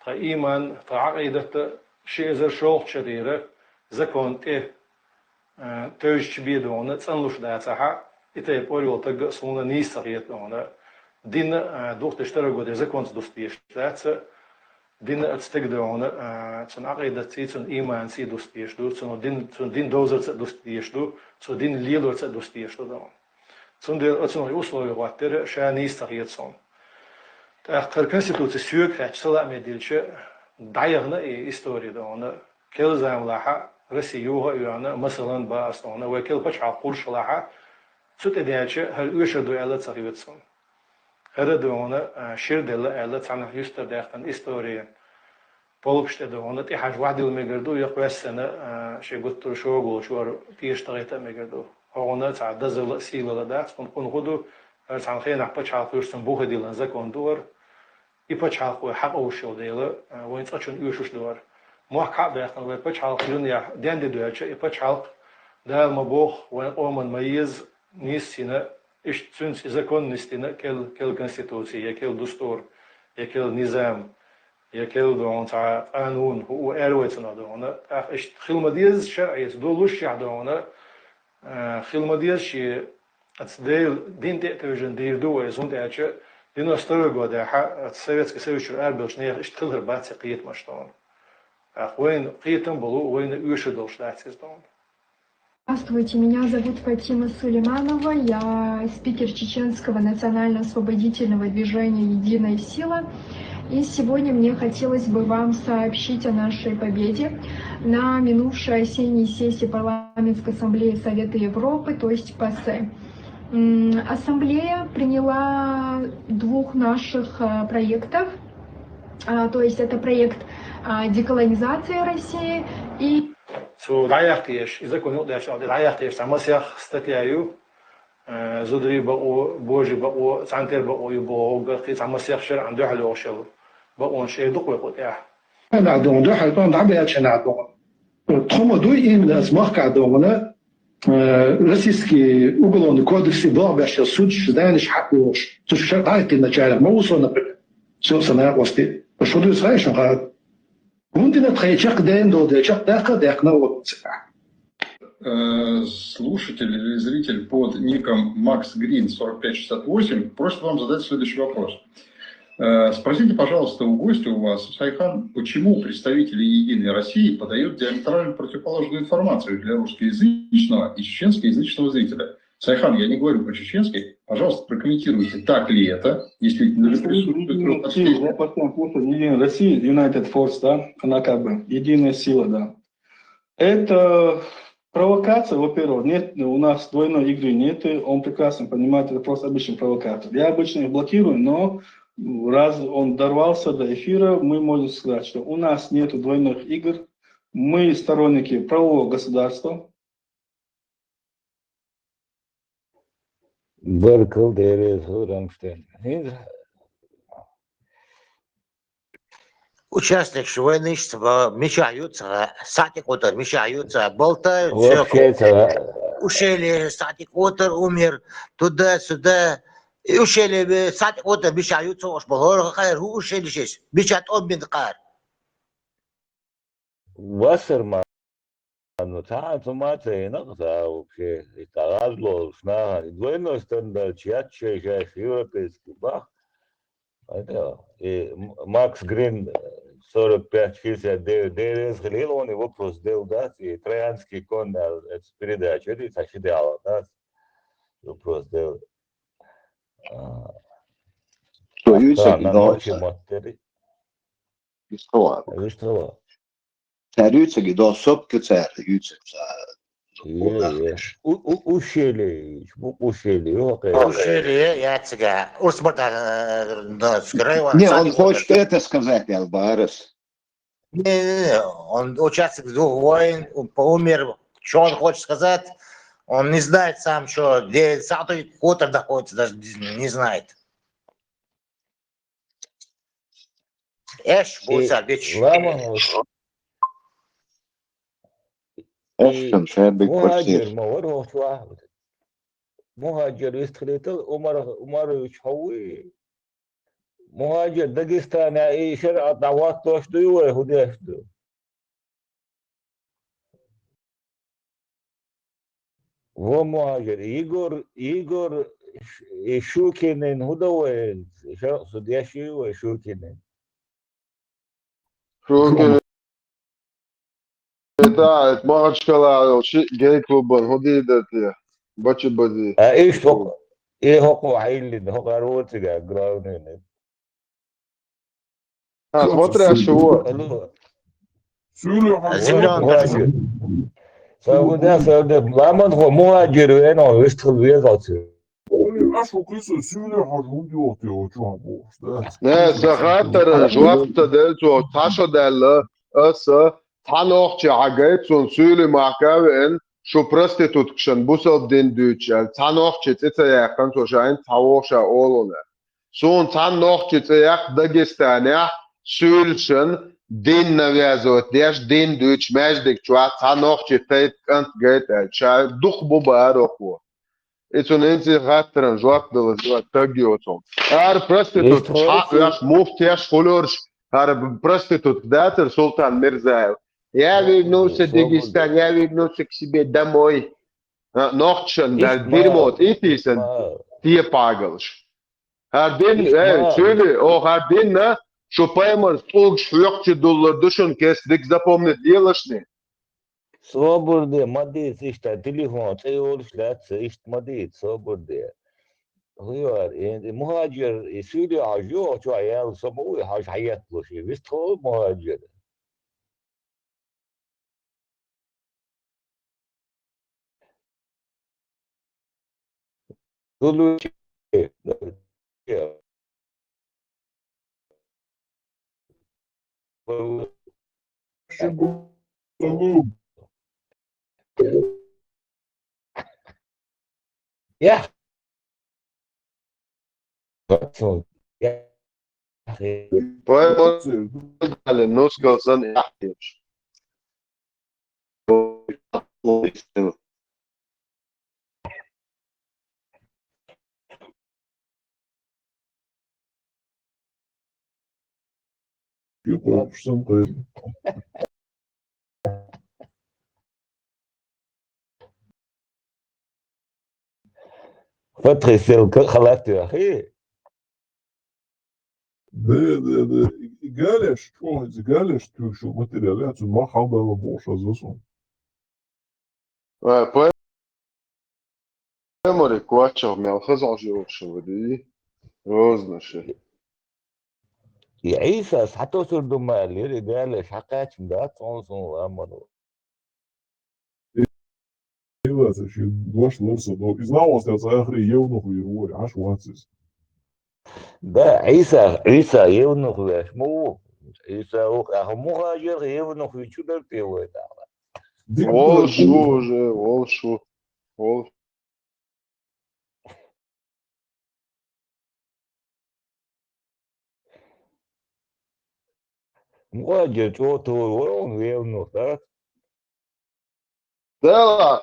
Иман, Таида, Шезер Шох Чарира, закон Тёж Бедона, Цанлушдацаха, и те порвал так словно не сариетона. Дин 24 года закон достижется, Дин отстегдона, цен Аида Цицун Иман си достижду, цен Дин дозерца достижду, цен Дин лилорца достижду. Цунде оценил условия ватера, ша не сариетсон. Тахтар конституция сюк, хачсала медильче, дайгна и история дона. Кел замлаха, Россиюга юана, масалан баастона, векел пачал куршлаха, сутедяче, хал ушаду элла сариетсон. Хередона, ширдела элла цана юстер дахтан история. Полупште дона, ти хаж вадил мегарду, яквессена, шегуттур шогул, шуар тиштагита мегарду. هنا تعدد السيلة لدات كن خدو عن خينا بتشعل فرسن بوه ديلن زكون دور يبتشعل خو حق أو شو ديلا وين تأشون يوشوش دور ما كعب يخن ويبتشعل خيرني دين ديوتش يبتشعل ده المبوخ وين أومن ميز نيسينا إيش تنس إذا كون نستينا كل كونستيتوسية كل دستور كل نظام كل دون تاع قانون هو أرويتنا دونه إيش خل مديز شرعي دولوش يعدونه خلمديش شيء أتصدق دين تأتيجن ديردوه زون تأتي دينو استرجوا ده السويتسكي سويتش الأربعش نير اشتغل بعد سقيت مشتون وين قيتم بلو وين يشدوش داتيزدون. Здравствуйте, меня зовут Фатима Сулейманова, я спикер Чеченского национально-освободительного движения «Единая сила». И сегодня мне хотелось бы вам сообщить о нашей победе на минувшей осенней сессии Парламентской ассамблеи Совета Европы, то есть ПАСЕ. Ассамблея приняла двух наших проектов, то есть это проект деколонизации России и... إذا كنت دايختيش تمسيح استتلاعيو زودري بقو بوجي بقو سانتر بقو يبقو قرقي تمسيح شر عنده حلو شل بقو شيء دقوة قطع. أنا عدون ده حلقان دعبي أشنا عدون. تهم دوي إن الأسماك عدونا российский уголовный кодекс был бы сейчас суд знаешь حقوش. تشوف دايت النجارة ما وصلنا شو سنة وستي. شو ده صحيح شو قال. Мундина тхайчак дэн до дэчак дахка дахна вот. Слушатель или зритель под ником Макс Грин 4568 просит вам задать следующий вопрос. Спросите, пожалуйста, у гостя у вас, Сайхан, почему представители «Единой России» подают диаметрально противоположную информацию для русскоязычного и чеченскоязычного зрителя? Сайхан, я не говорю про чеченский. Пожалуйста, прокомментируйте, так ли это, действительно ли присутствует. Единая Россия, United Force, да, она как бы единая сила, да. Это провокация, во-первых, нет, у нас двойной игры нет, он прекрасно понимает, это просто обычный провокатор. Я обычно их блокирую, но раз он дорвался до эфира, мы можем сказать, что у нас нет двойных игр, Мы сторонники правового государства. Berkel deriz Рамштейн. Участники войны мешаются, сатик утр мешаются, болтают, ушели, сатик утр умер, туда-сюда. И ушели, сатик утр мешаются, уж было, ушели здесь, мешают обмен кар. Wasserman, no تعرف ما تنقطع وكي يتغلو شنا دوينو ستاند تشات شي يوروبيس بах. Макс Грин 45-69 ДРС Галил, он его вопрос сделал, да, и троянский конь, это передача, это сочетало, да, вопрос сделал. Что, Юсек, на ночи мотори. Истрова. Юсек, да, сопки царь, Юсек, Ушели, я тебя, усмотрел, скрываю. Не, он хочет это сказать, Албарес. Не, он участник двух войн, умер. Что он хочет сказать? Он не знает сам, что где Сатый Котор находится, даже не знает. Эш, будет обещать. مهاجر يستخليت عمر شوي مهاجر داغستان اي شرع دعوات توشدو يهوديشدو هو مهاجر يغور شوكينن هدوين شو سودياشي وشوكينن شوكينن ده ما شكله شيء جاي كوبن هديدتي بچه بازی ایش هو حیلی هو قرار تیگه گراونه смотря чего سعودي لما هو مهاجر وين يشتغل ويقعد نه سخاطر جوابت دلتو تاشو دل اس تانوخ عجيت سون سولي معكاوين شو prostitut kşan busal den düçel tanoch çetete yakın toşayn tavoşa olona son tanoch çetete yak Dagestana sülşen den navazot deş den düç mejdik çwa tanoch çetete kant gayt çay duh bu baroko eton enzi hatran jwap dela jwa tagioton ar prostitut yaş muftiyaş kolorş ar prostitut dater Sultan Mirzaev. Я вернулся в Дагестан, я вернулся к себе домой. Нохчен, да, дерьмо, итисен, тие пагалш. Хардин, söyle, o hardin на, что пойман столк $4 душон кесдик запомнит делаешь не. Свободы, мадит, ишта, телефон, ты олшлят, ишт мадит, свободы. Huyar, muhacir, Suriye hacı, şu ayal, samu, hac hayat loşi, biz tol muhacir. Dulu yeah. على النص قصان احتياج فتحي السلك خلعته يا اخي Да. Галеш, что галеш, ты что материал, tu махал было больше засун. Мори квачо мял хазал живошо ودي روزنا شيء عيسى حتى صار دمال يلي галеш حقات مدات صون امر Eivās, šī došana uzsado. Iznāvos tāds āhri jaunuhu ir ori, ašu acis. Да, عيسى يونغ مو يساوق مهاجر يبنوا في شو درتي Ол шо уже, ол шо. Ол. مهاجر شو تو وين يبنوا ده Da,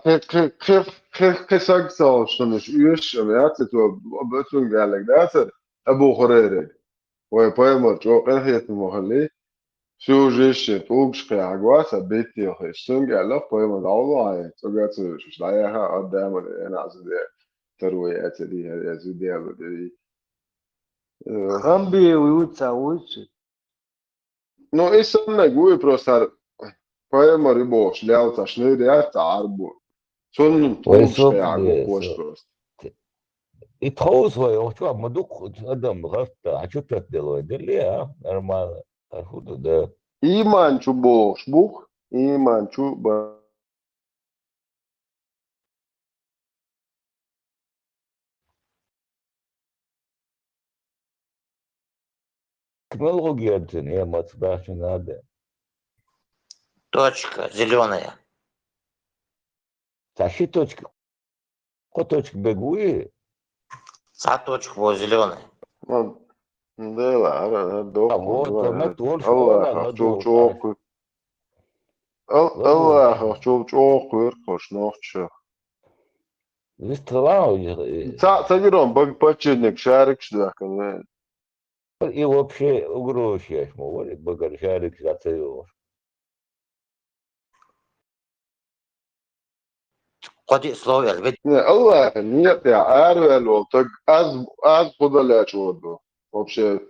sagsaušanas iešana, to betul galek dasar Abu Hurayra. Vai paimot šo qahietu mohalli, šo žešie tūkšķi agvasa biti jo sungi ala paimot aulāja, to gācu šlajaha addāma enāzidē taroja atadī azidē aludī. Hambi ujutsa ujutsi. No, es negūju prostar paimot ribo šļauta šnīri atā arbu. Sunum tūkšķi agvu košprost. يتخوص هو شو عم دوق قدم غلطة عشان تدلو يدليها نورمال الهدو ده إيمان شو بوش بوخ إيمان شو технология не мацбаш надо. Точка зеленая. Тащи точка. Ко точка бегуи? За точку зеленая. Да ладно, вот она тоже. Allah çok Allah çok koş nohça. Выстрелал. Тагиром почетник шарик что такое. И вообще угрожаешь, мол, багар шарик зацелил. قد слово البيت. الله нет я арвел так аз подалять воду. Вообще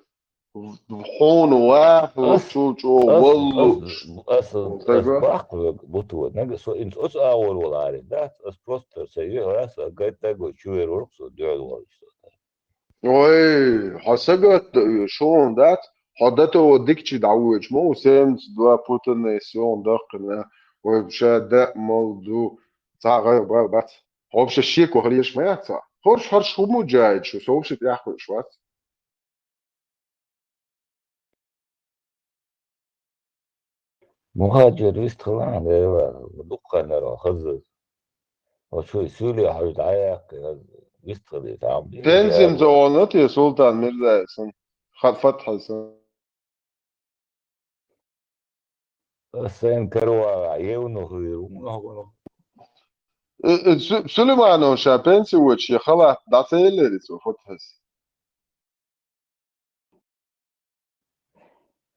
هون واحد شو والله أصبح بطوة نجس إنس أول ولا عارف ده أسبوستر سيء راس قاعد تقول شو يروح صدق الوالد وي حسقت شون ده حدته وديكش دعوج مو سيمس دوا بوتنيسيون دقنا وبشاد موضوع صار غير بس هو بش الشيك وخليش ما يحصل هرش هو مجاهد شو سوبش تاخذ شوات مهاجر يستخلان دقنا رو خزز وشو يسولي حاجة عياق يستخلي تعمل تنزم زوانتي سلطان مرزا سن خد فتح سن سين كروا عيونه غيره سليمان شابنسي وشي خلاص دعسيلي سو فتحس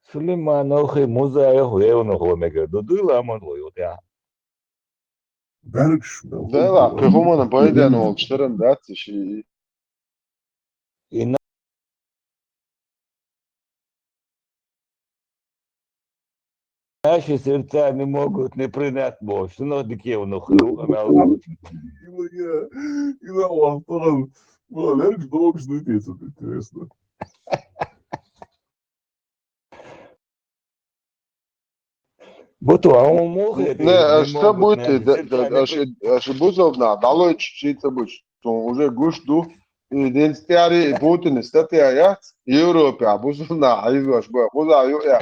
سليمان أخي موزاي غيونه هو مجد دولا من غيوتها Да ладно, كهما نبايد أنا وبشترن دات شيء. Наші серця не можуть не прийняти Бога. Що на дике воно хру, а мало. Я вам потом, Алекс, долго ждать, это интересно. Бото, а он может? Не, что будет? Аж бузовна, дало чуть-чуть будешь. Уже гушту. День старый Путин, статья я Европе, а бузовна, а его что? Буза я.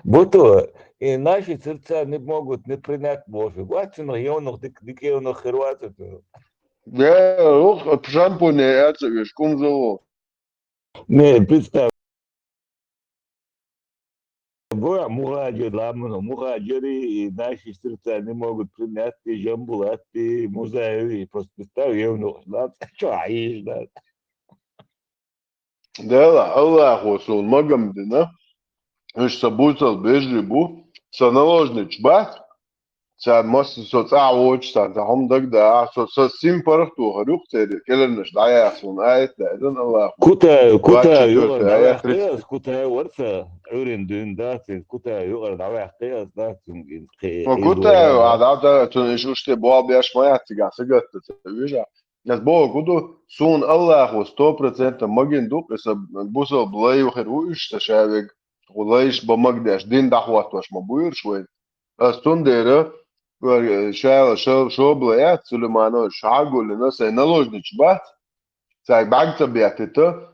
Бото, і наші серця не можуть не прийняти Бога. Бачите, на регіонах, дике воно хервати. Да, ох, шампуне, это вещь, кумзово. Не, представь. Мугаджири і наші серця не можуть прийняти Жамбулати, музеї. Просто представ, я воно, що аїш, да. Да, Аллах осол, магам дина. Viņš sabūcās biežību, sanaložnič, bet tā mūsu sociāloči, tā homdagdā, so simpartu harukteļi, keleniš dājās un ētēdun, Allah. كوتا يقرد على قياس كوتا ورثة عورين دون داتين كوتا يقرد على قياس داتين كوتا عداتا تنشوشتي بواب ياش ما يعتقع سجدت تبيجا nes buvo kudu sun Allahu 100% magin duk, es būso blēju heru ištašēvig. وليش بمقدش دين دحوات واش مبوير شوي استندير شو بلايات سليمانو شاغو لناس نالوجنيش بات ساي باغ تبياتته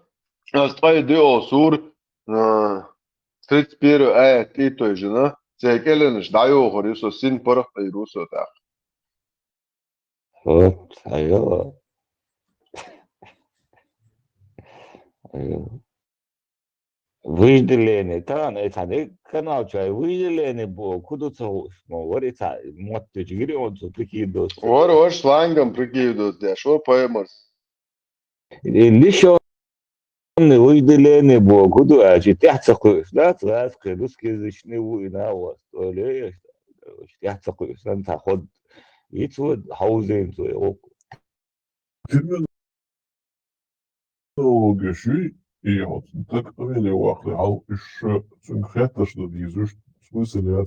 استاي دي اوسور 31 аят и той же, на? Цекеленш даю хорисо син порох и русо так. Вот, айо. Выделение, там, это канал чай, выделение было, куда то, говорит, вот ты говоришь, он тут такие досы. Вор шлангом прикидывают, да, что поймешь? Лишь выделение было, куда, а тяцакуешь, да, царский, русскоязычный война у вас, то ли, тяцакуешь, там ход, и вот хаузен, то его. Терминология и вот так или вахли, ал еще цинхета, что дизуш, в смысле,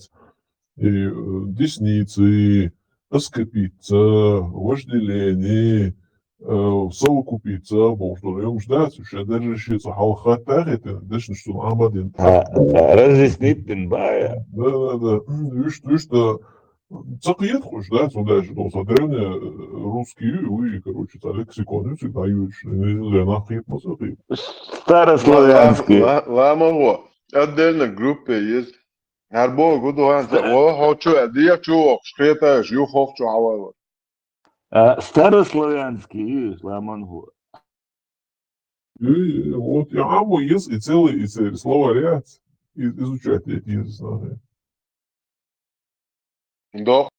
и десницы, скопиться, вожделение, совокупиться, повторяем, ждать, еще даже решится халхатар, это даже что амадин. Разъяснить бая. Да. Видишь, что цакиет хочешь, да, сюда же, то древние русские, вы, короче, лексикон, всегда даешь, не нахрен, посмотри. Старославянский. Ламово, отдельно группе есть. Арбо гудуан, о, хочу, я чувак, шкета, жью хочу, хавал. Старославянский, видишь, ламангу. И вот я могу, если целый словарь изучать эти языки. Да.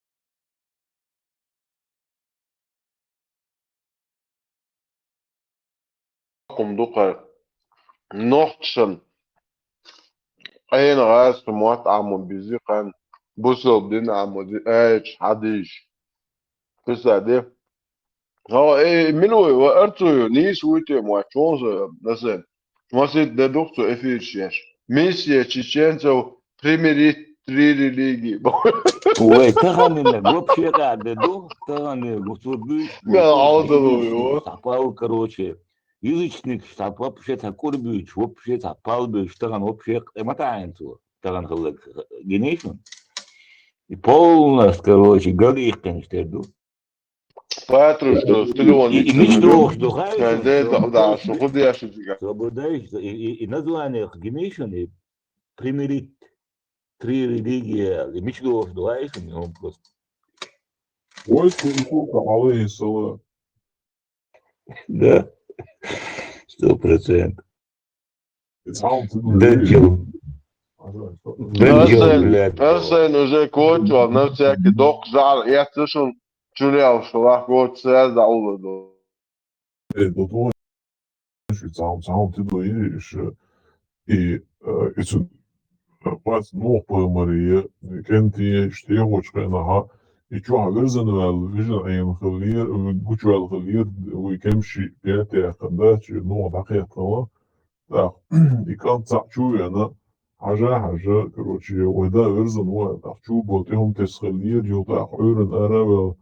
Кумдука нохтшен. أين غاز موات عمو بيزيقان بوصل دين عمو دي ايش حديش قصة دي هو ايه منو وقرتو نيس ويتي مواتشونز مثلا موسيت دادوكتو افيرشيش ميسيا تشيشينزو بريميري تريري ليجي Ой, таганина, вообще кадеду, таганина, гусурбыш, запал, короче, язычник, штаб вообще такорбыч, вообще запал быч, таган вообще эмотаенцу, таган халык генейшн. И полностью, короче, галих, конечно, иду. Патру, что стылон и мечту, что да, что худя, что свободаешь, и название генейшн, и примирить три религии, и мечту, что знаешь, он просто. Ой, сколько малые села. Да, 100%. Дэнчил. Арсен уже кочу, на всякий док зал, я слышал, чулял, что лах год сэр за улоду. Это то, что сам ты доедешь, и это пас нопа Мария, кенти штеغوشка نها يشوع غرزن والفيجن أيام خلير وجوع الخلير ويكمشي بياتي قنداش نوع دقيقة لا يكان تعشو أنا حاجة كروتشي ودا غرزن هو تعشو بوتيهم تسخلير يوضع حورن أرا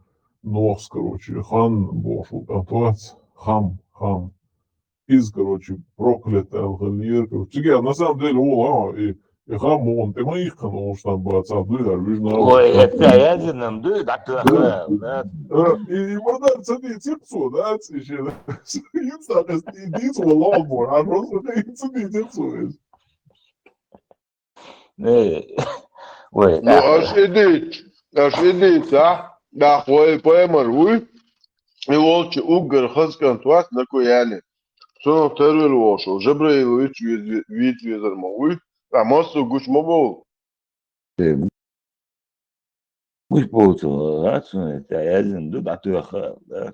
نوخس كروتشي خان بوشو أنتوات خام из, короче, проклятый Алхалир, короче, на самом деле, и хамон, ты моих каналов там бы отцабли, да, вижу. Ой, это ядерным, да, да. И мордар цены типцу, да, еще, единственное, лоббор, а просто ты цены типцу. Ой, ну, аж идите, а? Да, хвой поймар, вы, и волчи угар, хаскан, туат, на куяне. Что второй лошо, жабрей луич вид визер могу, а мосту гуч могу. Гуч получил, это ядерным, да, ты охал, да.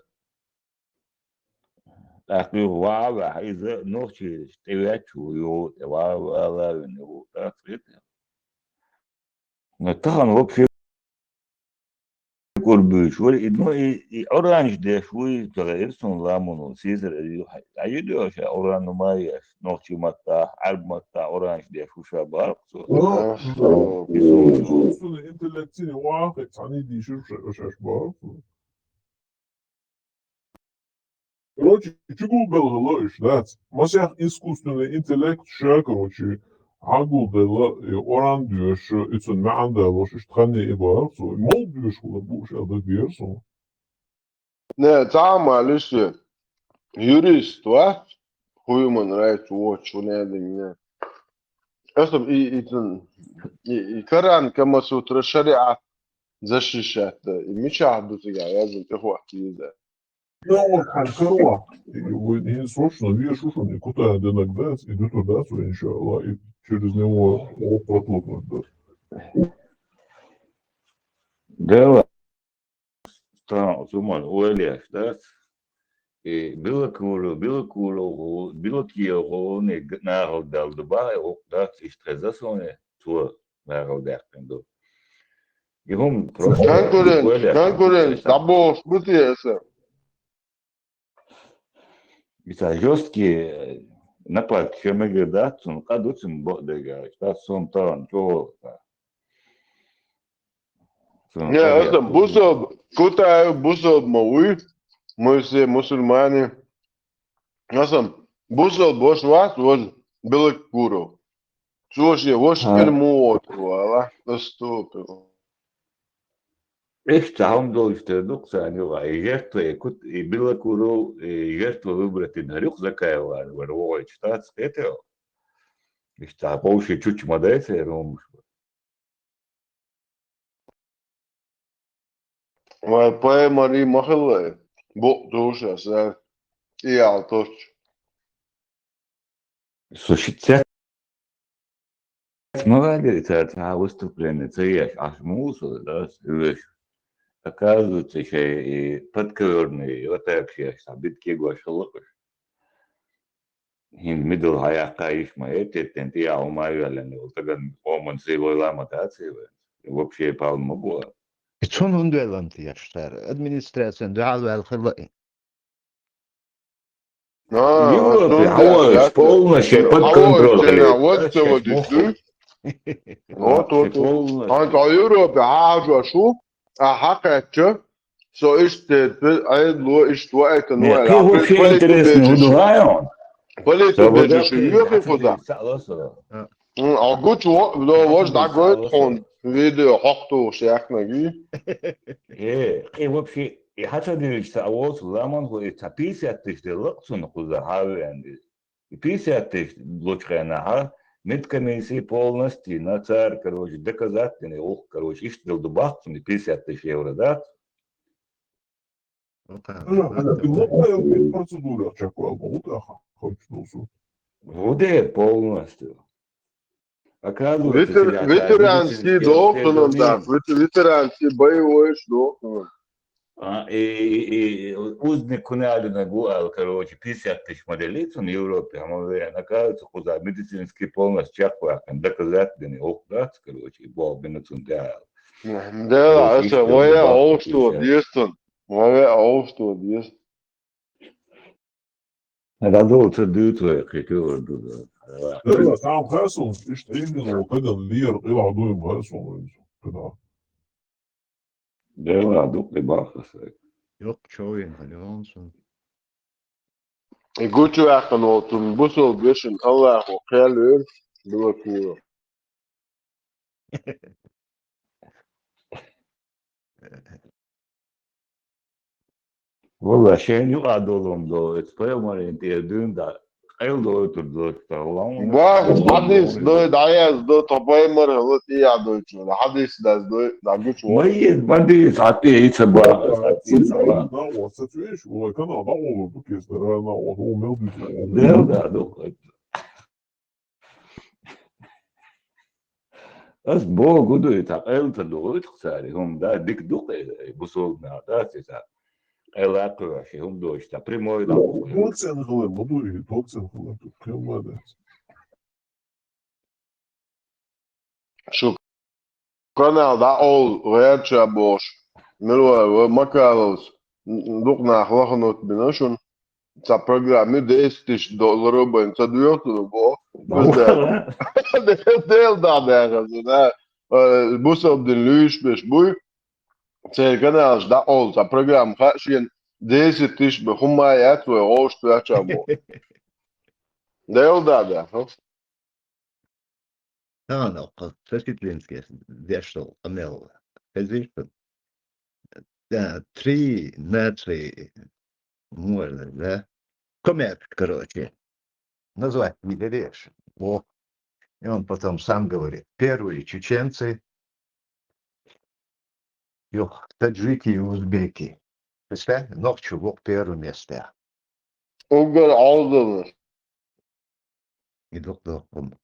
Так, вау, из ночи, ты вечу, вау, лавин, так, это. Но там вообще كل شوي إنه أورانج ده شوي تغيرسون لامونو سيزر أيدو شا أورانو مايش نوتي متا عرب متا أورانج ده شو شابار أنت اللي تسيني واقع تعني دي شو شاشبار короче, чего было, да? Масях искусственный интеллект, короче, عقل دلا أوران ديش إتسن ما عنده وش تخني إبار سو مول ديش ولا بوش هذا دير سو Не, معلش يوريست وا human rights watch ونادي и Коран, Камасутра, шариат защищает. И меча будут я за пехоту. Ну, хорошо. И срочно вешу, что никуда иногда иду туда, иншалла, и через него протлопнуть. Да, там, сумма, уэлеш, да? И было куло, не народ дал добавить, да, и стрезасоне, то народ дерпенду. Игом просто Конкурент, табо, шпутеса. Bisa жесткие напад, чем мы да, сон кадуцим бодега, да, сон тан, то. Не, это бусоб, куда бусоб мы все мусульмане. Бусоб бош вас, вот белокуров. Слушай, вот кельмот, вала, доступил. Там дольше докса нюра, и белокуров, и жертва выбрать на рюкзака, воровать штат, это. И что, больше чуть модеция, ром. Vai poema arī mahallē, būtušās, ieltoši. Слушайте, молодец, это выступление, это я аж мусор, да, оказывается, еще и подковерный, вот так я битки гошелокош. Хин мидл хаяка ишма, эти тенти я умаю, вот тогда оман силой ламатации, вообще палма была. شلون هندولا انت يا شتار ادمنستراسيون دعاء الخلائي Европе, авось, полностью под контролем. Вот что вот здесь. Вот. А Европе, шо? Хакача. So ist nur ist nur это ну. Какие вообще интересные удовольствия? Полетел даже шиёры куда. А гуч вот да год он видео хохту шахнаги. И вообще и хотя дивишься, а вот ламон говорит, 50 тысяч локсон куда хавенди. И 50 тысяч лучше на медкомиссии полностью на царь, короче, доказательный, короче, ищет добавки 50 тысяч евро, да? Процедура вот полностью. Оказывается, ветеранский долг, да, ветеранский боевой долг. И узник Кунялина Гуал, короче, 50 тысяч моделей в Европе, а мы оказывается, куда медицинский полностью чакваком, доказательный, да, короче, был бенецундиал. Да, это моя овство, действует. Моя овство, действует. Радоваться дютве, какие-то дуда. Да, там Хассон, что именно, когда Лер и Ладуем Хассон, когда. Да, дупли бахаса. Yok çoğun Alonso. Gucci akanotum, busol göçün Allahu khelür, bilakuru. Valla şey yok adolum do, etspayamarin diye dün da ayıldı oturdu da olan. Bak hadis do dayaz do topayımır hılı diye adoyçu. Hadis da güç var. Mayız bandi saati hiç sabah. Да, вот, видишь, канал, да, он тут есть, он мелкий. Да, As Bog doet dat elke dood, zei hij, daar dik doek, busol na, dat is dat. Elke als je doet, dat primooi dan. Wat zijn gewoon, wat doe je? Wat zijn gewoon, heel wat. Şu kanalda ol veya boş. Melo makalos. Dukna hlaknot binoşun. Sa programı $10 ben sadıyordu bu. Del da dergazına. Bu sabdın lüş beş bu. Sen kanalda ol sa program kaçın $10 be humayat ve hoş veya bu. Del da dergaz. Ano, Sesitlinski, Dešel, Amel, Fezirpen. Да, 3 метри можно, да? Комет, короче. Назвать не берешь. О. И он потом сам говорит, первые чеченцы, таджики и узбеки. Представь, ночью в первом месте. Onlar aldınız. И доктор, он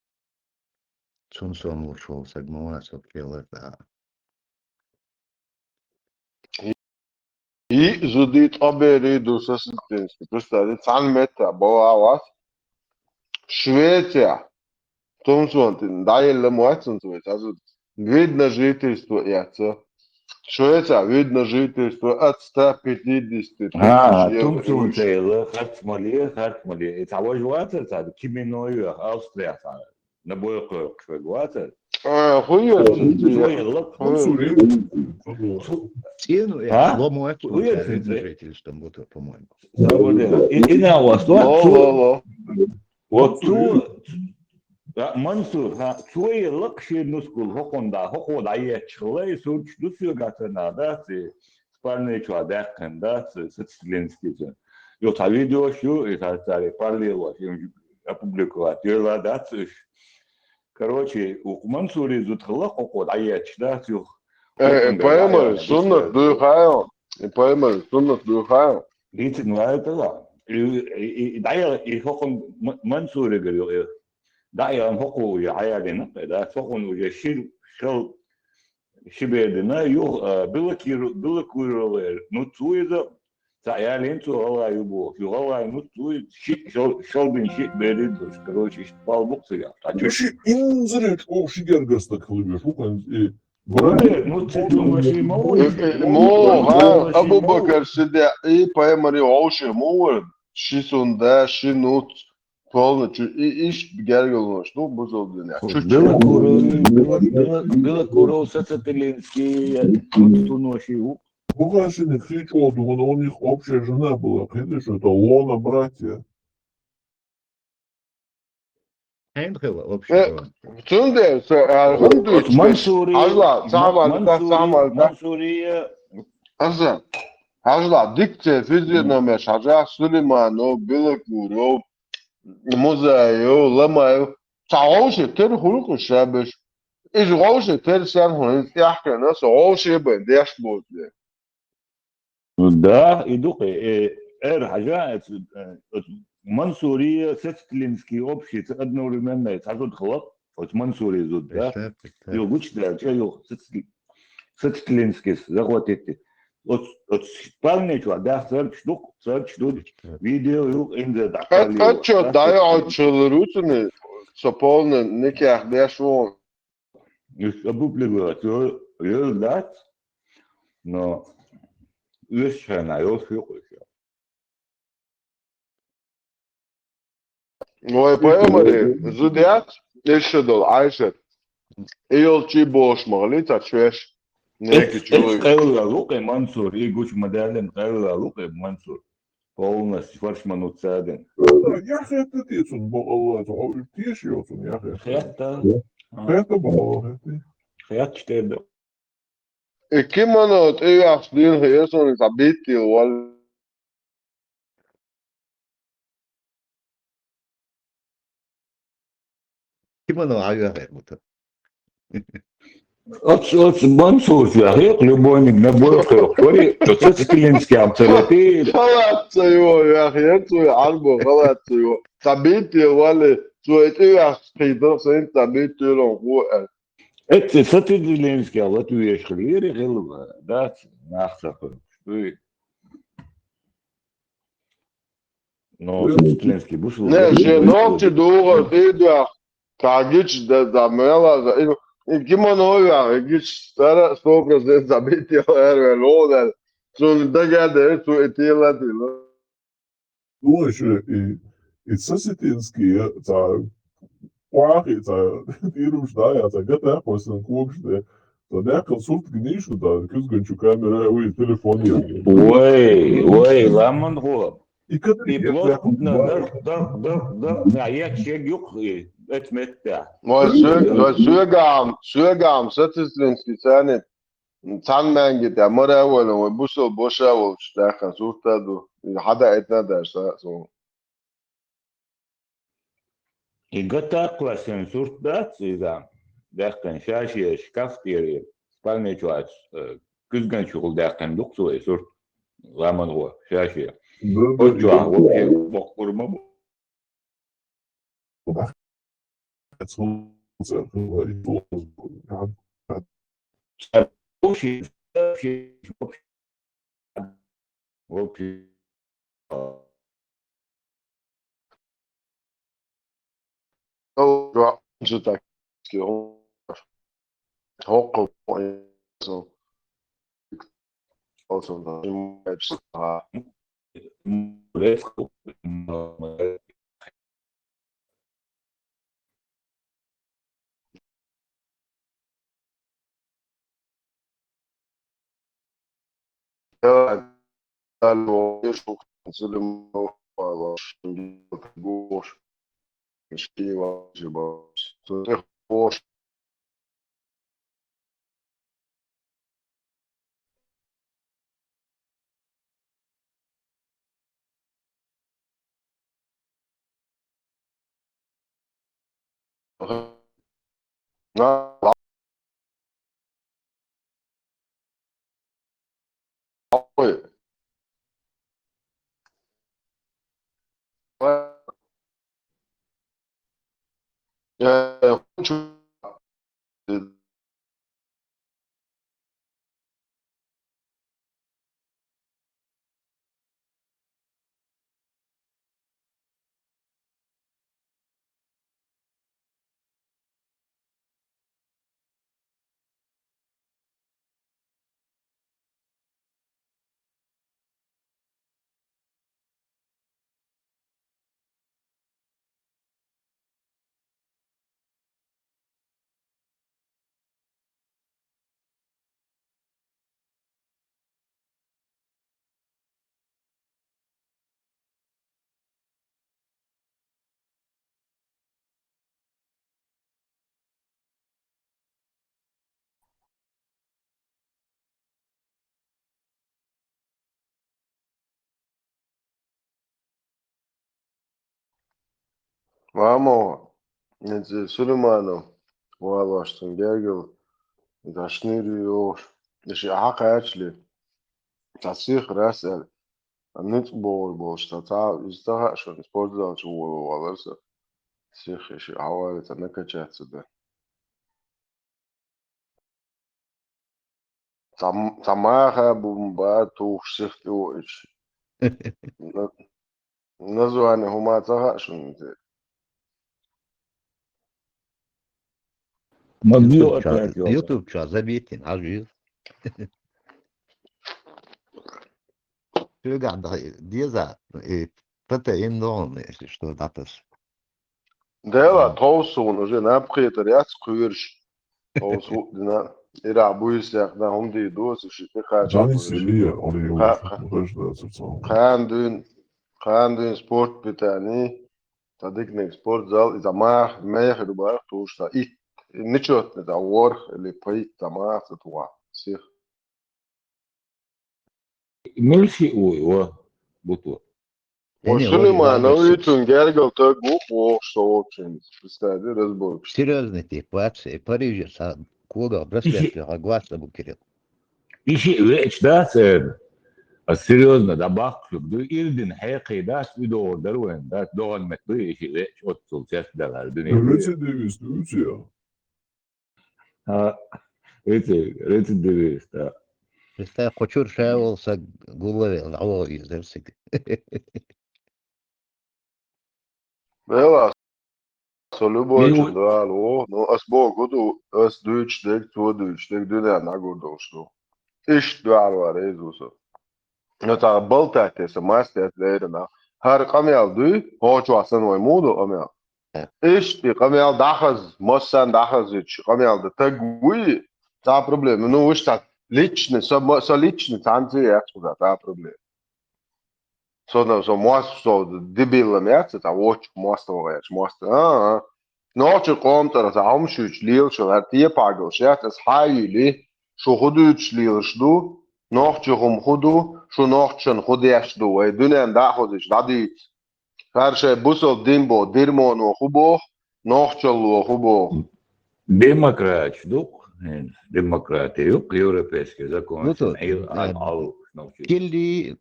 Цунсон ушел с одного сопкелета. И зудит обери дуса системски. Представляете, 100 метра бававас. Швеция. Томсон, да, еле муацинтует. Видно жительство яца. Швеция, видно жительство от 150 тысяч евро. تمسون تيلا خدت مالي تعوج واتر تعد كيمينوي أوستريا تعد نبوي قرق في الواتر خويا شوية لك Цену я лому эту жительством, вот, по-моему. И на восток Ло. вот ту Мансур شوية لك شيء نسكول هقون عيه شغلة سوتش دوسيو قاتنا ده спальные человек, да, социалистические. И вот видео, что это параллельно, опубликовать, да, короче, у Мансури зутхла хокот, а я читаю, поэмер, суннат духаю, поэмер, суннат духаю. Летит на это, и да, и хокон Мансури говорил, да, я хоку, я один, да, хокон уже шел Шибедина, было курило, ну туйда, цаялин туала юбо, юала, ну туй, шалбин шит берет, короче, палбук цыган. Пиши инзрет, шигергаста кылыбеш, укан, Ну, цыган ваши Мо, Абу Бакр сидя, и поэмери оуши, мовар, шисунда, шинут, полностью, и иш гергелнош, ну, бузолдин, Было курил социалистические, ту ночи. Бугашин их хичо, думаю, у них общая жена была, видишь, это Лона, братья. Хенхела вообще. Цунде, Мансури, Мансури, Ажла, дикция физиономия, шажа, Сулейманов, Белокуров, Музею, Ламаев, Саоши, тер хулку шабеш, и Жоши, тер сан хулин, яхка, нас Оши бен, дешбот. Да, иду, حاجة منصورية سيستلينسكي общий одновременно это тут хлоп вот منصوري зуд да югуч да чё систилинский захватите вот спальный чувак да 40 штук видео юг инде да это что да я чулрутны сополны неких дешво опубликовать я да но еще на ёсю Ой, поэмери, зудят, еще дол, айшет. И олчи бош могли, так швеш. Некий человек. Это лук и Мансур, и гуч моделен, это лук и Мансур. Полностью фаршману цаден. Я это тицун, бо тиш йосун, я это. Это бо. Это четыре. И кимонот, и я сдин, я сон забити, вал. Кимоно авиарет. От Мансур, любовник на бойках, то социалистический абсолютно. Халатца его, я цую альбо, халатца его. Забити, вали, это я спидер, сын забити, лонгу. Это социалистический, а вот я шхлири, да, нахсаху. Но социалистический бушел. Не, женок дура, ты да. Кагич да мела, и кимоно гич стара 100% забития лода. Сон дагада, су этила тила. Слушай, и сосетинские, это плахи, это тируш, да, это гата, после кокште. Тогда консульт гнишу, да, кюзганчу камера, ой, телефон. Ой, ламан го. И блок, да, я чек юк, etmekte. Sögam, statistikski tane tanmen gider, moravolo, og busol boshavol, stakan sultadu, hada etna der så. يقطع سنسور ده إذا داخل شاشة كافتيريا спальный час كل شغل داخل دكتور يسور لما هو شاشة أجوا وفي بقول ما وفي Mamo, nece Süleymanov, Valaştın gergil, daşnırıyor. İşte hak açlı. Tasih rasel. Anıt bol ştata istaha şun sportdan şu valarsa. Sih işi havalı ne kaçatsı da. Tamaha bumba tuğ sihti o iş. Nazuhane huma taha şun. YouTube забитин عجيب شو قاعد ديزا بتا يندون что датас Dela tolsun уже на притер я сквирш. Тolsun дина ира буйсяк на хумди дос ши خاندين سبورت بتاعي تديكني سبورت زال إذا ما يخدو بارك توشتا إيه نشوت ندور اللي بيت تمام تطوع سيخ ملشي هو بطل وشنو ما نويتون جارجل تقو وشتوتشن استعدي رزبوك серьезный тип вообще Париж куда браслет глаз букерил إشي ويش ده سر السيريوزنا ده باخلق دو إلدن حقيقي ده سيدور دروين ده دون مكبري إشي ويش أتصل سياس ده الدنيا ها ريت الدريس ده Представь, хочу шеялся голове, алло, изерсик. Vela, solubojčin da, no, as bo godu, as duč, dek to duč, dek dunja nagodo što. Iş duvar var ezusu. No tā baltēties un maisties dērenā. Har kamjāl duj, hoču asan vai mūdu kamjāl. Iş ti kamjāl dahaz, mosan dahazič, kamjāl da tagui, tā problēma. Nu, viš tā lični, so lični tanci jākspudā, tā problēma. So mos, so debilam jāks, tā oču mostovājies, mostovājies. Noču komtara, tā omšuč lielšu, ar tie pāgalš, jā, tas hājuli, šo huduč lielšdu, nochchum khudu shu nochchen khudeshdu wa dunen da khodish dadit har shay busol dimbo dirmon wa khubo Nohçalı hubo. Демократ, демократию, европейский закон, Ну то, ал, Келли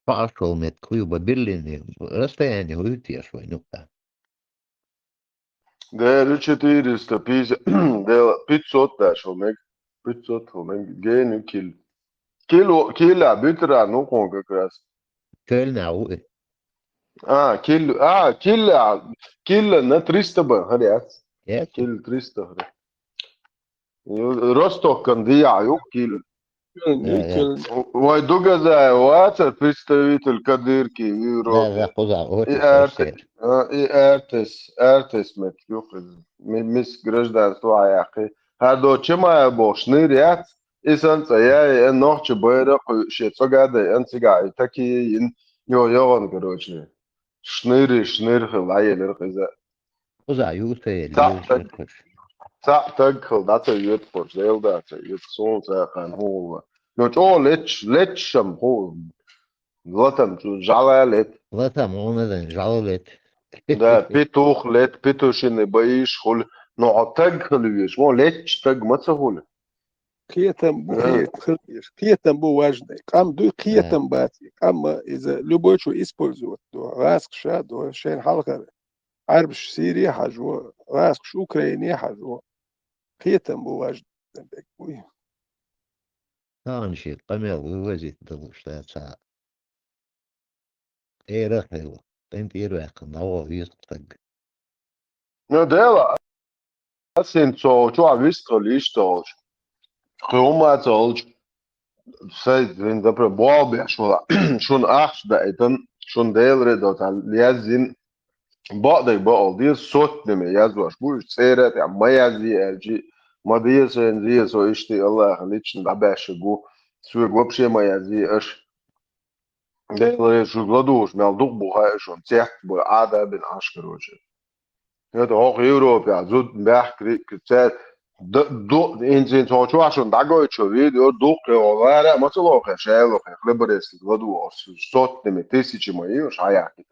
пошел мет клуба Берлине, расстояние уйти швой, ну да. Değerli 450, değerli 500 da şolmek, 500 şolmek, gene kilo bitra no konga kras. Köln au. Kilo na 300 ba, hadi at. Evet. Kilo 300 hadi. Rostok'kan diya yok kilo. Vay dugaza vaca представитель Кадырки в Европе. Да, куда, очень Ertes met yok. Mis гражданство аяқи. Хадо чема бошны ряд. Исан цая нохче байрак шецогада антига. Таки йоган короче. Шныр хлайелер кыза. Куда, юте, Tak dat er jut for sel dat jut så så kan hol. No to let som hol. Latam tu jala let. Latam ona da jala let. Da pituch let pitushine baish hol. No tag khlish mo let tag matsa hol. Қиятам бу важный. Кам ду қиятам бати. Кам إذا любой что использует. Раск шад, шен халка. عربش سيري حجوة راسك أوكراني حجوة قيتم بواجد بوي شيء قميل ووزيت دلوش ساعة ايه رخيوة انت يروح نوع يستق No dela. Assim so tu visto listo. Roma solch. Sei wenn da pro bobe schon 8 da etan schon delre dort liazin بقدر دي الصوت لما يزوج بوش سيرت يعني ما يزي الجي ما دي سين دي سو اشتي الله يخليكش نبعش جو سوى وبشي ما يزي اش ده شو غلطوش ما دوق بوها شو تحت بو عادة بين عشر وجه هذا هو يوروب يا زود بحكي كتير دو انزين توچو عشان دعوة شو فيديو دوق وغيره ما تلوخ شايلوخ خبرس غلطوش صوت لما تيسي ما يوش هيحكي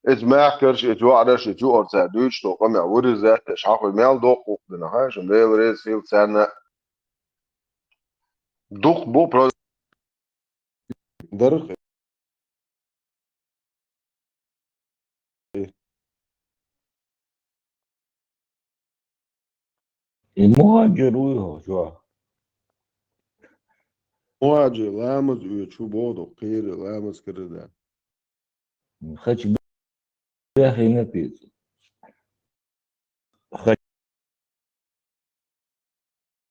Edzmerkers, Edwardas, Edward zei Duits, toch om ja, worden ze, het is hachel meel doch op de huis, en deel is veel zijn doch bo درخ المهاجر ويهو شو مواجه لامز ويشو بودو قير لامز كردا خش بيخي نبيز خش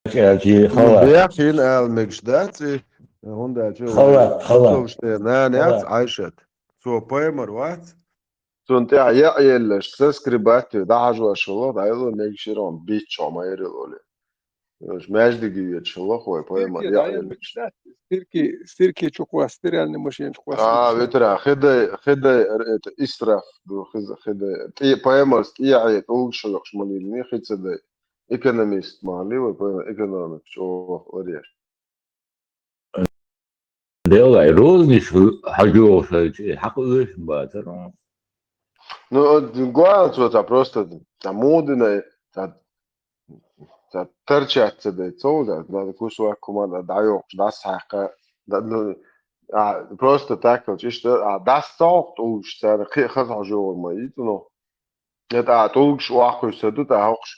بيخين المجدات هوندا شو خلا نانيات عايشت سو بايمر وات سو انت يعيلش سكريبات دعجوا شلو دايلو نيشيرون بيتشو ما يريلولي مش ماجد جيت شلو خوي بايمر يعيلش ستيركي تشوكوا ستيرالني ماشي تشوكوا بترا خد اسراف خد بايمر يعيط او شلو شمالي خد صدق ايكونوميست مالي و ايكونوميك شو وريش ديلا يروزنش حاجوش حق ايش باتر Ну, главное, это просто модно, это торчать, это надо кусок команда даёшь, да, сахар, просто так, вот, что, да, сорт, уж, это хазар жор мои, ну, это толкш уахуй саду, да, хокш,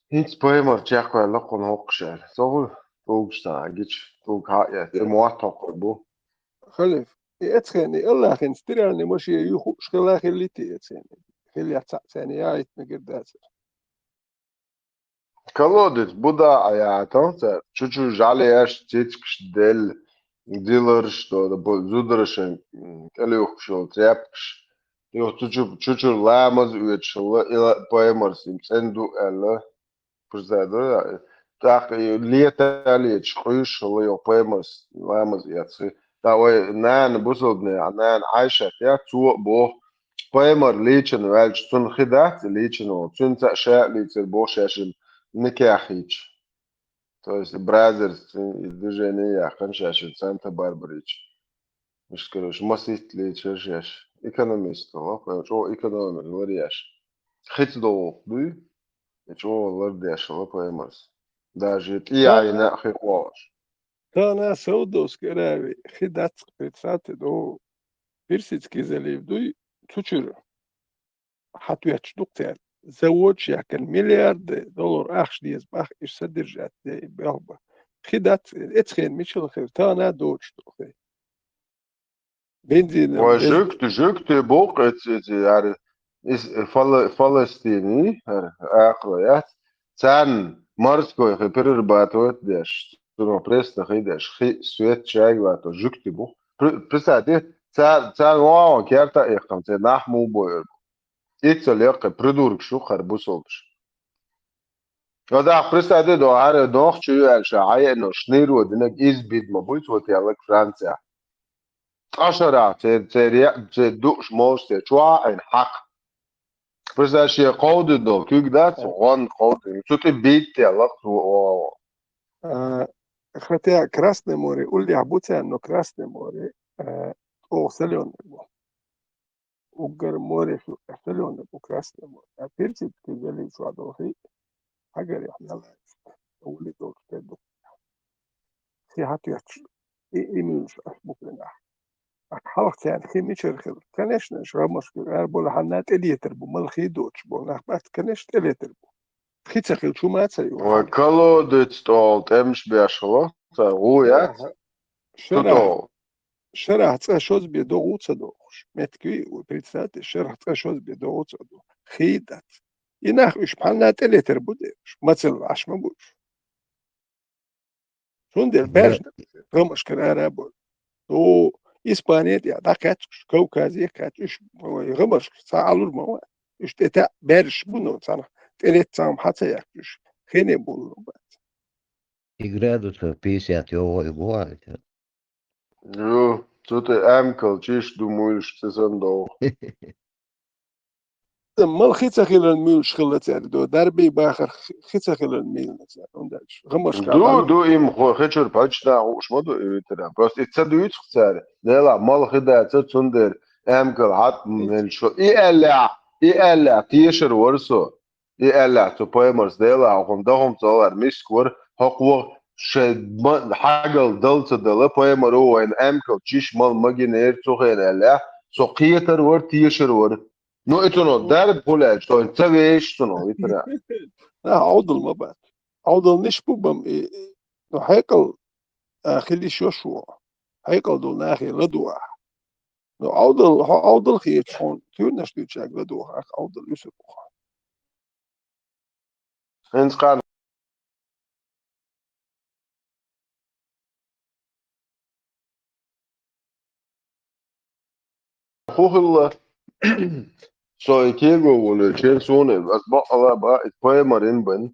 инц поймар, чеква, лакон хокшер, so, толкш, да, гич, толк, ja, это муаток, бо. خلف اتخاني الله خن ستيرالني ماشي يخو شغلا خليتي اتخاني خلي اتخاني يا يتمقدات Колодец, Буда, а я там, чуть-чуть жалеешь, течкш дилер, что зудрашен, калюх, что тряпкш, и вот чуть-чуть ламаз, уечшила, или поэмарс, им ценду, элла, пожзаду, так, лето лечь, хуишила, и поэмарс, ламаз, яцы, да, ой, нан, бусолдне, а нан, айша, я цу, бо, поэмар, лечен, вальч, цун хидат, лечен, цун цаша, лечен, бо, шашин, Никахич. То есть Бразерс движение яхан шашин Санта-Барбарич. Миш, короче, масит ли чешеш. Экономист, лапа, что экономик, говоришь. خيتدو بي شو ورد شو بويمرز даже и на хикваш Tana saudos keravi khidats petsate do Persitski zalivdui tuchur حتويتش دكتور زوج ياكل $1,000,000 أخش ديز باخ إيش صدر جات بيهبا خدات إتخين ميشل خيرتانا دوتش دوخي بنزين وجكت بوق يعني فلسطيني آخر سان مارسكو خبر باتوت ديش سنو بريست خيدش خي سويت شاي واتو جكت بوق برساتي سان واو كيرتا إيقام نحمو بوير إتسل يقى بريدورك شو خربوسولش هذا برساتي دو عاري دوخ شو الشعاية إنه شنير ودنك إزبيد مبويت وتيالك فرنسا عشرة تدوش موست شوا إن حق بس أشياء قود دو كيك دات وان قود شو بيت يلا خطيا كراسني موري قول لي عبوتي إنه كراسني موري أو سليون وقر موري شو سليون وكراسني موري بيرسيت كذلك شو عدوخي حجر يعني الله أولي دور تدو في حتياتش إيميلش أسبوكنا حلقت يعني خي ميشر خل كناش نشرا مشكلة بولا حنات إليتر بو ملخي دوتش بو نخبات كناش إليتر بو خي تخيل شو ما تسيو وكلو ديتستول تمش بيشلو تغويات شرح تساشوز بيدو غوتصدوخش متكوي وبريتسات شرح تساشوز بيدو غوتصدو خيدات يناخ إش بحالنات إليتر بو ديش مثل عش ما بوش شون دير بارج غمش كرارا بو تو إسبانيا دي دا كاتش كوكازية كاتش غمش ساعلور ما إش تتا بارش بونو سانا تلت سام حتى يكتش خيني بولو Играду-то 50 его и бывает. Jo, тут أمكل تشيش دمويش تسندو مال خيتا خيل الميل شخلة دو دربي باخر خيتا خيل الميل عندك غمش دو إم خو خيشر باتشنا وش ما دو إيتنا بس إتصدق يتخسر لا مال خدا تسندر أمكل عط من شو إلا تيشر ورسو إلا تبايمرز ديلا وهم دهم تولر مشكور حقوق شد حاجة دلت دلا بايمر هو إن أمكل تشيش مال مجنير تخين إلا سقيتر ور تيشر ور نو إتنو درب بولاج تو إنتبهش تنو إتنا عوضل ما بعد عوضل مش بوبم نو هيكل خلي شو هيكل دول ناخي لدوا نو عوضل خير شون تقول نشتي تشاك لدوا عوضل يوسف إنت قال خوخ الله سو إكيغو ولا تشيلسون بس بقى الله بقى إتبايمر إن بن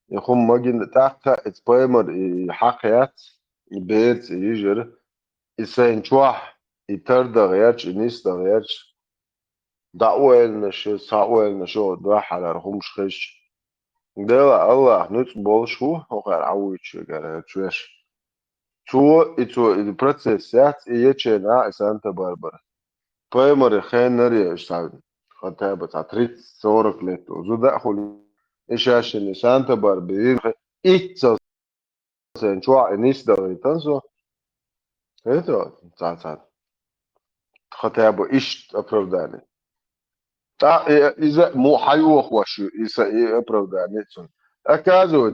يخم مجن تحت إتبايمر حقيات بيت يجر إسين شوح يترد غيرش إنيس غيرش دعوة نشو سعوة نشو دواح على رخمش خش ده الله نت بولشو هو غير عويش غير تشوش شو إتو البروسيسات يجينا إسانتا باربر بايمر خين نري إشتغل خدها بتعطريت صورك لتو زو دخل إيش عشان إسانتا باربر إيتو سين شو إنيس دغيتانسو إيتو تعال خدها بإيش أبرداني تا إذا مو حيوخ وشو إذا أبرداني تون أكازو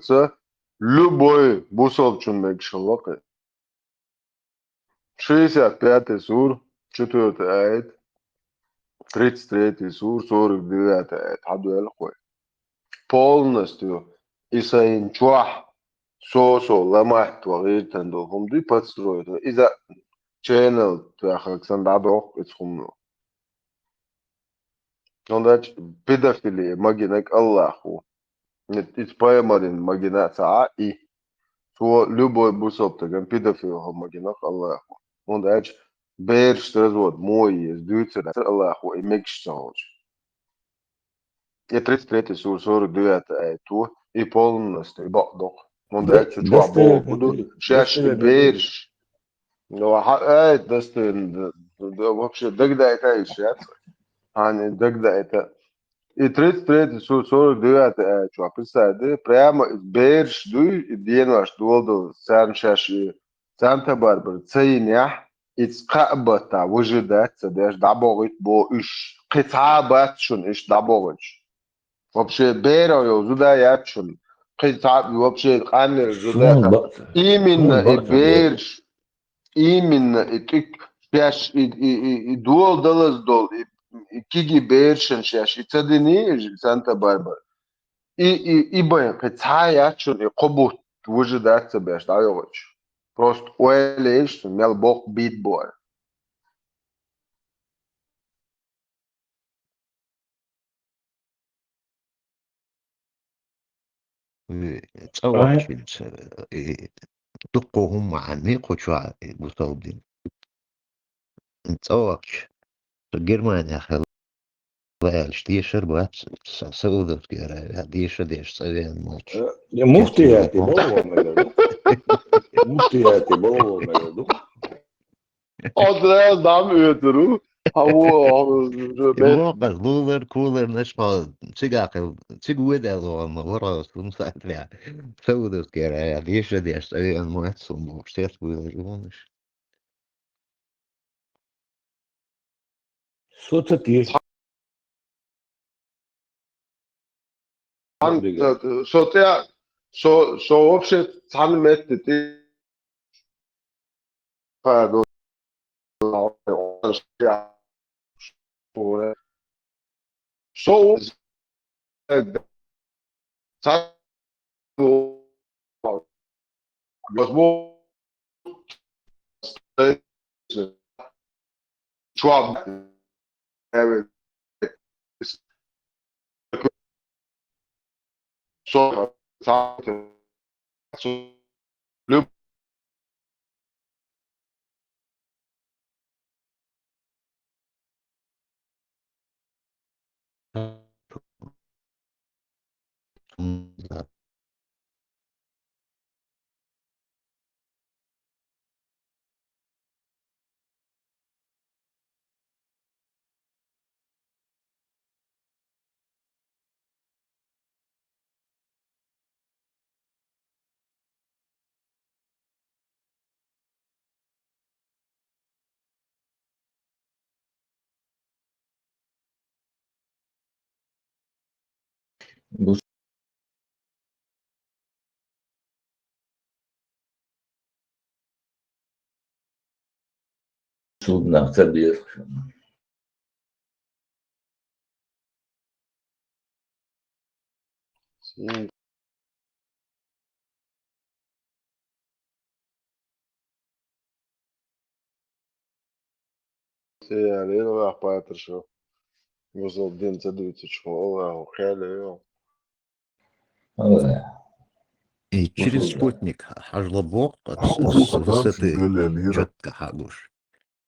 любой бусолчун мекшалоке 65 сур 4 аят 33 сур 49 аят حدو الخوي полностью исаинчуах сосо ламахт وغير تندوهم دي подстроят إذا channel تأخذ بعضه يتخمنوا عندك pedofili магинек Аллаху إتبايمرين магина ساعة إيه تو любой бусоп таган pedofil هم магинек Аллаху عندك بيرش تزود موي دوتر Аллаху إمكش تاوج и 33 сур 49 аяту и полностью بعضه عندك شو عبو بدو شاش بيرش لو آية دستن вообще догда это еще يعني догда это И 33 49 что представляете, прямо берж дуй денваш долду саншаши Санта-Барбара цейня ицкабата выжидать даже дабогит бо иш китабат шун иш дабогич. Вообще беро yo зуда ячун китаб вообще канер зуда именно и берж именно и пяш и дуол далас дол Киги Бершен шаш и цадини Санта-Барбара. И бай кацая чун и кобут выжидаться беш даёч. Просто уэлэш мел бок бит бой. تصورش دقهم عني قشعة بصوبين تصورش Германия хелш дишер бат саудов гера дишер диш савен матч. Муфтияти болмайды. Муфтияти болмайды. Adres dam ötürü hava Бas лулер кулер нешма цигакел цигуэдел он ворос сумсатря саудов гера дишер диш савен матч сум штет буйлер Соцати. So вообще цан метт ти падо so цан возможно чуаб so le Судна табир. يعني راح باتر شو وصل دين تدويت شو والله وخيالي И через спутник Хажлобок с высоты четко хагуш.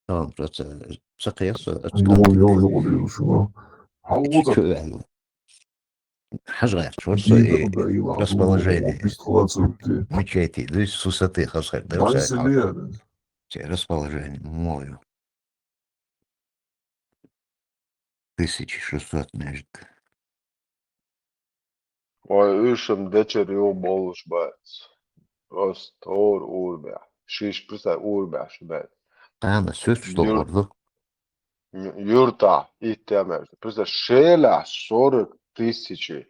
Там просто сакаяса Хажгар, просто расположение мечети, то есть с высоты хасхар, расположение мою. 1600 между. Ой, ишем дечер ю болуш бац. Просто урбя. Шиш просто урбя шбет. Ana söz doğurdu. Юрта и темер. Просто шела 40 тысячи.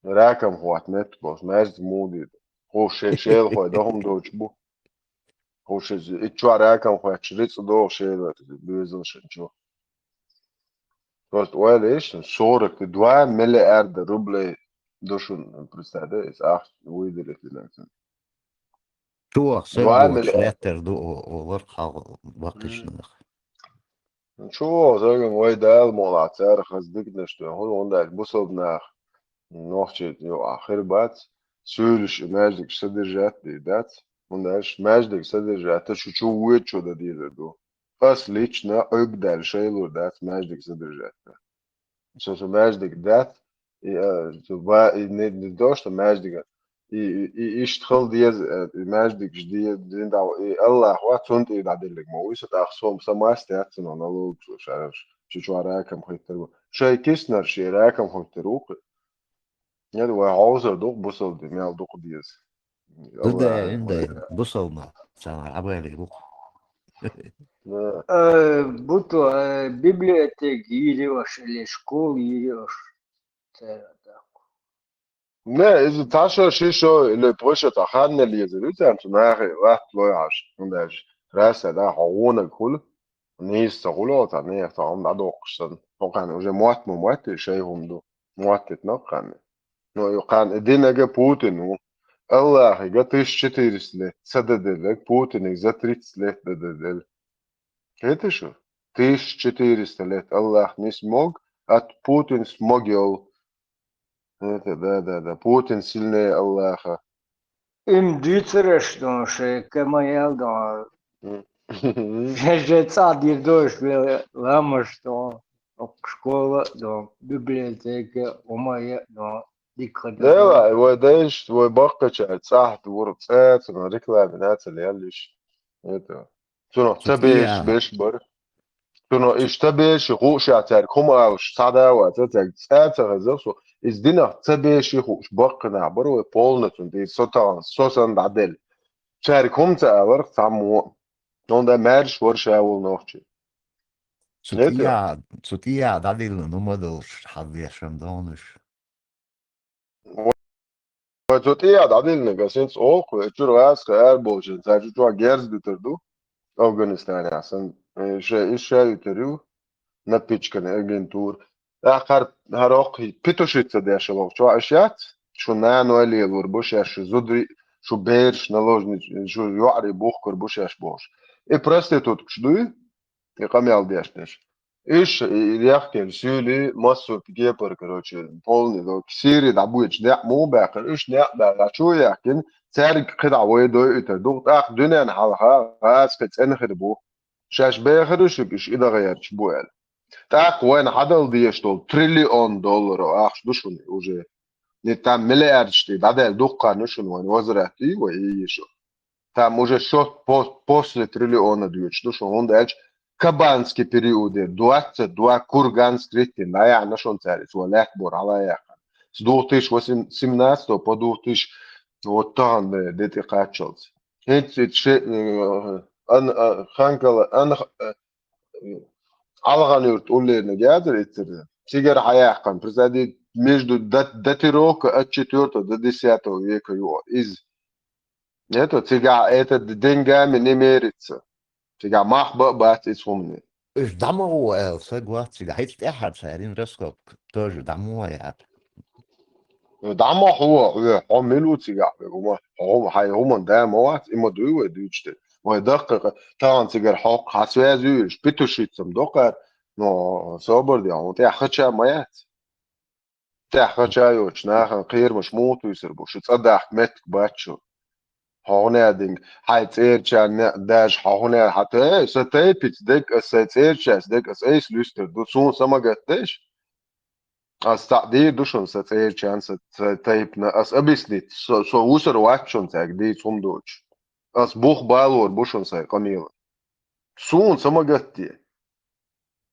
Раком хват нет бос. Мерз муди. Хоше шел хой дохом дочбу. Хоше и чва раком хват чриц до шел. Безон шенчо. Просто уэлэш 42 миллиарда рублей дошун представляешь, ах, выделили финансово. Что, 2 сэбо, миллиарда. шлеттер до вархал вакишнах. Что, sagen wir da mal атер хаздыгна что он да бусобнах нохчет ё ахир бац сөйлеш мәждик содержат дат он дальше мәждик содержат что ует что да диеду ас лично огдал шейлур дат мәждик содержат что мәждик дат и не то что мәждик и اشتغل ديز ماجدك جديد دين داو الله وات سنت يدعدلك ما ويس تاخصهم سماست ياتسن انا لو شو عارف شو راكم خيتر شاي كيسنر شي راكم خمت روقي يعني وعوزر دوق بصل دي ميال دوق ديز ده الله عنده بصل سامع عبالي بو Buto biblioteki giriyoruz, или школу giriyoruz. لا إذا تعشى شي شو اللي بروشة تخانة اللي يزيدوت أنت ناخي واحد لو يعش عندش راسة ده حوونا كل نيس تقولوا تاني تعم بعد قصة وكان وجه موات شيء دو موات نقان نو يقان دينا جا بوتين الله يقطش شتيرسله سدد لك بوتين يزتريتسله ددل كده شو تيش شتيرسله الله نسموج ات بوتين سموجيل ده بوتين سيلني الله Im Dützerer что Камаял да жеца дирдош лама что школа да библиотека умая да дикада. لا هو دايش هو بقى صح ورد ساعات انا ركلا بنات اللي يلش شنو تبيش بيش بر شنو اشتبيش يخوش يعتر كما وش صدا واتتك ساعات غزوسو ازدينا تبيش يخوش بقى نعبر وبولنت دي سوسن بعدل شاركهم تاور تعمو نون ده مارش ورشا اول نوختي سوتيا داديل نمدوش حظي شمدونش وتوتيا داديل نگاسينس اوق وچورغاس خير بولشن ساجو گيرز بتردو Afganistan احسن ايش يتريو نبيتشكن اجنتور اخر هروقي بيتوشيتس دي شلو شو اشيات شو نانو اللي وربوش اش زودري شو بيرش نالوجني شو يعري بوخكر بوش اش بوش اي برستيتوت كشدوي يقام يالديشتش ايش يحكي السيولي مصر بيجيبر كروتشي بولني لو كسيري دعبويتش نع مو باقر ايش نع باقر شو يحكي سارق قطع ويدو يتردوق اخ دنيا نحالها غاز كتسن خربو شاش باخرش ايش اذا غيرتش بوال تاك وين حدل ديشتول $1 تريليون اخ دوشوني وجه نتام ملياردشتي بعد دوقا نشون وين وزراتي ويشو там уже счет после триллиона дьюч, ну что он дальше кабанский период 22 курганский на я нашел царец ولا بور على يا с 2017 по 2000 вот там ديتي قاتشلز هيك شيء انا خانكل انا алған өрт улеріне гядр еттерді. Тегер аяққан, призади между до 4 до 10 века его из это тега это деньгами не мерится. Тега махба бат из умный. ايش دعموا سجوات هيت احد سعرين رسكو توج دعموا يا دعمه هو عملوا تيجا هم هاي هم ده موات إما دوي دويشت ويدقق طبعا تيجر حق حسوازيش بتوشيتم دقر نو صبر دي عم تاخدش ميات تاخدش يوش ناخن غير مش موت ويصير بوش تصدق متك باتشو هونه دينج هاي تيرچا داش هونه حتى ستيبت ديك ستيرچاس ديك اس لوستر دو سون سماغتش as تعدي دوشون ستير chance تايبنا as объяснить so усер вачон так ди цум доч as бух балор бушон сай камила сун самагатти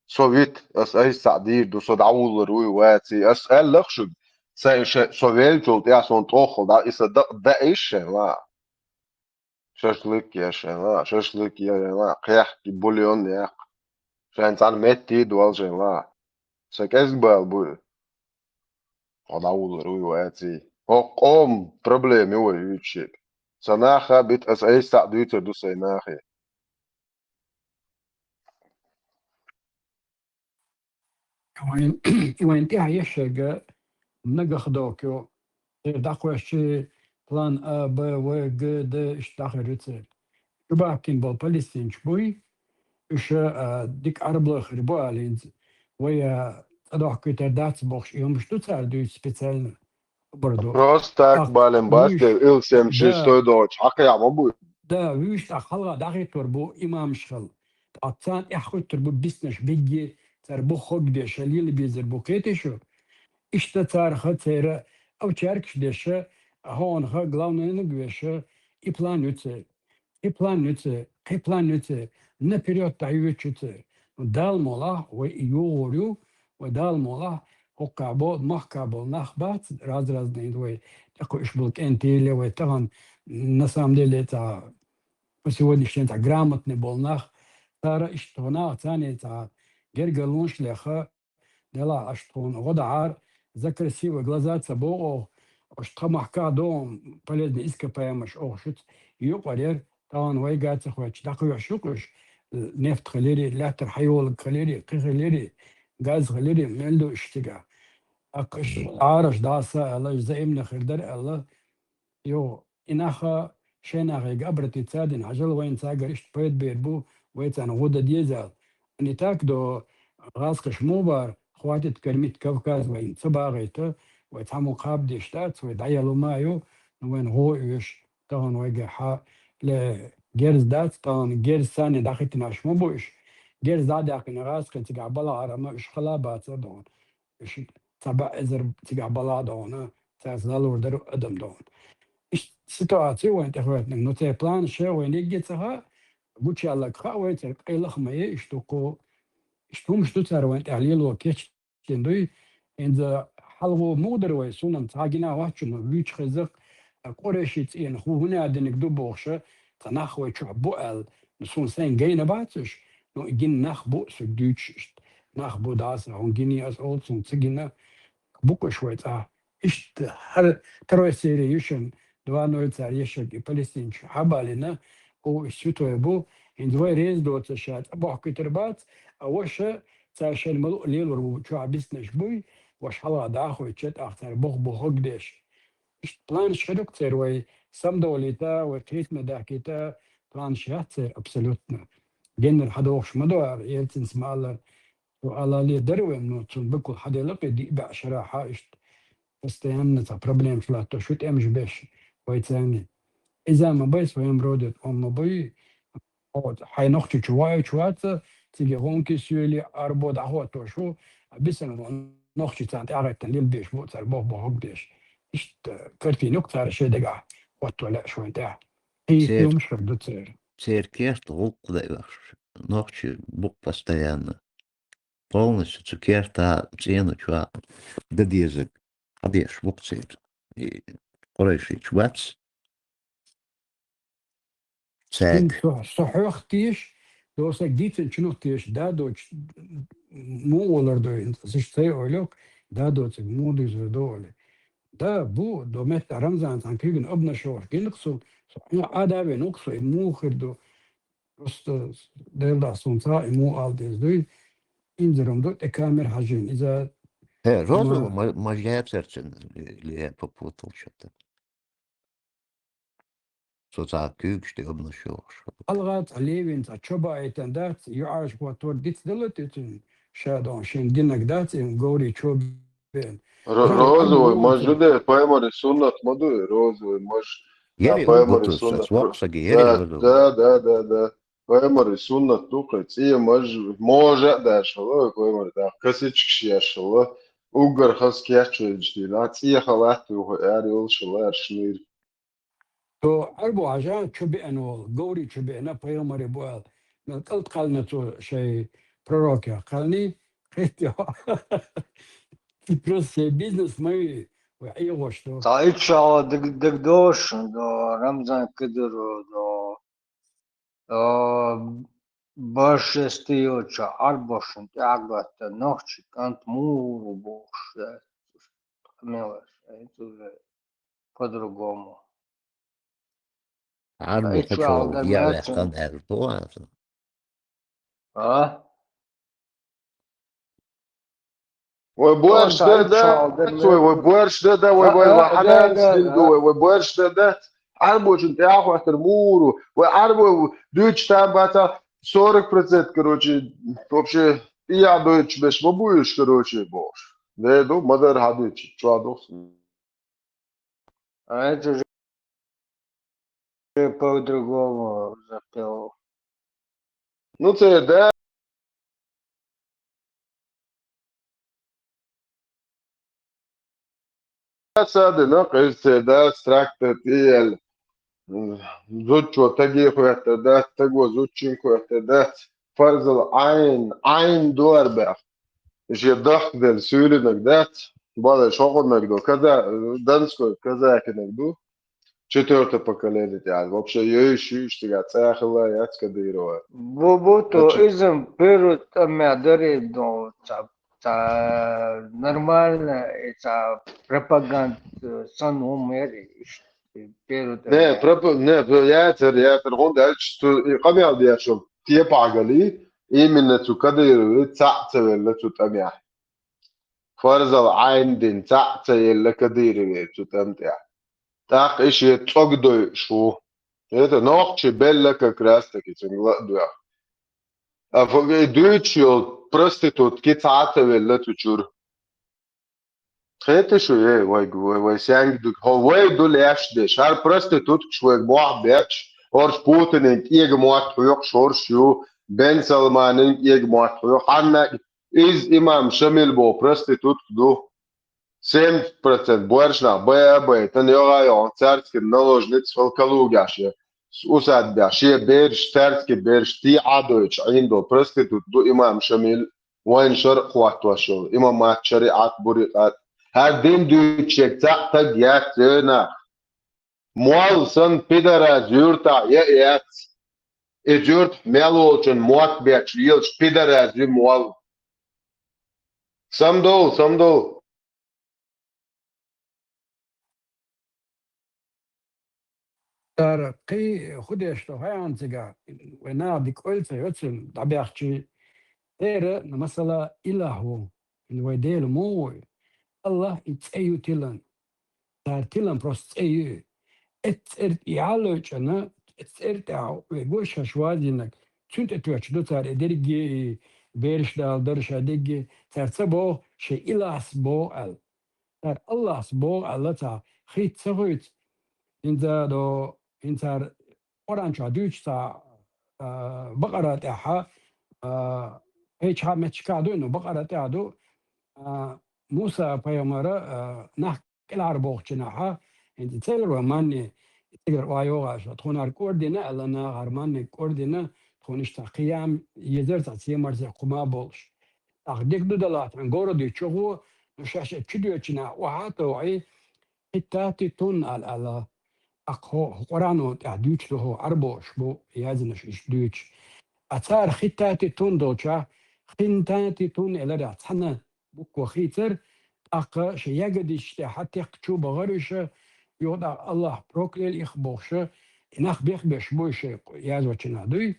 so вит as اي تعدي دو so داول روي واتي as لخشب ساي so велчол я сон тохол да is да ايش لا شاشلك يا شلا شاشلك يا لا قيح بوليون يا شان تان متي دوال جلا سكاز بالبو Одаула руйвати. Оком проблеми уючик. Санаха бит as ей стадуйте до сайнахи. وين تي هيشج نجح دوكيو داكوشي بلان ا ب و ج د اشتاخرت يباكين بو بالستين شبوي اش ديك عرب خربو علين ويا دوك تدات بوخ يوم شتوتر دو специально برضو Просто так балем басте ил 76 доч. Хака я мабу. Да виш خلا داخل تربو امام شل اتسان اخو تربو بيسنش بيجي تربو خوك دي شليل بيزر بوكيتشو اشتا تارخه تيرا او چاركش دشه هون ها главное нагвеше и плануце наперед таючуце дал мола و يوريو ودال مولا وكابو مخكابو نخبات راز نيدوي تكو إشبلك أنتي وتغن نسام دي تا сегодня та грамотный болнах тара иштона тани та гергалун шлеха дела аштон годаар за красивые глаза цабо что махка дом полезно ископаемый ошит юqarer тан вайгац хвач такой шукуш нефть خليري лятер хайол خليري خليري газ خليري мелду иштига акш араш даса алла زائمنا خردر الله يو إنها شينا غيق أبرتي تسادن عجل وين تاقر إشت بيت بيربو ويتان غودة ديزال أني تاكدو غاسق شموبر خواتت كرميت كوكاز وين تبا غيتا ويتعمو قاب ديشتات ويدعيالو مايو وين غو إيش طغن ويقع حا لجيرز دات طغن جيرز ثاني داخلتنا شموبو إش جيرز داد ياقين غاسق تقع بلا عرما إش خلابات دون إش تبا إزر تقع بلا دون تازلال وردرو أدم دون سитуация وين تخوات نو تي بلان شو وين يجتها قلت يلا خا وين تلقي لخمه يشتكو شتوم شتو تر وين تعليل وكيش تندوي إن حلو مودر وين سونم تاجنا واتشنو ليش خزق قريشيت إن هو هنا عندنا كدو بوخشة تناخوي شعبو ال نسون سين جينا باتش نو جين نخبو سدوتش نخبو داس هونجيني أس أولسون تجينا بوكو شوية إشت هر تروي سيريوشن دوانو تاريشك فلسطين حبالنا او شتو يبو إن دوي ريز دو تشات أبو كتربات أوش تاشل ملو ليل وربو شو عبسنش بوي وش حلا داخو يتشت أختار بوخ قديش إشت بلان شرك تروي سم دوليتا وكيت مداكيتا بلان شاتر أبسولوتنا جنر حدوخش مدوار يلتن سمالر وعلى لي دروي منو تون بكل حدا لقي دي بعشرة حايشت постоянно та проблем шла, то шут эмж беш войцани. إذا ما بيس وين برودت أم بي حي نختي شوات تيجي هون كسيولي أربود عهوت وشو بس أنا نختي تانت أعرف تنليل بيش بو تر بوه بيش إشت كرتي نكتر شيء دقع وطلع شو أنت هي سير مش خدو تصير كيرت غوق ночью бук постоянно. Полностью цукерта цену чва дадезек. Адеш бук цер. И قريشي شواتس ساد صحيح تيش دوسك ديتن شنو تيش دادو مو ولر دو انت سيشتي اولوك دادو تك مو ديزو دولي دا بو دومت رمزان تان كيغن ابنا شور كينقصو عادا بنقصو مو خردو بس دلدا سونتا مو الدز دوي انزرم دو تكامر حجين اذا розово мажгая сердцен ли попутал что-то. Соца кюкшти обнашил. الغات ليفين تشوبا ايتندات يعرش بوتور ديت دلتين شادون شين دينك دات غوري تشوبين розовый мажуде паймари суннат мадуи розовый маж паймари суннат да паймари суннат тукайц и маж може дашало паймари да касичкш яшало угар хас кячуйди лати халат ari olşular şnir تو أربو عجان شبي أنو غوري شبي أنا بيومري بوال من قلت قالنا تو شيء بروكيا قالني خيتي بروس بيزنس ماي وأي وشتو تعيشوا دقدوش دو رمزان كدرو دو باش استيوچا أربوشن تعقدت نوخش كانت مورو بوش ميوش это по-другому. عاربو خشوا يا كان هالطوع وبورش ده وحنان سلدو وبورش ده عربو انت اخو ترمورو وعربو دوتش там бата 40%, короче, вообще я дойч беш мобуешь, короче, бош. Да, до мадер хадыч, чуадос. А это же по-другому запел. Ну, це да. Садина, кажется, да, стракта тиел. Зучо таги хуята да, таго зучин хуята да. Фарзал айн дуарбах. إيش يضحك ده سؤال نقدات بعد شغل نقدو كذا دانسكو كذا كنقدو четвертое поколение يعني вообще يش تقعد ساخلا يتكديروا Бобото изм перут амядори до та нормально это пропаганда сан умер перут نه ياتر غون دالش قمي على دياشم تيب عقلي إيه من تكديروا تسعت ولا تتمع فرز العين دين تسعت ولا كديروا تتمتع تاق إيش يتفقدوا شو هذا نوع بella che cresta che c'è la Duccio prostitut che zate vella tu ciur. Khete shu ye wai sang du ho wai du lesh de shar prostitut shwe boah bech or sputen in ihr gemort hoch shor shu Ben Salman in ihr gemort hoch Hanna is imam shamil bo prostitut du 7% боршна бая tan yoga yo царский наложниц фалкалугаши усад баши берш царский берш ти адоич عنده prostitut دو امام شميل وين شرق وقت وشو امامات شريعات بريقات هادين دو تشيك تاق يات هنا مول سن بيدرا زورتا يات ازورت ميلوچن موت بيچ يلش بيدرا زي مول سمدو در قي خودش تو های انتگاه و نه دیکول فیوتن دبیخچی تیره مثلا إلهو إن ويديل موي الله يتأيو تلن تار تلن بروست تأيو اتسرت يعالوش أنا اتسرت عو ويقوش هشوازينك تنت اتوش دو تار ادرجي بيرش دال درش ادرجي تار تبو شي إله سبو ال تار الله سبو ال تا خيت سغويت إن دو إن تار قرآن دوش تا بقرة تاعها هيك متشكادو إنه بقرة تعدو موسى بيامرة نحك العربوخ جناحها انت تيلر وماني تيلر وايوغا تكون الكوردينا لنا غرماني كوردينا تكون قيام يزرت سيمر زي قما بولش اخديك دو دلات عن غورو دي تشوفو نشاش تشديو تشنا وحاتو اي حتاتي تون على اقو قرانو تعديوش له عربوش بو يازنش ايش دوش أثار خطاتي تون دوشا خنتاتي تون إلى رأسنا بكو خيتر أق شيعديش حتى يقتشو بغرش يوضع الله بروكليل إخبوش إنخ بيخبش بوش يازو تشنادوي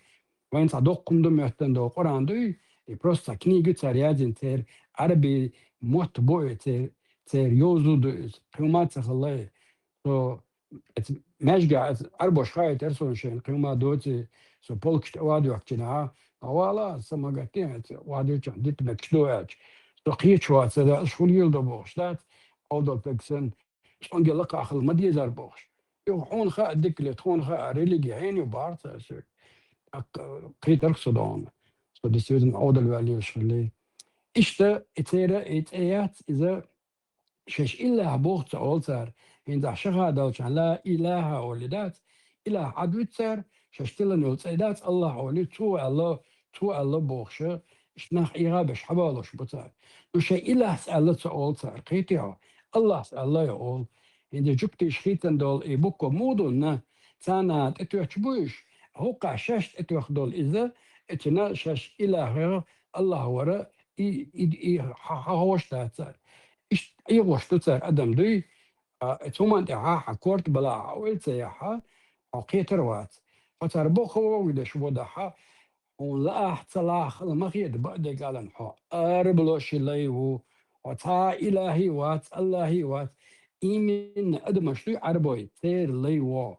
وين صدوقكم دو مهتن دو قرآن دوي يبروستا كنيجي تار يازن تير عربي موت بوي تير يوزو دو قيمات سخلاي so مشجع أربعة خايت أرسل شيء قيمة دوتي so polkst وادو أكتنا أوالا سمعتين وادو كان ديت مكشلوات so قيت شوات سدا شغل يلدو بوشتات أودو بكسن شون قال لك أخل مدي زار بوش يوحون خا ديكلي تخون خا ريليجي عيني وبارت أسر قيت أركسدون so دي سيدن أودو الوالي وشغلي إشتا إتيرا إتيات إذا شش إلا بوخت أولتر إن ده شهادة وشان لا إله ولدات إله عدوتر ششتلن يلتعدات الله ولي تو الله بوخشة إشناخ إغابش حبالوش بطار وشي إله سألت أولتر قيتيها الله سأله يقول إن ده جبتش خيتن دول إيبوكو مودونا تانات اتوش بوش هوقع ششت اتوخ دول إذا اتنا شش إله الله ورا هوش تاتر إيش إيغوش تاتر أدم دوي ثم أنت حكورت بلا عويل سياحة عقيتر وات فتربوخ وده شو بدها ولا احتلاخ المخيد بعد قال نحو أربلوش اللي وتا إلهي وات الله وات إيمن أدمشتي عربوي تير لي و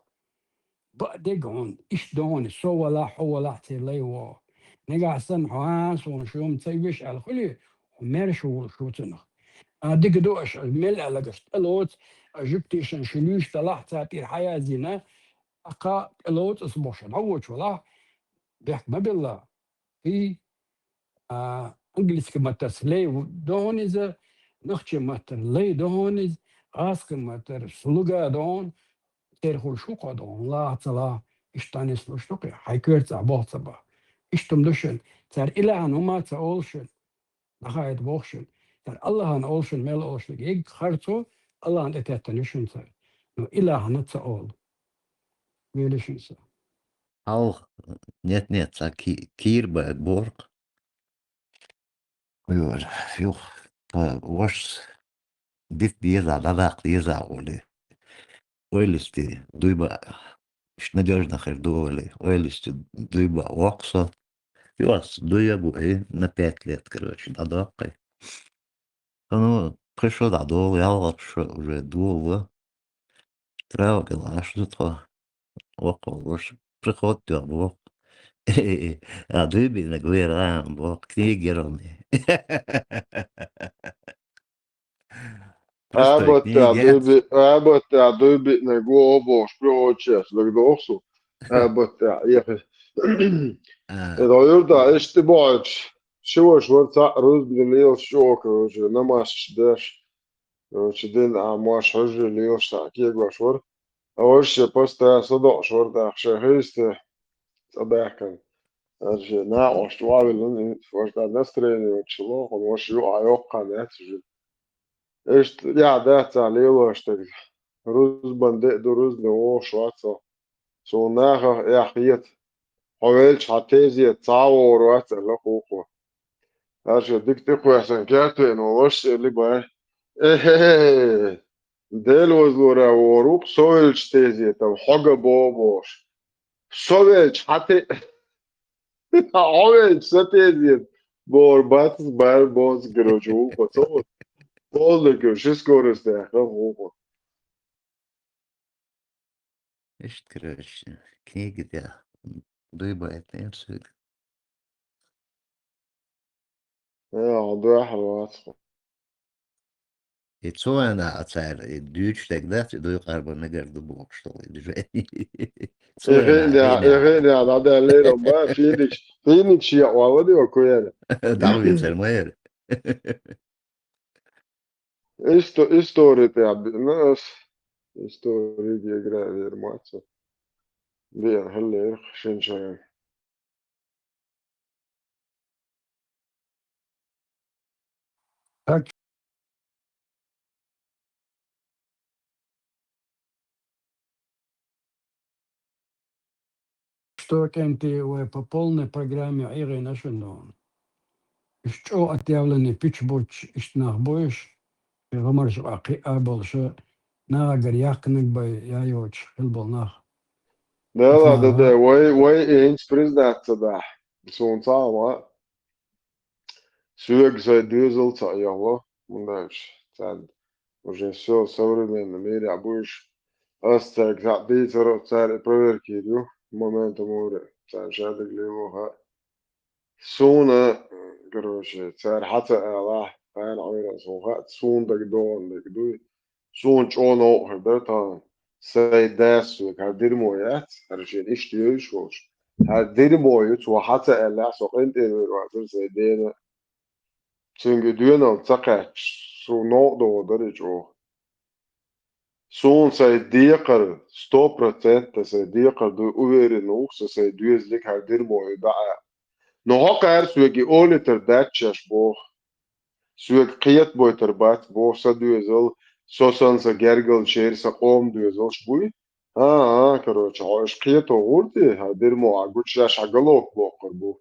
بعد قون إيش دون سو ولا حو ولا تير لي و نقع سن حواس ونشوم تيبش على خلي ومرش وشو تنخ ديك دوش مل على قشت الوت جبتي شنشلوش طلعت تاتي الحياة زينة أقا الوت أصبوش نعوش ولا بيحكم بالله في انجلس كما تسلي دونيز نختي ماتر لي دونيز اسك ماتر سلوغا دون ترخل شو قدون لا تلا اشتانس لشتوقي حيكرت عبوت صبا اشتم دشن تر الى ان ما تقولش Nahayet boğuşun. Yani Allah'ın olsun mel olsun. İlk harço Allah'ın etetten düşünse. İlahını tsa ol. Böyle düşünse. Al net sa kir ba borg. Yok. Waş dit dieza lalaq dieza oli. Oilisti duyba مش надежно хардовали, оилисти дуйба вокса. Юас дуя бу на 5 лет, короче, дадакай. Ну, пришел дадол, я уже дула. Трябва гелаш до това. Около, приход тя бо. А дуйби на гуера, бо книгерони. Просто книги. Ебать, дуйби на го шпрочес, лагдоксу. Ебать, يرضى اشتباعك شو شورت روز بالليل شو كروج نماش داش كروج دين عماش حج الليل شاكيك وشور أولش بستا صدق شور دا شهيست صباح كان أرجع ناقش توابل لن فوش دا نستريني وتشلوخ ومش يو عيوق قنات اشت يا دات عليه اشتغل روز بندق دروز نو شواتا سو ناخا يا خيت حوالش حتيزي تصاور واتسأل لقوقو هاشا ديك تقوى احسن كاتو انو وش اللي بقى ايه ديل وزورا وروق سويلش تيزي تو حاجة بابوش سويلش حتى حوالش ستيزي بور باتس بار بوز جروجو وصول بولك وشيس كورس ده خفوقو ايش كروج كنيجي ده دويبا اتنين سوق. يا عضو حلوات Så en dyrt dat du karbonegar du bokstol. Så en غير هذا اللي ربا فينيكس يا والله وكويا David Selmayr. استوري تاع الناس استوري دي غير ماتش بيان هلا شنشان Так что кенти по полной программе Иры Нашиндон. Что отъявленный пичбоч ишнахбоиш, гамарш аки аболша, на гарьякнак бай яйоч хилболнах. ده واي انت بريزدات صباح سون صاما سوق زي ديزل تا يلا مناش تاد уже все современно мире обуешь остак за дизер царь проверки ду момент море царь шадок левоха سونا короче царь حتى الله فان عمره سوها سون دك دون دك دو سون چونو هدرتا سيداس وكادير مويات هرشين ايش تيوش وش هادير مويت وحتى الله سوقين تيوش وعطر سيدين çünkü düğünün takać su noqdo darıcı Sun say diqar 100% say diqar du uveri nuq say düzlik hardir moy da no hoqar sugi oliter datchash bo sugi qiyat boyter bat bo sa düzel sosan sa gergel şer sa qom düzel shbuy ha короче hoş qiyat ogurdi hardir mo agucha shagalok bo qurbu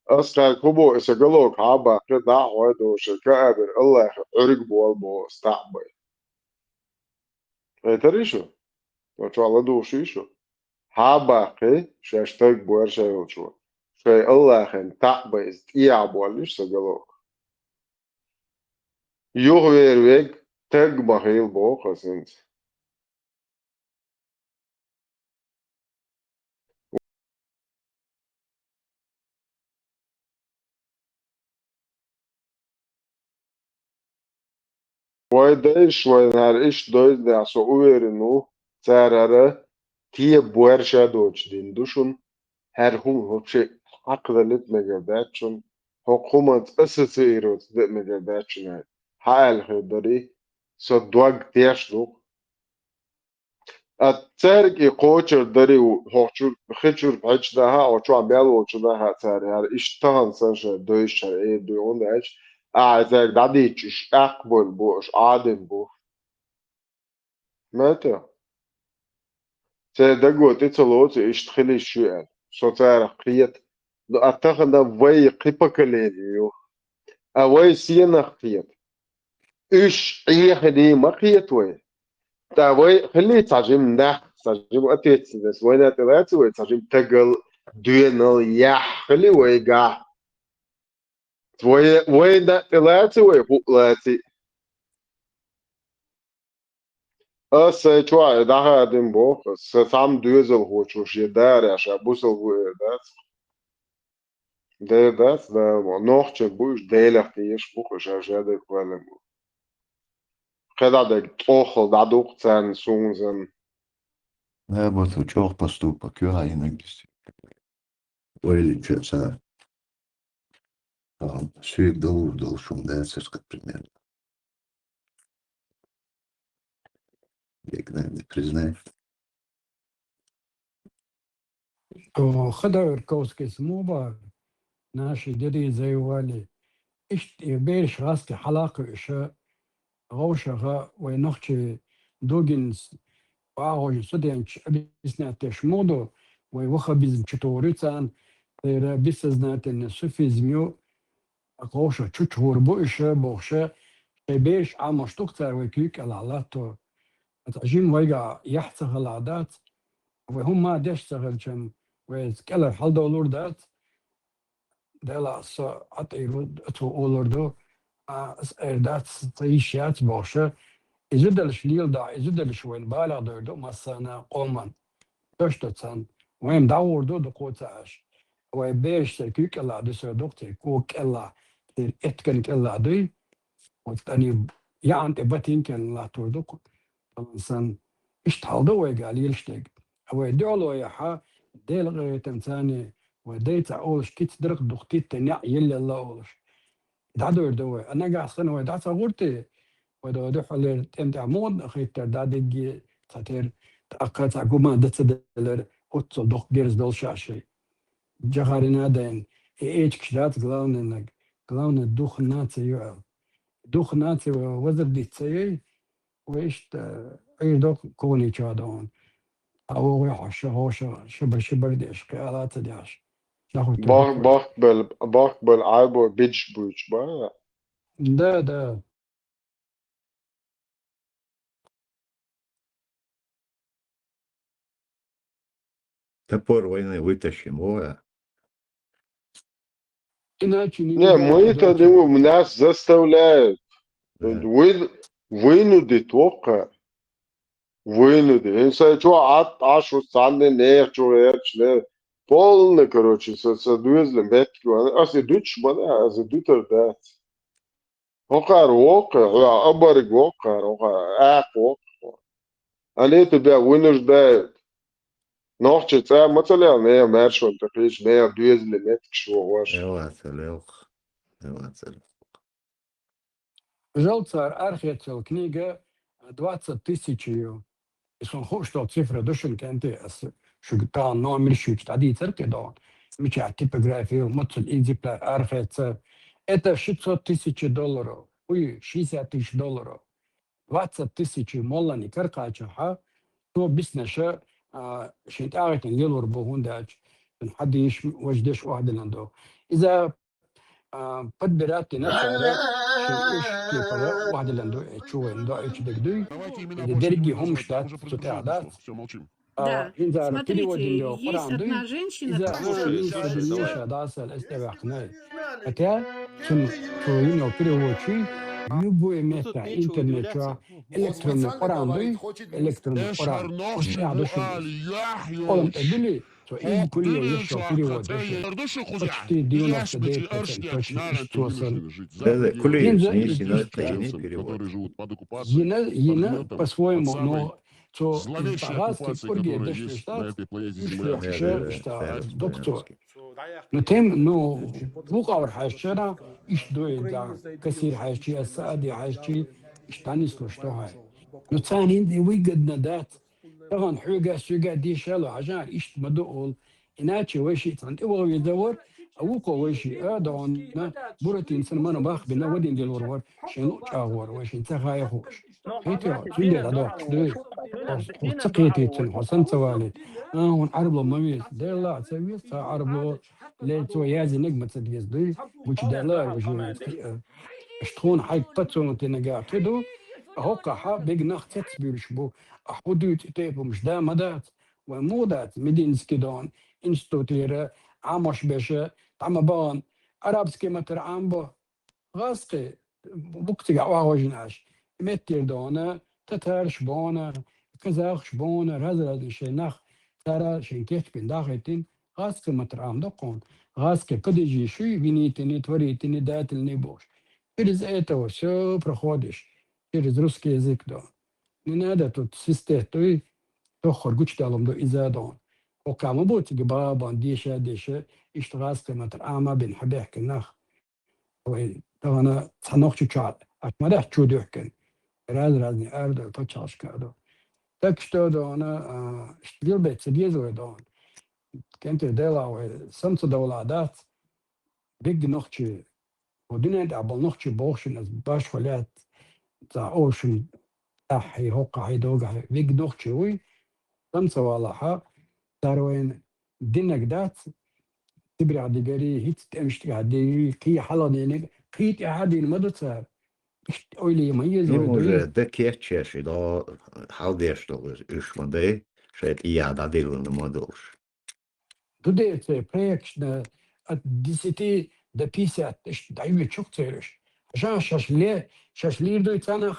أصلا كوبو إسقالوك عبا قطع ويدو شكابر الله عرق بوالبو استعبي تريشو وشو دو شيشو عبا قي شاشتاك بوار شايوشو شاي الله خن تعبي استيع بواليش سقالوك يغوير ويك تاق بخيل بو قسنت ويدايش وينهار إيش دويد نعسو أويرنو تارارا تيه بوارشا دوش دين دوشون هر هم هبشي حق ذلت مجرداتشون حكومة أساسي إيروت ذات مجرداتشون هاي حال خدري صدواق تيشلو التارك إيقوشر داري وحوشور خيشور بحيش داها أو شو عم بيالو وشو داها تاري هار إيش تهان سنشا دويش شرعي دويون داش أعزك دعديتش أقبل بوش عادم بو متى تدقو تتلوت اشتخلي الشيء شو تعرف قيت أعتقد وي قيبا كليديو أوي سينا قيت إيش إيه خدي ما قيت وي تاوي خلي تعجم نح تعجم أتيت بس وين أتلات وي تعجم تقل دوينال يح خلي وي قاع وين أتلات وي فوقلاتي شو ده هادين بو سام دوزل هو شو شي دار يا شابوسل هو ده noch بوش ديلك تيش بو شاجاد كوالم خدا ده توخل ده دوقتن سونزن Да, вот учёх поступок, я иногда. Ой, что сүйек должен, да, как примерно. Я не признаю. خدر كوسكي سموبا ناشي ديري زيوالي إشت بيرش غاستي حلاقة إشاء غوشة وينخشي دوجنز وآغوش سوديانش أبيسنا تشمودو ويوخا بيزم شتوريتان تيرا بيسزنات إن سوفي زميو غوشة تشور بو إشاء بوخشة بيرش عامش تقتر ويكيك العلاتو أتعجين ويقع يحتغ العادات وهم ما ديشتغل كم ويتكلم حال دولور دات دلا سا أتيرود أتو أولوردو دات تيشيات بوشة إزدلش ليل دا إزدلش وين بالغ دردو مسانا قومان تشتتسان وين داوردو دقوتاش ويبيش تركيك الله دسو دكتور كوك الله اتكنك الله دي وتاني يعني تبتين كان الله تردوك طبعا اشتحالدو ويقال يلشتك ويدعو يا حا ديل غير تمثاني وديت أولش كيت درق دختيت تنع يلا الله أولش دعدو يردوي أنا قاعد سنة ودعت غورتي ودو حلر تمتع مود أخيت دادي تاتير تأقات عقوما دتسدلر أتصل دق جيرز دول شاشي جغارنا دين إيش كشدات قلاون الدوخ ناتي يعل دوخ ناتي وزر دي تسيي وإيش عيردوك كوني شادون أو يحش هوش شبر ديش قيالات ديش بقبل عيبو بيتش بوش با ده Топор войны вытащим, иначе не, мы это думаем, нас заставляют. وينودي توقع وينودي إنسان شو عشر سنة نير شو يرش لا полно короче садуезлем бетки أصل دوتش بنا أصل دوتر دات وقع أبرق وقع أق وقع أنا تبع وينش دات نوحش تسا مثلا نير مارشون تقيش نير دويزلم بتك شو واش Желцар архицел книга 20 тысяч ее. Если он хочет, что цифра душен кенты, что номер щит, один церкви дон, меча типографию, моцель экземпляр архицел. Это $600,000. Ой, $60,000. 20 тысяч моллани каркача, то бизнеса شنت أعرف إن يلور بهون داش حد يش وجدش واحد عنده إذا بدبرات نفسها شيء إيش كيف واحد عنده شو عنده إيش دقدوي إذا درجي هم شتات ستعداد Да, смотрите, есть одна женщина, любое место интернета, электронный парандой, электронный парандой, он были, то им кулио еще перевод, почти 99% точно истосен. Ина по-своему, но то пагаски курги дошли штат, что доктор. Но тем, ну, лукавр حاجة إيش دويدا كثير حاجة السعادة حاجة إشتانيس لشتوها. نتاني عندي ويجد ندات طبعا حوجة سوجة دي شالو عشان إيش مدول إناتي وشيء عند أول يدور أوكو وشي أدون بروتين سنمان باخ بنا ودين ديال ورور شنو تشاور وش انت خايف خوش هيتي تندي هذوك دوي وتقيتي تن حسن توالي ونعرب له مميز دير لا تسوي عرب له لي تو يازي نجمة تديز دوي وش دالا وش شتون حي باتون تنقا كدو هوكا حا بيج نخ تتبيرش بو أحودو تيبو مش دا مدات ومودات مدينسكي دون انستوتيرا عمش بشه تعمبان عربسكي متر عمبو غاسقي بوكتي عواجناش متر دونا تترش بونا كزاخش بونا هذا شيناخ ترى شينكيت بين داخلتين غاسقي متر عم دقون غاسقي قدجي شوي بنيتني توريتني داتلني بوش через этого все проходишь через русский язык да не надо тут системой то хоргуч далом до изадон وكما بوتي بابا ديشة اشتغلت متر عامة بين حبيح كناخ طبعا تصنوخ تشعر ما ده شو دحكن رازني أرد تشعش كده تكشتو دهنا اشتغل بيت سبيزو دهن كنت دلا سمت دولادات بيج نوخشي ودنيا دعبل نوخشي بوشن از باش ولات تا اوشن تحي هوقع هيدوغا بيج نوخشي وي سمت والله تاروين دينك دات تبرع عدي هيت تمشي عدي كي حلاني كي عادي المدرسة أولي يميز Може, да кечеш и да халдеш да ушмаде, шет я да делу на модуш. Туди це проєкт от 10 до 50 дають чук цереш. Жа шашли дают она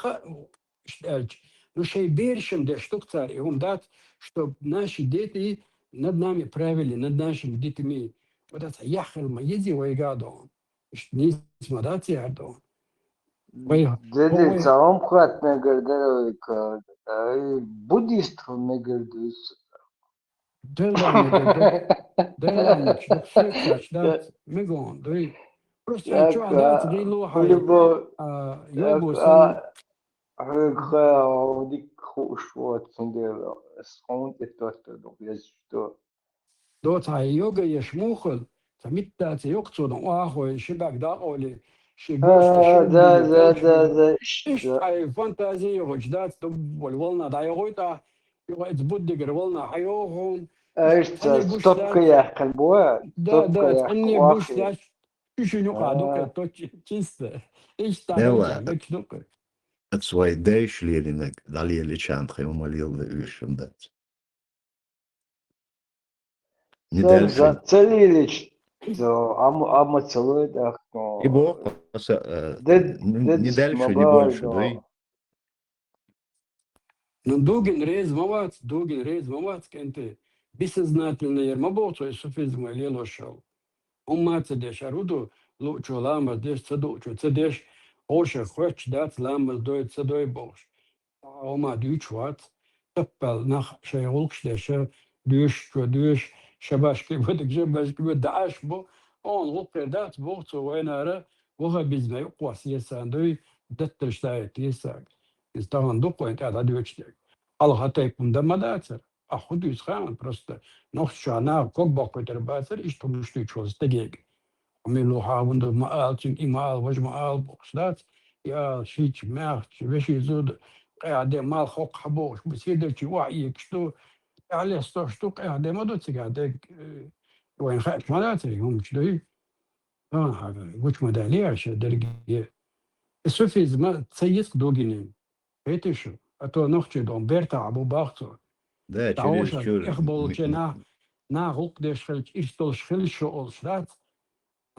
ну шей бершим де штук царь и он дат, чтобы наши дети над нами правили, над нашими детьми. Вот это яхал маези вайгадо. Не смотрите ядо. Dedi tamam kat ne gördü Budist ne gördü. Devam что мегон, да. Просто что дать гейлуха. Йогусан. Дик хушвот сундел сконт это что. Дота йога ешмухл, самитта йогцо да ахо шибак да оли. Да. Ай фантазия вождать, то волна да йогота. يقعد بدك والله حيوهم ايش تبقى يا قلبوا ده اني بوش ده شنو قاعدوا كده чисто ايش تعمل كده Het zwei deishlerinek dalje chan gemalil de ushum dat. Недельно. Целилич. Ама целый да. И бог, не дальше, не больше, да. Но дугин рез моват, кенте бессознательно ермабото и суфизма лело шел. Уммаца деш аруду лучу ламас деш цадучу, цадеш оша хоч дат ламас дой цадой бош. Ума дючват, таппал нах шайолкш деша дюш шабашки водик шабашки даш бо он лукер дат бохцо вайнара вога bizme yuqwas yesandoy datterштайт yesag. Ставан докуент, а да дючтек. Алхатай кундамадацер. А худу исхан просто. Нохча на кок бакотер бацер иш тумшту чоз тегег. Милу хавунду маал чин имал вож маал боксдат. Я шич мягч веши зуд. قاعد مال خوق حبوش بسيدر شي وعي شتو على ستو شتو قاعد ما دوت قاعد وين خاك مالاتي هم شدوي هذا وش مدالي عشان درجه السوفيز ما تسيس دوغينين هيتشو اتو نوختي دون بيرتا ابو باختو Да, تعوش через اخبل جنا نا غوق دش خلج اشتول شخل شو اولشات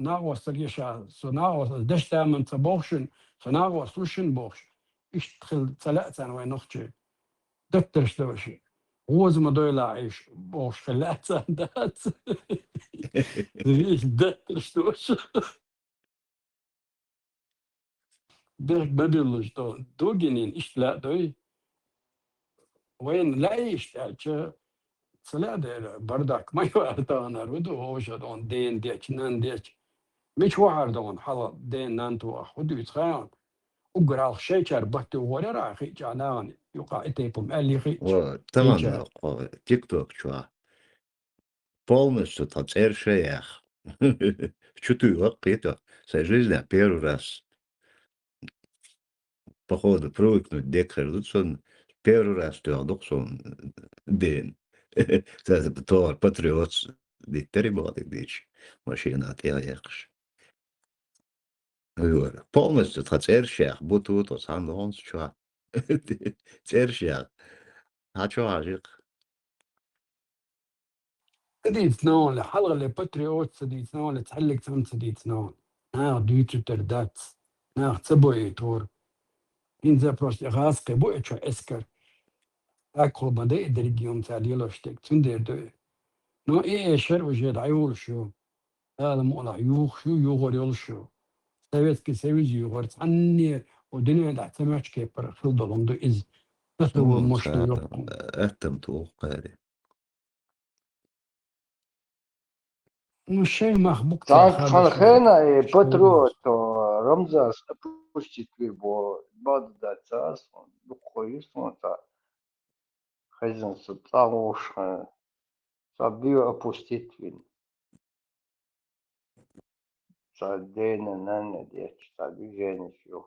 نا وصليشا سنا دشتا من تبوخشن سنا وصلشن بوخش اشتخل ثلاثه وين نوختي دكتور شتوشي وز ما دويلا عيش بوخش ثلاثه دات ليش دكتور شتوشي بيرك بدل شتو دوغينين اشتلا دوي وين لا يشتاج سلادة بردك ما يوارتان رودو هوشدون دين ديش نان ديش مش واردون حلا دين نانتو أخدو يتخان وقرال شيشر بحتو ورا خي جانان يقع تيبم اللي خي تمام تيك توك شو полностью тацер шеях В 4 это своей жизни первый раз, походу, привыкнуть декарут, он первый раз тёрдок сон день. Это товар патриот, диктери бадик дичь, машина отъехаешь. Полностью церщах, будто вот сам он чё. Церщах. А чё ажик? سديت نون الحلقة اللي باتريوت سديت نون تحلق تم سديت نون ديتو تردات تسبوي تور إنزا بروست غاز قبوي شو إسكر أكل بدأ درجيوم تعليل أشتك تندر دو نو إيه شر وجد عيول شو هذا مقلع يوخ شو يوغر يول شو سويت كي سويت يوغر تعني ودنيا دا تماش كيبر خل دولم دو إز تسوي مشكلة يوقم أتم توقع مش شيء مخبوق Так, Ханхена и Патриот, Рамзас, опустить его, бада царс, духовиство, хозяин сатауша, сабию опустить вин. Садейна, нана, деч, сабию женщу.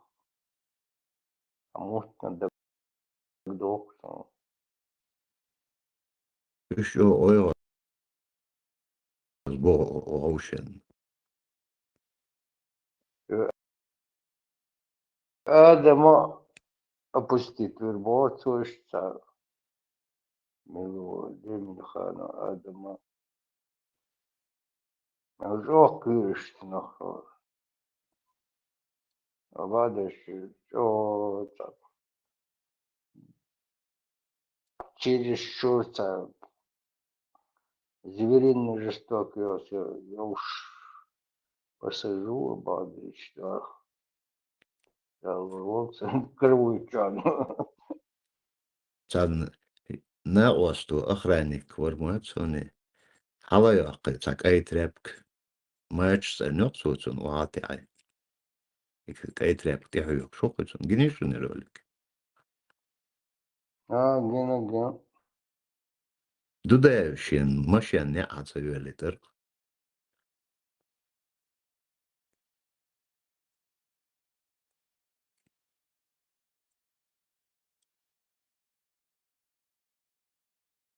А может, надо к доктору. Еще ойва сбор оушен. Адама опустить вербо, цушца. Милу, Деминхана, Адама. Жох кырш, нахуй. Вадаши, что так. Чересчур так. Звериный жестокий, я уж посажу, обадрич, да. Я волцем кривую чану. Цан на осту охранник вармуатсони. Халая так ай тряпк. Матч с нёцуцун уатиай. Ik ай тряпк тяхук шокуцун. Генишный ролик. Ген. Дудаевщин машин не ацавелитер.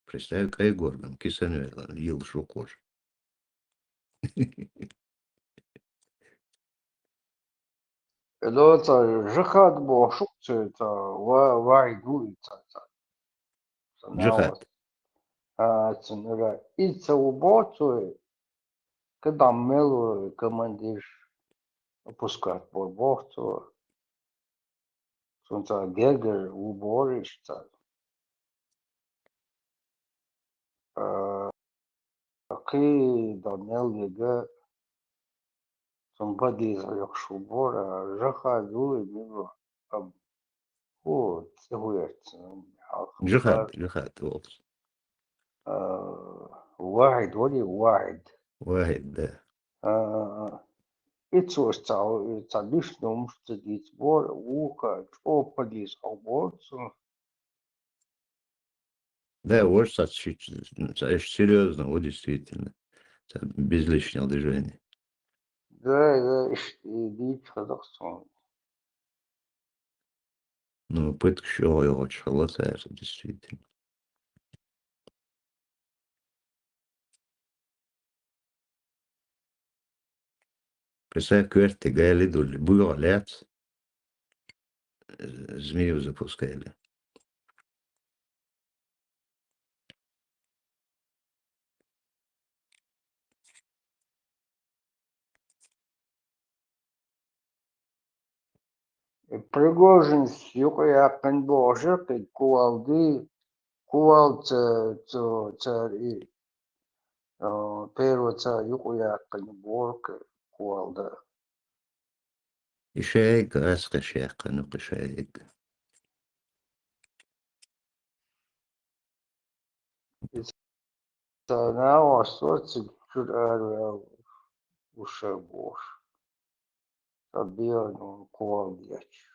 Представь, кай гордом, кисанвела, ел шокош. Это жихад был шукцы, это вайгуица. Джихад. Ценера. Ица убоцу, когда мелу командир опускать борбовцу. Сонца гегер уборишься. Ки Данел Еге Somebody Yakshubora Жахаду Милу О, Цегуерц جهاد وقت واحد ولي واحد واحد Ицуш цалиш номш цедить бор ука о полис оборцу. Да, вот это серьезно, вот действительно. Это без лишнего движения. Да, дичь Казахстан. Ну, пытка еще его чхолотается, действительно. Представь, кверти гайли дули. Было лет, змею запускали. Пригожин якын божыр, кувалды, кувал царь первый царь якын борг, кувалда. Ишейк, аска шейка, ну кишейк. Now асорцы чурар уша бош. Табир кувалдяч.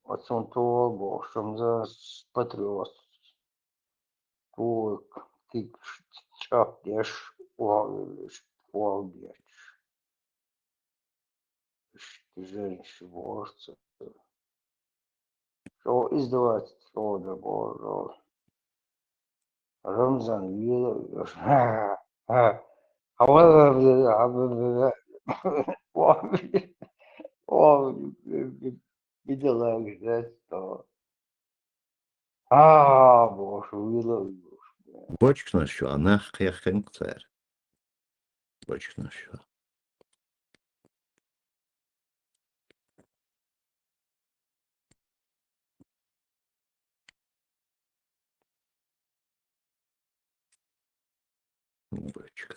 Отсон то бош, за патриот. Ту кик чап деш Полбеч. Женщина, что издавать, что добро. Рамзан видел. Видела, что. Боже, видел. Бочкна şu ana kıyakın kıtar. Bочкна şu. Бочка.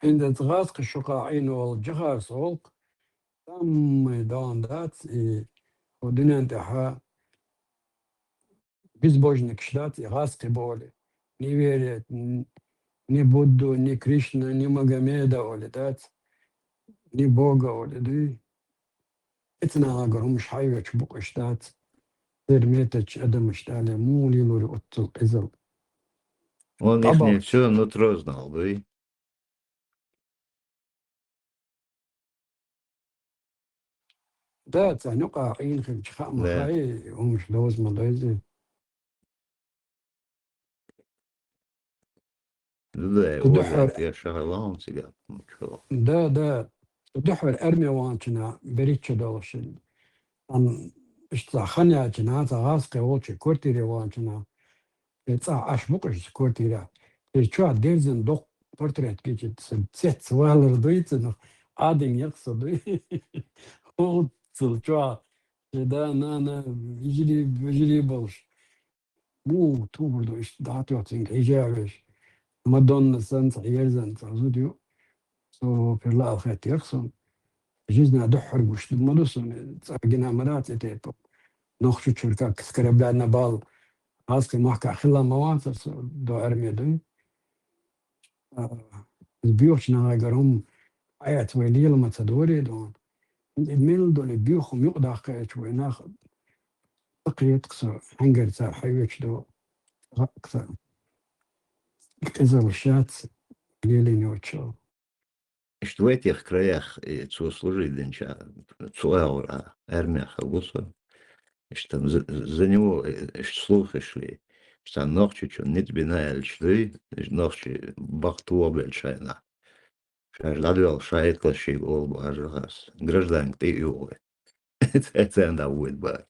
In het raadgeschoka in al jagaars ook, dan dan dat ودنا تها безбожник штат раски боли. Не верят ни Будду, ни Кришна, ни Магомеда, олидать, ни Бога, олиды. Это на гору шайва чбук штат. Терметач Адам штале мули лури оттул изал. Он их не все нутро знал, да? Да, تعنقع عين في بشخاء مخاي ومش لوز ملايزي. Да, я шагал, сидел. Да. دحور أرمي وانشنا بريتش دولشين. أن اشتاخني أجنا تغاز قوتش كورتيري وانشنا. يتصع أشبقش كورتيرا. يشوع ديرزن دوق بورتريت كيجي تسيت سوالر دويتنو آدم يقصد هو تلجوا جدا أنا يجري بولش. مو توبردو إيش دعتو تنك إيجابش. مدون سنت عيرزن تعزوديو. سو في الله خير يقصن. جزنا دحر وش المدرسة تلاقينا مرات تيتو نخشوا شركة كسكر بلادنا بال هاسك محكا خلا موانس دو أرمي دو البيوش ناقرهم آيات ويلي لما تدوري دون الميل دول البيوخم يقضى قيت ويناخد تقيت قصر حنقر تاع حيوش دو قصر إذا وشات ليلي نوتشو Что в этих краях служить денча, цуаура, армия хагуса, что за него слухи шли, что ночью что не бинает шли, ночью бахту большая, что ладвал шайт клаши олбу ажгас, граждан ты ювы, это она будет ба.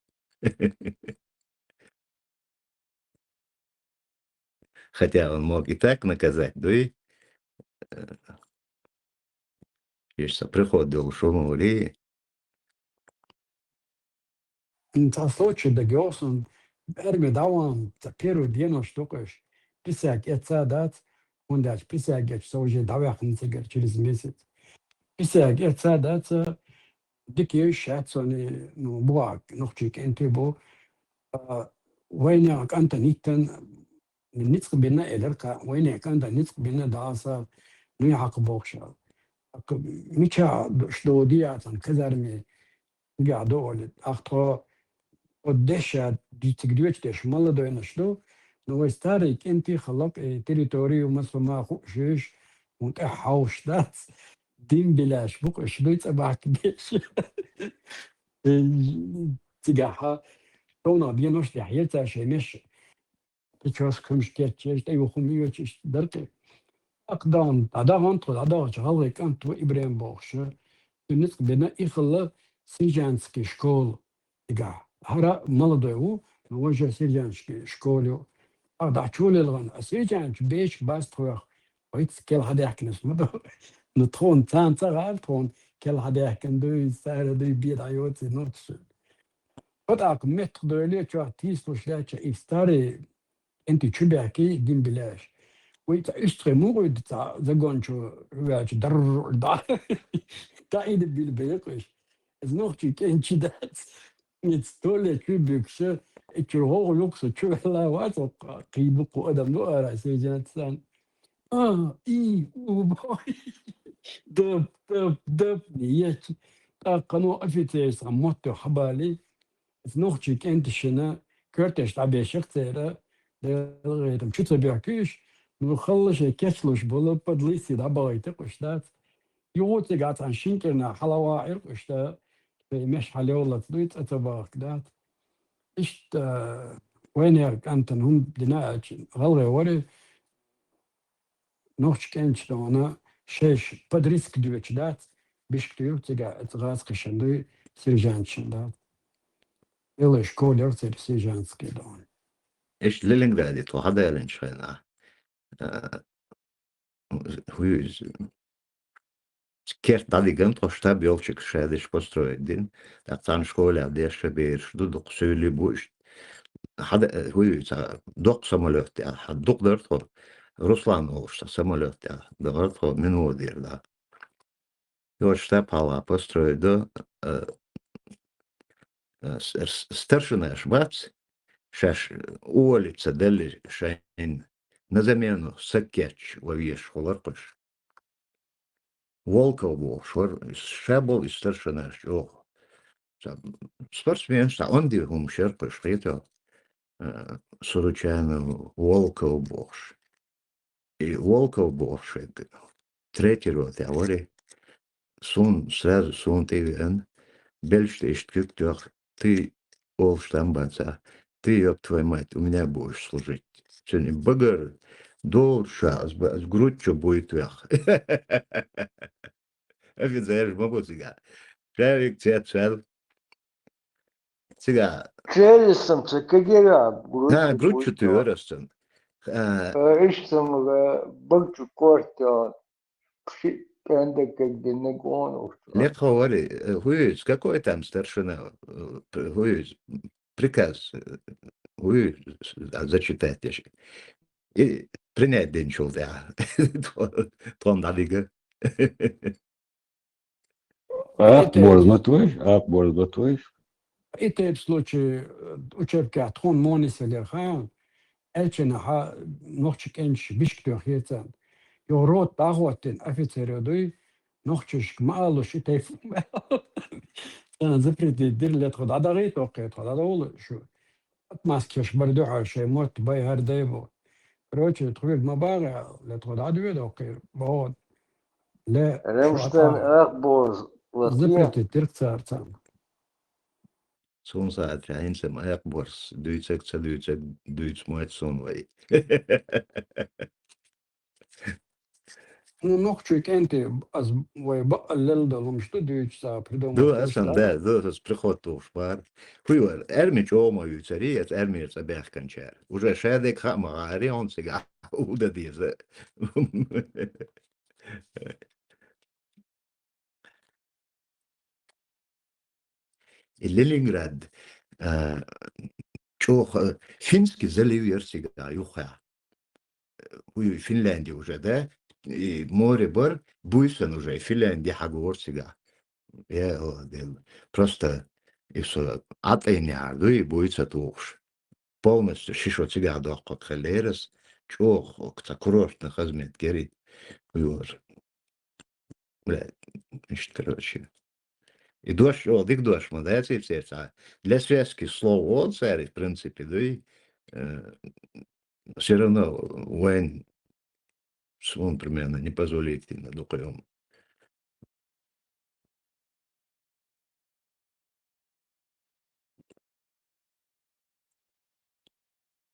Хотя он мог и так наказать, да и jeszcze приходил шумовли. انت صوتش دقيوصن ارمي دوام تبيرو دينو شتوكش بيساك اتسادات ونداش بيساك اتسوجي دواخ نتقر تشيلز ميسيت بيساك اتسادات ديكي شاتسوني نو بواك نوخشيك انتي بو وينك انت نيتن نتق بنا الركا وينك انت نتق بنا داسا نو حق بوكشا ميشا شدودياتن كزارمي قاعدوا اخطو قديش دي تقديش ديش مالا دوينا شلو نو ستاريك انتي خلق تريتوريو مثل ما خوشيش وانت حوش دات دين بلاش بوك شلو يتبعك ديش تقاها تونا بينوش دي حياتا شيمش تشوس كمش كيتشيش تايو خميو تشيش درتي اقدام عدا غنطو عدا شغالي كانت وإبراهيم بوخشة بالنسبة لنا إخلا سيجانسكي شكول تقع هرا مالدو نوجه سيجانسكي شكوليو أقدع شولي الغن سيجانس بيش باس تروح ويتس كل حدا يحكي نسمه نتخون تان تغال تخون كل حدا يحكي ندو يسار دو يبيد عيوتي نوتس فتاك متر دولي شو تيسلو شلاتش إستاري انتي شو بيحكي دين بلاش ويت استريمو تا زغونشو رواج در دا تايد بالبيقش از نوختي كنتي دات نتستولي كوبكس اتشرو لوكس تشولا وات قيبقو ادم نو راه سيجانسان اي او باي دو دب نيجي قانو أفيتيس عموتو حبالي نوختشيك أنت شنا كرتش تعبي شختيرة غيرم شو تبيعكيش نخلص كسلوش بولا بدليسي دبايتك وشتات يوتي قاعد عن شينكرنا حلوائر وشتا مش حلولا تلويت أتباك دات إشت وين يرك أنت هم دناء غلغي وري نوختشيك أنت شنا شيش بدريسك دوتش دات بيشكتيو تيجا اتغاز قشندوي سيرجانشن دات يلا شكول يرتر سيرجانسكي دون إيش لينغراد تو هذا يلنشينا هو كيف بعد جنت قشتا بيوشك شادش построен так там школе дешевле бир дук сөйле буш هذا هو دوق самолет دوق درت Руслан Олшта самолет درت من ودير да يوشتا пала построен старшина швабц шаш улица дали шайн на замену сакеч ловишь холарпыш Волков был шабл и старшина шо спортсмен что он дил шерпыш это случайно Волков был и Волков был третий род я говорю сразу сун ты Бельште иштюк ты Олштамбаца, ты, ёб твою мать, у меня будешь служить. Сегодня багар, долша, с грудью будет вях. Офицер, могу сега. Шарик, цел. Сега. Челюстом, цикагера, Грудью ты вырастен. Иштам, багчу корта, Лет говори, хуй, какой там старшина, хуй, приказ, хуй, зачитать еще. И принять день шел, да, том надига. борзбатуешь. Это в случае учебки от хон мониса леха, эльчина нохчик энч бишктох яцан. يورот تاغوتين أفيتسير دوي نخشش مالو شي تيفون أنا زبرتي دير اللي تاخد عدغي توقيت هذا دول شو ماسكش بردوع شي موت باي هار دايبو روتشي تخويل مبارع اللي تاخد عدوي توقيت بهون لا رمشتن أخبوز زبرتي دير كتار تام Сон saat ja insem أخبورس دويتك موت سون واي Ну, ногчик энти аз вебаллел долом что дюйчса придумал. Да, асам да, с приходу в пар. Хуй, эрмич ома юцари, это эрмич абяхканчар. Уже шедек хамари он сега уда дизе. И Ленинград чох финский залив ерсига юха. Хуй, Финляндия уже, да? И море бар, буйсон уже, Финляндия хаговор сега. Я просто и все, атайняду и буйца туш. Полностью шишо сега дохот халерес, чох, окта курортный хазмет гери. Хуйор. Блядь, короче. И дождь, дик дождь, молодец, и все. Для связки слово он царь, в принципе, да и все равно войн он примерно не позволит на духовом.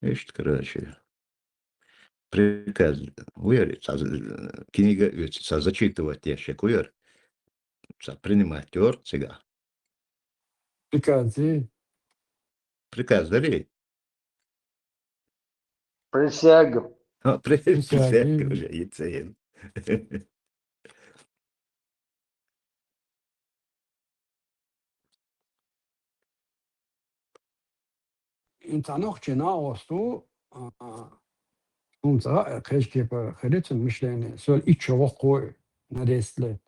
Видишь, короче, приказ уверить, книга зачитывать ящик увер, принимать орд сега. Приказ дали. Присягу. Присягу уже, яйцеен. انت نوختي ناوستو унца кешке по ходить мышление соль и чего кой на 10 лет.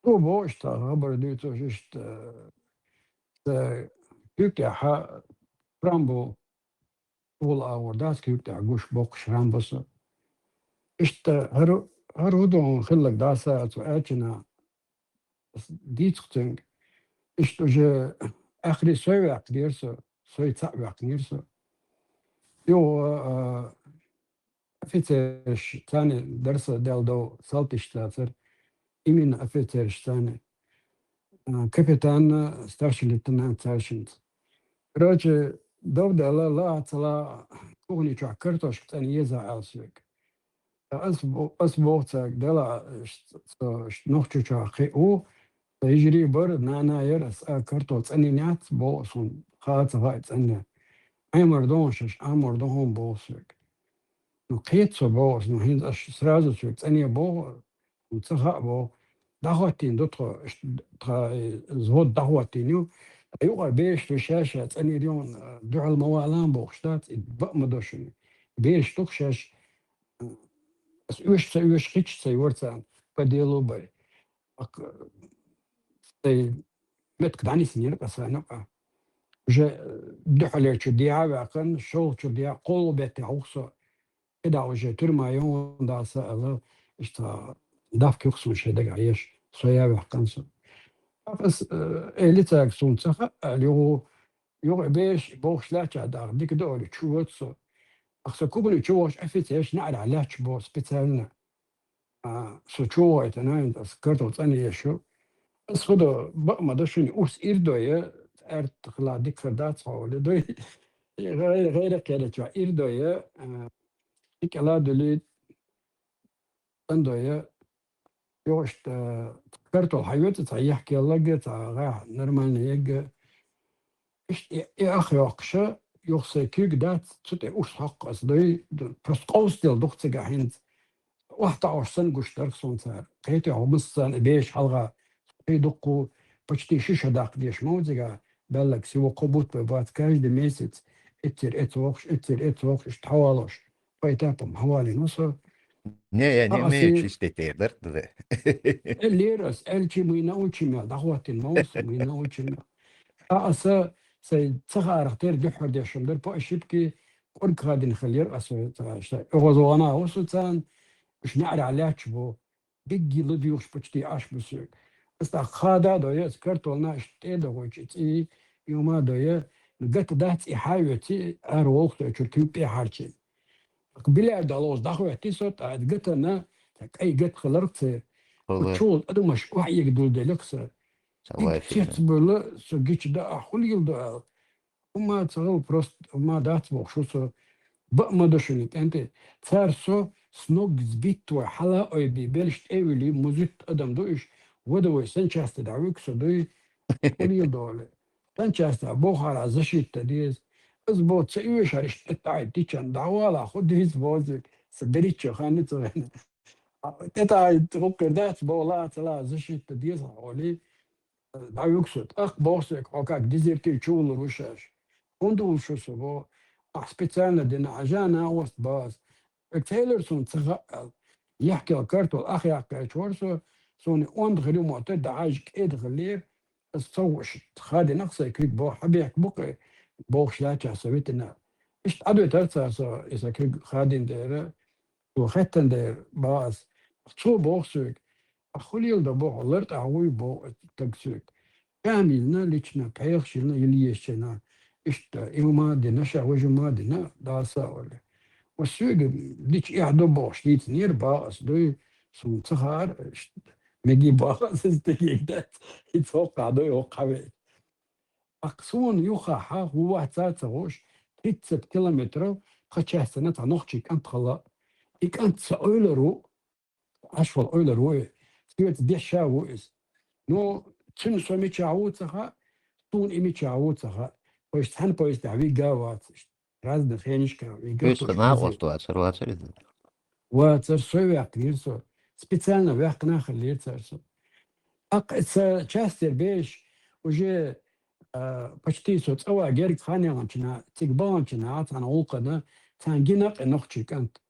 Ну, вот что, говорю, то что тюкя ха прамбо пол авордас тюкя гуш бок шрамбоса. Что харудон хиллак даса то эчина ديتختنج اشتوجه آخر سوي وقت ديرسو سوي تاع وقت ديرسو يو أفترش تاني درس دال دو سالتش تاتر إمين أفترش تاني كابتن ستارشن لتنان تارشنت راجع دو دالا لا تلا كوني تاع كرتوش تاني يزا ألسوك أسبوع تاع دالا نوختو تاع خيو يجري بر نانا يرس كرتو تاني نات بوسون خاط غايت أنا أمردونش أمردون بوسوك قيتسو بوس هند أش سرازو سوك تاني بو وتخا بو دعوتين دوتو زود دعوتينيو أيوة بيش في شاشة تاني اليوم دعو الموالان بوخشتات بقمدوشني بيش تخشش وش خيتش سيورتان بديلو باي سي متكدعني سنين بس أنا جا دحلة شديعة وعقن شغل شديعة قول بتعوصة كده وجه ترما يوم دا سأله اشتا دافك يخصم شدق عيش صيا وعقنص بس اللي تاكسون تخا اللي هو يو بيش بوش لا تعدار ديك دول تشوتسو أخسر كوبل تشوش أفتش نعل على تشبو سبيتالنا سو تشوت أنا عند أسكرت ثاني يشو بس خدو بقى ما دشني أوس إردوية أرت خلا ديك فردات صاول دوي غير كده تشوا إردوية ديك لا دليت أندوية يوش كرتو حيوت تريح كي الله جت غا نرمال يج إيش يا أخي أقشة يوصي كيك دات تتي أوس حق أصدي بس قوستيل دكتور جاهند 21 قشتر صنصار قيتي عمصان بيش حلقة يدقوا почти 6 دقائق ديش موزيكا بالك سوى قبوط ببات كاش دي ميسيت اتر تحوالوش فايتاتهم حوالي نصر Не чистите, да? الليرس الشي ميناوشي ما دعوات الموس ميناوشي ما أسا سي تخار اختير دحر ديشم در باشيبكي قرق غادي نخلير أسا غزوانا وسلطان مش نعرف علاش بو بيجي لديوش почти аж بسوق بس خادا دوية كرتولنا اشتيدا وجتي يوما دوية نقط دات إحايتي أروح تشوفي بحارتي قبل دالوز دخوة تيسوت قطنا أي قط خلرت وتشول أدو مش وعي يقدر دلكسر كيف بقول سجيت ده أخلي ده وما تصل بروست وما دات بخشوص بق ما دشنيك أنت ثارسو سنوك زبيت وحلا أي بيبلش أولي مزيت أدم دوش ودوي سنشاست دعوك سدوي خلي دولة سنشاست بوخر عزشيت تديز أزبوط سيوش هرش تتعد تيشان دعوالا خد هيز بوزك سدريتش خانت غنى تتعد تفكر دات بولا تلا زشيت تديز حولي دعوك سد أخ بوسك وكاك ديزيرتي تشول روشاش كندو شو سبو سبيتالنا دينا عجانا وسط باز تايلرسون تغقل يحكي الكارتو الأخ يحكي شورسو سوني أوند غريو معتد عاجك إيد غلير الصوش خادي نقصة كريك بو حبيك بقي بوخ شلاچا سويتنا إيش عدو ترسا إذا كريك خادين دير وختن دير باز شو بوخسوك أخوليل دا بوخ لرت أعوي بو تكسوك كاملنا ليشنا بيخشلنا يليشنا إيش إيوما دينا شاوجما دينا داسا ولا والسوق ديش يعدو بوش ديت نير باس دوي سون تخار مجي باس استيقدت يتوقع دو يوقع أقصون يوخا هو تاتوش 3 كيلومتر خشاه سنة نوخشي كانت خلا كانت سأولرو عشوال أولرو سويت ديش شاوز نو تشن سومي تشاوتها تون إمي تشاوتها ويش تحن بويس دعوي قاوات رازنا خينش كاوي Jūs nākostu atcervāts. وترسوي عقليرسو سبيتالنا ويحقنا خليرسو частер беш уже почти соц ава герк ханянчна тигбанчна atan улкана тангинак нохчикант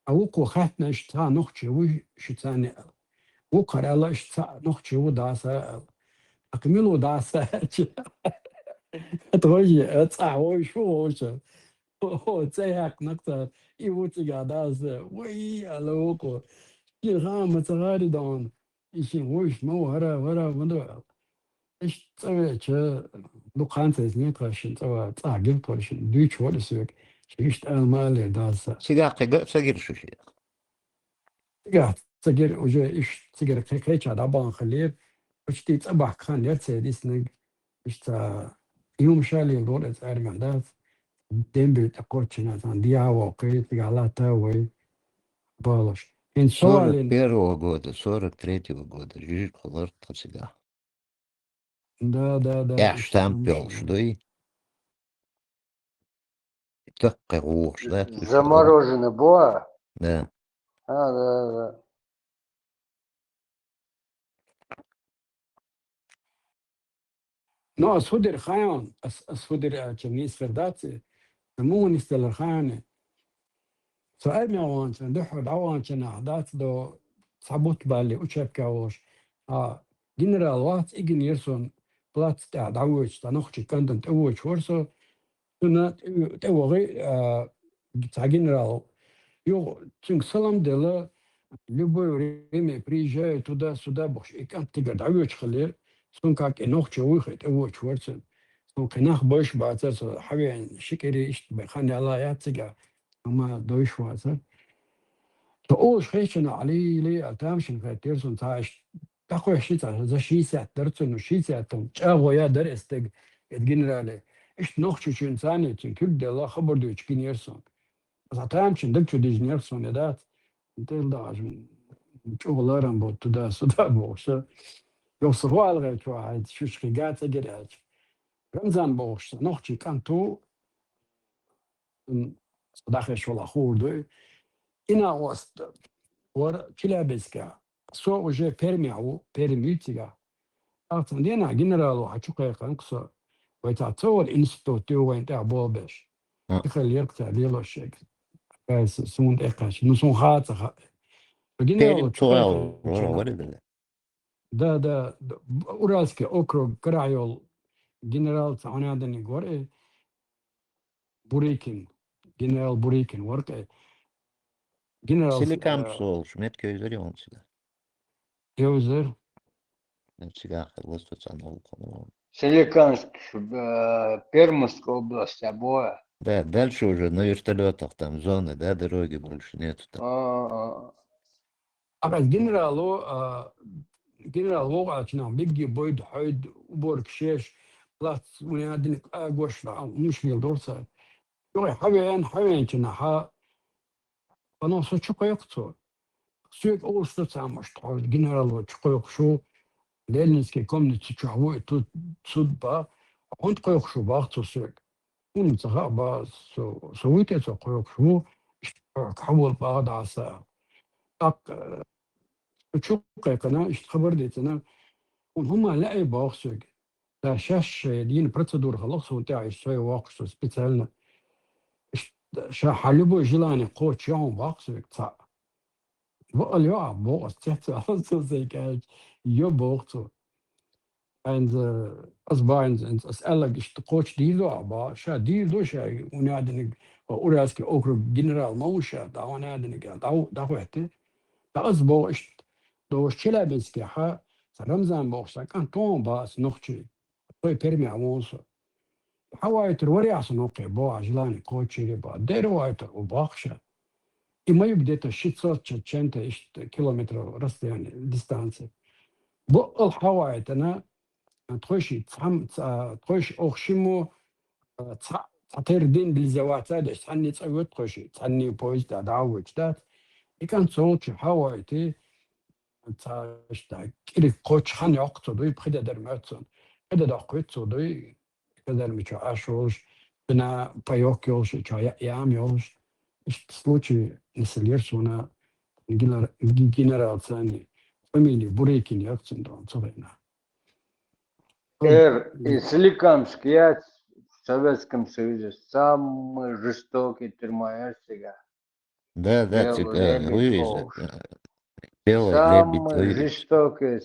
ауку хатна шта нохчи у шитани у карала шта нохчи у даса акмилу даса троji ацао шоша о цеяк накта и вот я даса ой алоко يغام تغاردون еще уж вара. Ich sage, du kannst es nicht waschen, aber sag waschen. Du чуешь свек. Шишт алмали даса. سيجار سجير شو شيء. Ja, сагер уже иш сагер кеча дабан خلير. почти صباح كان يرسل ديسنج. إشتا يوم شالي دولت أرمى داس. ديمبل تقولشنا عن ديا وقي تقالتا وي بالش. إن سؤال 41-го года, 43-го года, жить колор тасига. Да. Я штампел, что и так круг, да? Замороженный боа? Да. Да. Но судер хаон, судер чемнис фердати, مو نستل الخانة سؤال ما وانت ندحو دعوان كنا عدات دو صعبوت بالي وشبكا وش جنرال وات إجن يرسون بلات تاع دعوش تنخشي كندن تقوش ورسو سنة تقوغي تاع جنرال يو تنك سلام دلا любой время приезжаю туда-сюда, бог, и как ты дعوش خلير سن كاك إنخشي ويخي تقوش ورسو وكناخ باش بعثر حبي شكري إيش بخاني الله يعطيك وما دويش واسر تقولش خيشنا علي لي أتامشن في تيرسون تاش تقوي شيء تاع ذا شيء ساعة درتون وشيء ساعة تم تأغو يا درستك الجنرالي إيش نخشوا شو إنساني تنكب الله خبر دو تشكين يرسون بس أتامشن دكتور ديج يرسون يدات انتل داعجن شغلارن بود تدا سدا بوشة يوصفوا على غير واحد شو شقيقات أجريج رمزان بوش نخشي كان تو صداقش ولا خورد إنا وست ور كلا بسكا سو وجه بيرميتيغا أعتقدنا جنرال وحشوكا كانكسو ويتعطول إنستوتيو وين تاع بوبش يخلي يركتع ليلو الشيك بس سون إقاش نسون خاطر جنرال وشوكا ده أوراسكي أوكرو كرايول جنرال تعانادن يقول بوريكن جنرال بوريكن ورك جنرال سيليكام سول شميت كيزر يونسيدا يوزر نفسيغا خلصت تصنعوا القانون Соликамск, Пермская область, обои. Да, дальше уже на вертолетах там зоны, да, дороги больше нету там. أبعد جنرال وقع كنا بيجي بيد حيد وبورك شيش لا ونادنك أقوش مش في الدورسة يوي حوين كنا أنا صوتشوكا يقصو سويك أول ستة عمش تقول جنرال وتشقيق شو لأنسكي كومنتي تشعوي تصدبا كنت قيق شو باقصو سويك ونتخا با سويتي تقيق شو حول بعض عسا تشوقي كنا خبر ديتنا وهم لاقي باقصوك دا شاش دين بروتودور خلصوا تاعي شوي واقصو سبيتالنا شا حلبو جلاني قوت يوم باقصوك تا بقى اليوع بوقص تحت أصلا زي كاج يو بوقصو عند أصبعين أسألك اشتقوش ديدو عبا شا ديدو شا ونادنك وراسكي أوكرو جنرال موشا دعو نادنك دعو حتى أصبو دو شلابنسكي حا رمزان بوقصا كان طون باس نخشي طوي بيرمي عمونسو حوايتر وريعس نوقي بو عجلاني كوتشي با ديروايتر وباخشا إما يبدأ شيت صوت تشنتا كيلومتر رست يعني ديستانسي بو الحوايتنا تخشي تفهم تخش أخشمو تعطير دين بالزوات هذا تحني تسوي تخشي تحني بويز دعوة دات كان صوت حوايتي كيري قوتش خان يقصو دوي بخدا در ماتسون خدا دا قوتسو دوي خدا ميشو عاشوش بنا بايوك يولش يام يولش إيش سلوشي نسليرسونا جنرال ثاني فاميلي بوريكين يقصن دون صغيرنا Соликамск, я в Советском Союзе самый жестокий тюрьма всегда. Да, вывезли. Самый жестокий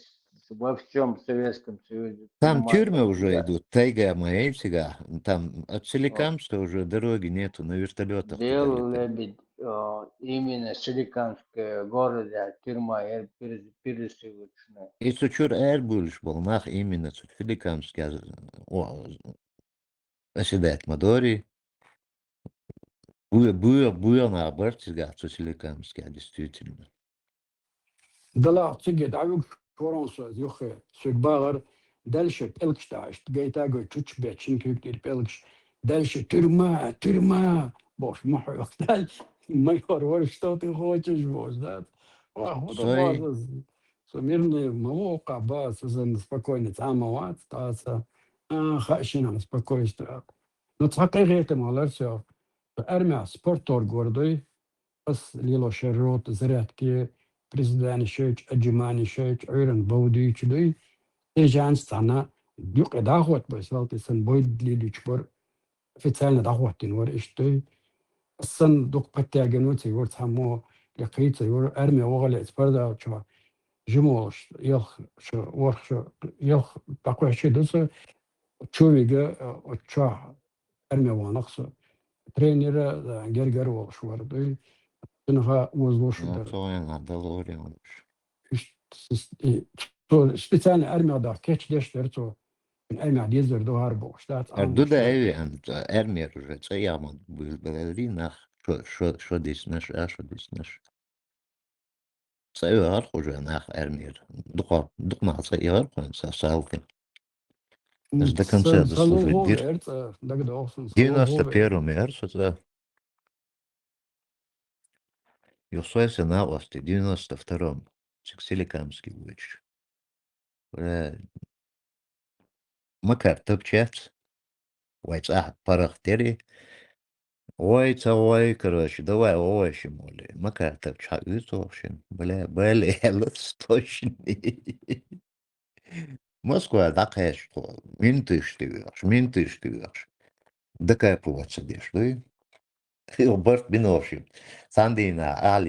во всем Советском Союзе. Там тюрьмы уже идут, тайга моя всегда. Там от Соликамска уже дороги нету, на вертолетах. Белый лебедь. именно Соликамская города, тюрьма, пересылочная. И сучур эрбулш был, нах именно Соликамский, оседает Мадори. Было на Абартизга, Соликамский, действительно. Да ла, цигет, авик Форонса, юхе, сюгбагар, дальше пелкшташ, гайтаго, чучбе, чинкюктир пелкш, дальше тюрьма, бош, махай, дальше, майор, что ты хочешь, бош, да? Вот это мирные мовока, бас, спокойно, самоват, таса, хашинам, спокойствие. Но цакай гетем, аларсё, армия, спортор гордой, بس ليلو شروط زرعتكي بريزدان شيء أجماني شيء عيرن بودي كذي إيجان سنة يق دعوت بس والتي سن بيد ليلو كبر في تالنا دعوت تنور إشتي السن دوق بتاعجنو تيور تحمو لقيت تيور أرمي وغلا إسبردا شو جموش يخ شو ورخ شو يخ بقى شيء دوسه شو بيجا شو أرمي وانقص ترينر جرجر وشوردي إنها وزوشدر. Специально армия да кетч дешер то армия дезер до харбо штат. Ардуда эви анд армия уже цаямон был балеринах шо дис наш цаявар уже нах армия духна цаявар кон сасалкин. До конца дослужить. 91 это Юсуэсе на власти, 92-м, Соликамский выч. Макар топчат, вайца парахтери, ой, короче, давай овощи, моли. Макар топчат, в общем, бля, точный. Москва такая, что менты штыгаешь. Докапываться дешь, да? Борт биношим. Сандина, али.